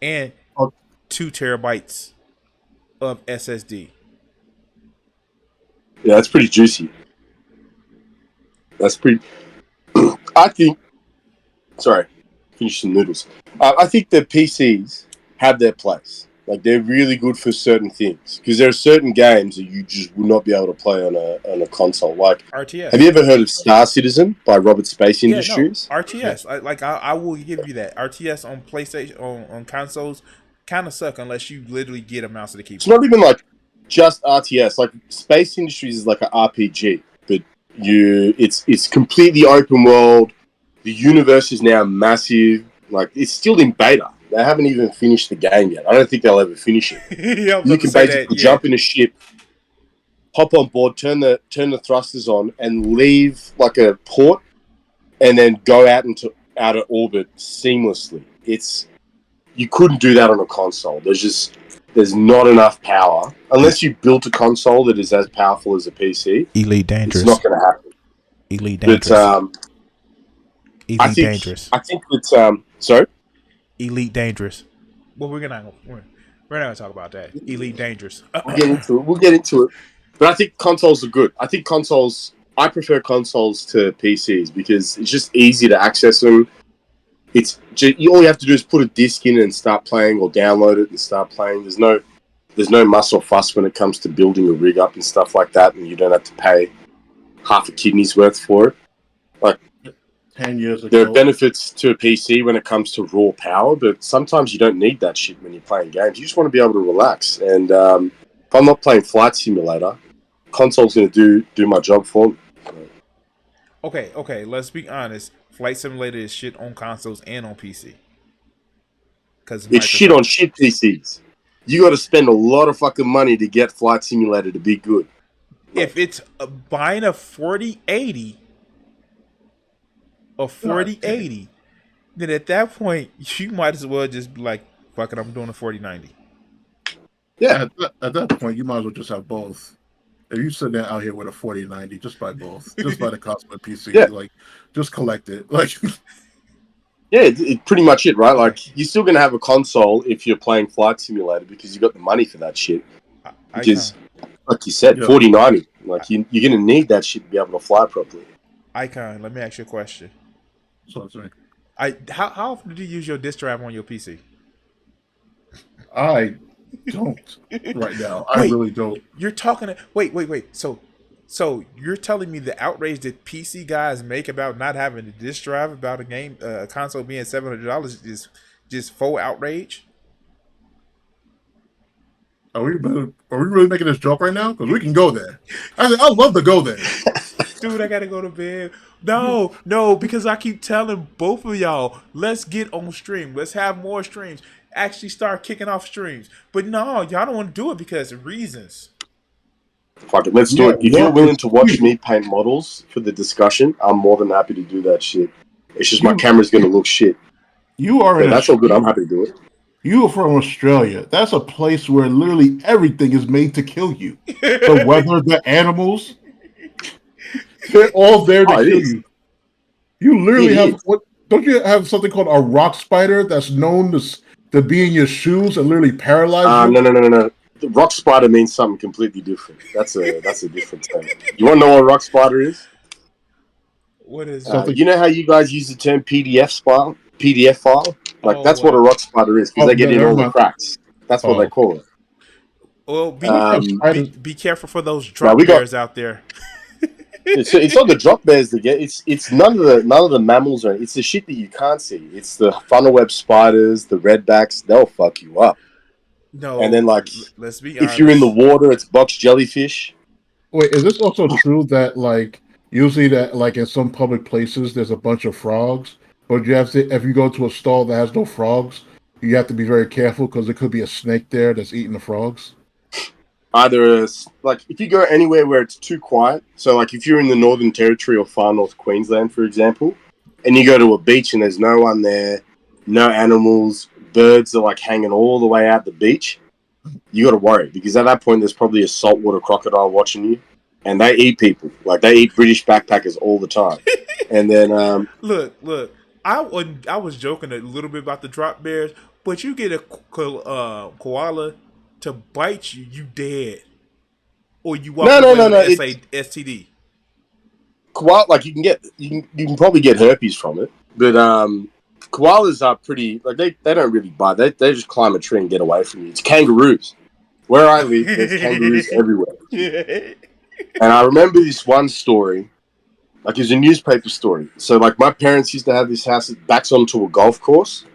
And 2 terabytes of SSD. Yeah, that's pretty juicy. That's pretty. I think. Sorry, finish some noodles. I think the PCs have their place. Like, they're really good for certain things because there are certain games that you just would not be able to play on a console. Like RTS. Have you ever heard of Star Citizen by Robert Space Industries? No, RTS. I will give you that. RTS on PlayStation on consoles kind of suck unless you literally get a mouse and a keyboard. It's not even like just RTS. Like Space Industries is like an RPG, but it's completely open world. The universe is now massive. Like, it's still in beta. They haven't even finished the game yet. I don't think they'll ever finish it. You can basically jump in a ship, hop on board, turn the thrusters on, and leave like a port, and then go out into outer orbit seamlessly. You couldn't do that on a console. There's not enough power unless you built a console that is as powerful as a PC. Elite Dangerous. It's not going to happen. Elite Dangerous. But, Dangerous. I think that sorry. Elite Dangerous. Well, we're not gonna talk about that. Elite Dangerous. We'll get into it. But I think consoles are good. I prefer consoles to PCs because it's just easy to access them. All you have to do is put a disc in and start playing, or download it and start playing. There's no muss or fuss when it comes to building a rig up and stuff like that, and you don't have to pay half a kidney's worth for it. Like, 10 years ago. There are benefits to a PC when it comes to raw power, but sometimes you don't need that shit when you're playing games. You just want to be able to relax. And if I'm not playing Flight Simulator, console's going to do my job for me. Okay. Let's be honest. Flight Simulator is shit on consoles and on PC. It's shit on shit PCs. You got to spend a lot of fucking money to get Flight Simulator to be good. If it's buying a 4080... a 4080, then at that point you might as well just be like, fuck it, I'm doing a 4090. Yeah, at that point you might as well just have both. If you sit out here with a 4090, just buy both. Just buy the Cosmo PC. Yeah. Like, just collect it. Like, yeah, it's pretty much it, right? Like, you're still gonna have a console if you're playing Flight Simulator because you got the money for that shit. Because, like you said, 4090. Like, you're gonna need that shit to be able to fly properly. Icon, let me ask you a question. Sorry. How often do you use your disk drive on your PC? I don't right now. I really don't. You're talking. Wait. So you're telling me the outrage that PC guys make about not having a disk drive about a console being $700 is just full outrage? Are we really making this joke right now? Because we can go there. I love to go there. Dude, I gotta go to bed. No, because I keep telling both of y'all, let's get on stream. Let's have more streams. Actually start kicking off streams. But no, y'all don't want to do it because of reasons. Fuck it, let's do it. If you're willing to watch me paint models for the discussion, I'm more than happy to do that shit. It's just my camera's gonna look shit. You are in that's all good. I'm happy to do it. You are from Australia. That's a place where literally everything is made to kill you. The weather, the animals. They're all there to kill you. You literally have what? Don't you have something called a rock spider that's known to be in your shoes and literally paralyze you? No. The rock spider means something completely different. That's a different term. You want to know what a rock spider is? What is you know how you guys use the term PDF file? Like, that's what a rock spider is, because they get in all the cracks. That's what they call it. Well, be careful for those drop bears out there. It's not the drop bears that get. It's none of the mammals. It's the shit that you can't see. It's the funnel web spiders, the redbacks. They'll fuck you up. No, And then like, let's be if you're in the honest. water, it's box jellyfish. Wait, is this also true that like usually that like in some public places there's a bunch of frogs, but you have to if you go to a stall that has no frogs, you have to be very careful because there could be a snake there that's eating the frogs. Either like if you go anywhere where it's too quiet, so like if you're in the Northern Territory or far north Queensland, for example, and you go to a beach and there's no one there, no animals, birds are like hanging all the way out the beach, you got to worry because at that point there's probably a saltwater crocodile watching you, and they eat people. Like they eat British backpackers all the time. And then Look. I was joking a little bit about the drop bears, but you get a koala to bite you, you dead, or you walk no, away no, with no, an it's STD. koala. Like you can probably get herpes from it, but koalas are pretty like they don't really bite. They just climb a tree and get away from you. It's kangaroos. Where I live, there's kangaroos everywhere. And I remember this one story, like it was a newspaper story. So like my parents used to have this house that backs onto a golf course,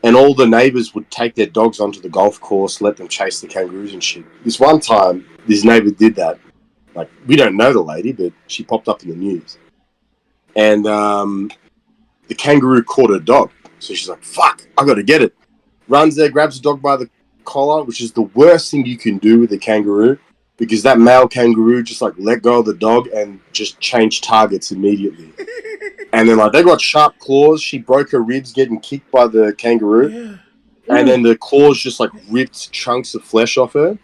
and all the neighbors would take their dogs onto the golf course, let them chase the kangaroos and shit. This one time, this neighbor did that. Like we don't know the lady, but she popped up in the news, and the kangaroo caught her dog. So she's like, "Fuck, I got to get it." Runs there, grabs the dog by the collar, which is the worst thing you can do with a kangaroo, because that male kangaroo just like let go of the dog and just changed targets immediately. And then like they got sharp claws. She broke her ribs getting kicked by the kangaroo, and then the claws just like ripped chunks of flesh off her.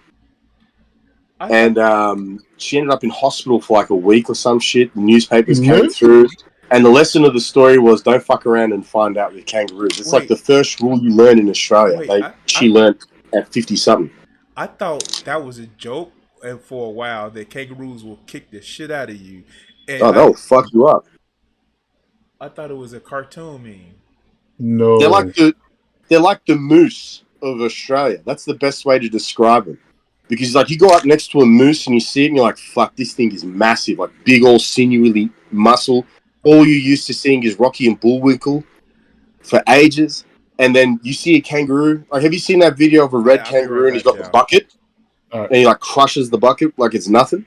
And she ended up in hospital for like a week or some shit. The newspapers came through. And the lesson of the story was don't fuck around and find out with kangaroos. It's like the first rule you learn in Australia. She learned at 50-something. I thought that was a joke, and for a while that kangaroos will kick the shit out of you. And Oh, they'll fuck you up. I thought it was a cartoon meme. No. They're like the moose of Australia. That's the best way to describe them. Because like you go up next to a moose and you see it and you're like, fuck, this thing is massive, like big old sinewy muscle. All you're used to seeing is Rocky and Bullwinkle for ages. And then you see a kangaroo. Like, have you seen that video of a red kangaroo and he's got the bucket? And he like crushes the bucket like it's nothing?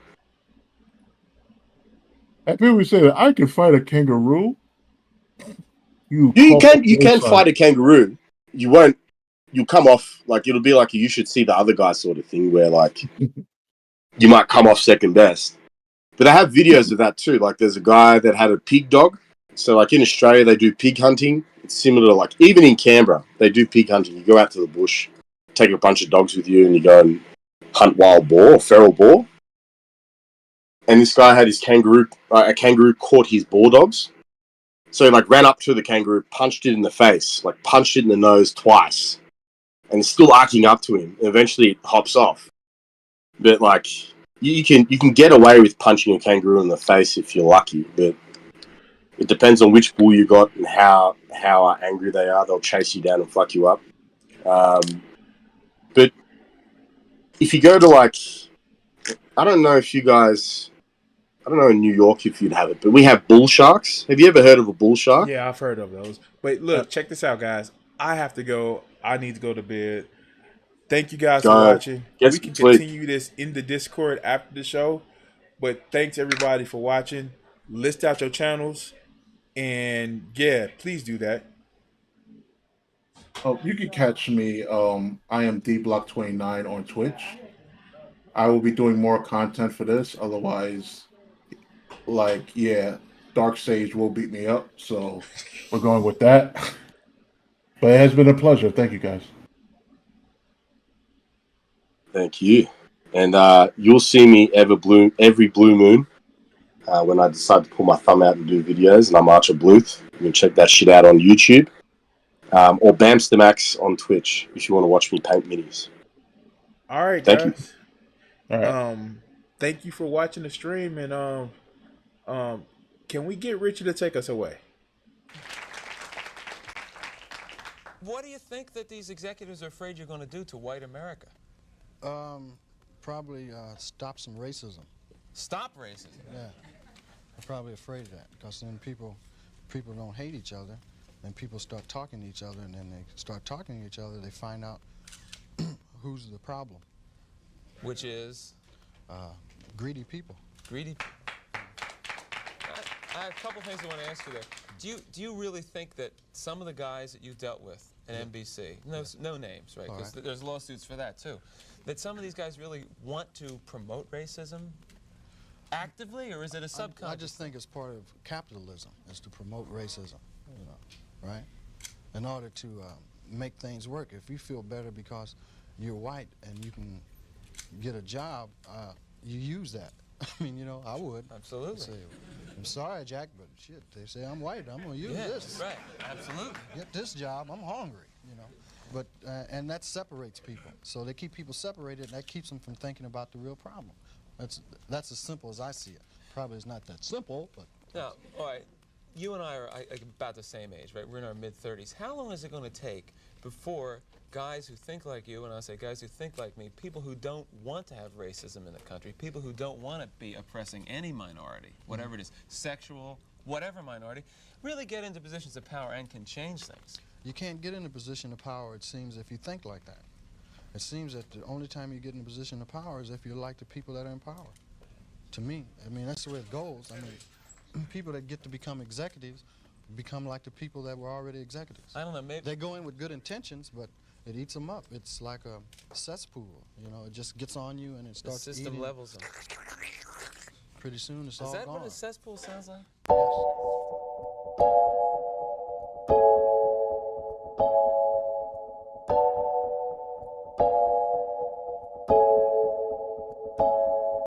I people say that I can fight a kangaroo. You can fight a kangaroo. You won't. You'll come off like it'll be like you should see the other guy sort of thing where like you might come off second best. But I have videos of that too. Like there's a guy that had a pig dog. So like in Australia they do pig hunting. It's similar to like even in Canberra they do pig hunting. You go out to the bush, take a bunch of dogs with you, and you go and hunt wild boar or feral boar. And this guy had his kangaroo. A kangaroo caught his boar dogs. So he like ran up to the kangaroo, punched it in the face, like punched it in the nose twice, and it's still arcing up to him. And eventually it hops off. But like you can get away with punching a kangaroo in the face if you're lucky, but it depends on which bull you got and how angry they are. They'll chase you down and fuck you up. But if you go to like, I don't know if you guys, I don't know in New York if you'd have it, but we have bull sharks. Have you ever heard of a bull shark? Yeah, I've heard of those. But look, check this out, guys. I have to go. I need to go to bed. Thank you guys for watching. We can continue this in the Discord after the show. But thanks everybody for watching. List out your channels. And yeah, please do that. Oh, you can catch me. I am dblock29 on Twitch. I will be doing more content for this. Otherwise, like, yeah, Dark Sage will beat me up. So we're going with that. But it has been a pleasure. Thank you, guys. Thank you. And you'll see me every blue moon when I decide to pull my thumb out and do videos, and I'm Archer Bluth. You can check that shit out on YouTube. Or Bamstermax on Twitch if you want to watch me paint minis. All right, Thank guys. You. All right. Thank you for watching the stream, and can we get Richard to take us away? What do you think that these executives are afraid you're going to do to white America? Probably stop some racism. Stop racism? Yeah. I'm probably afraid of that because then people don't hate each other. Then people start talking to each other, and then they start talking to each other. They find out who's the problem. Which is? Greedy people. Greedy. I have a couple things I want to ask you there. Do you really think that some of the guys that you dealt with at NBC, no names, right? Because there's lawsuits for that too, that some of these guys really want to promote racism actively, or is it a subconscious? I just think it's part of capitalism, is to promote racism, you know, right? In order to make things work. If you feel better because you're white and you can get a job, you use that. I mean, you know, I would. Absolutely. Say, I'm sorry, Jack, but shit, they say I'm white. I'm going to use this. Right, absolutely. Get this job. I'm hungry, you know. But, and that separates people. So they keep people separated, and that keeps them from thinking about the real problem. That's as simple as I see it. Probably it's not that simple, but... Now, all right, you and I are about the same age, right? We're in our mid-30s. How long is it going to take before guys who think like you, and I say guys who think like me, people who don't want to have racism in the country, people who don't want to be oppressing any minority, whatever it is, sexual, whatever minority, really get into positions of power and can change things? You can't get in a position of power, it seems, if you think like that. It seems that the only time you get in a position of power is if you're like the people that are in power. To me, I mean, that's the way it goes. I mean, people that get to become executives become like the people that were already executives. I don't know, maybe... They go in with good intentions, but it eats them up. It's like a cesspool, you know, it just gets on you and it starts eating. The system levels them. Pretty soon it's all gone. Is that what a cesspool sounds like? Yes.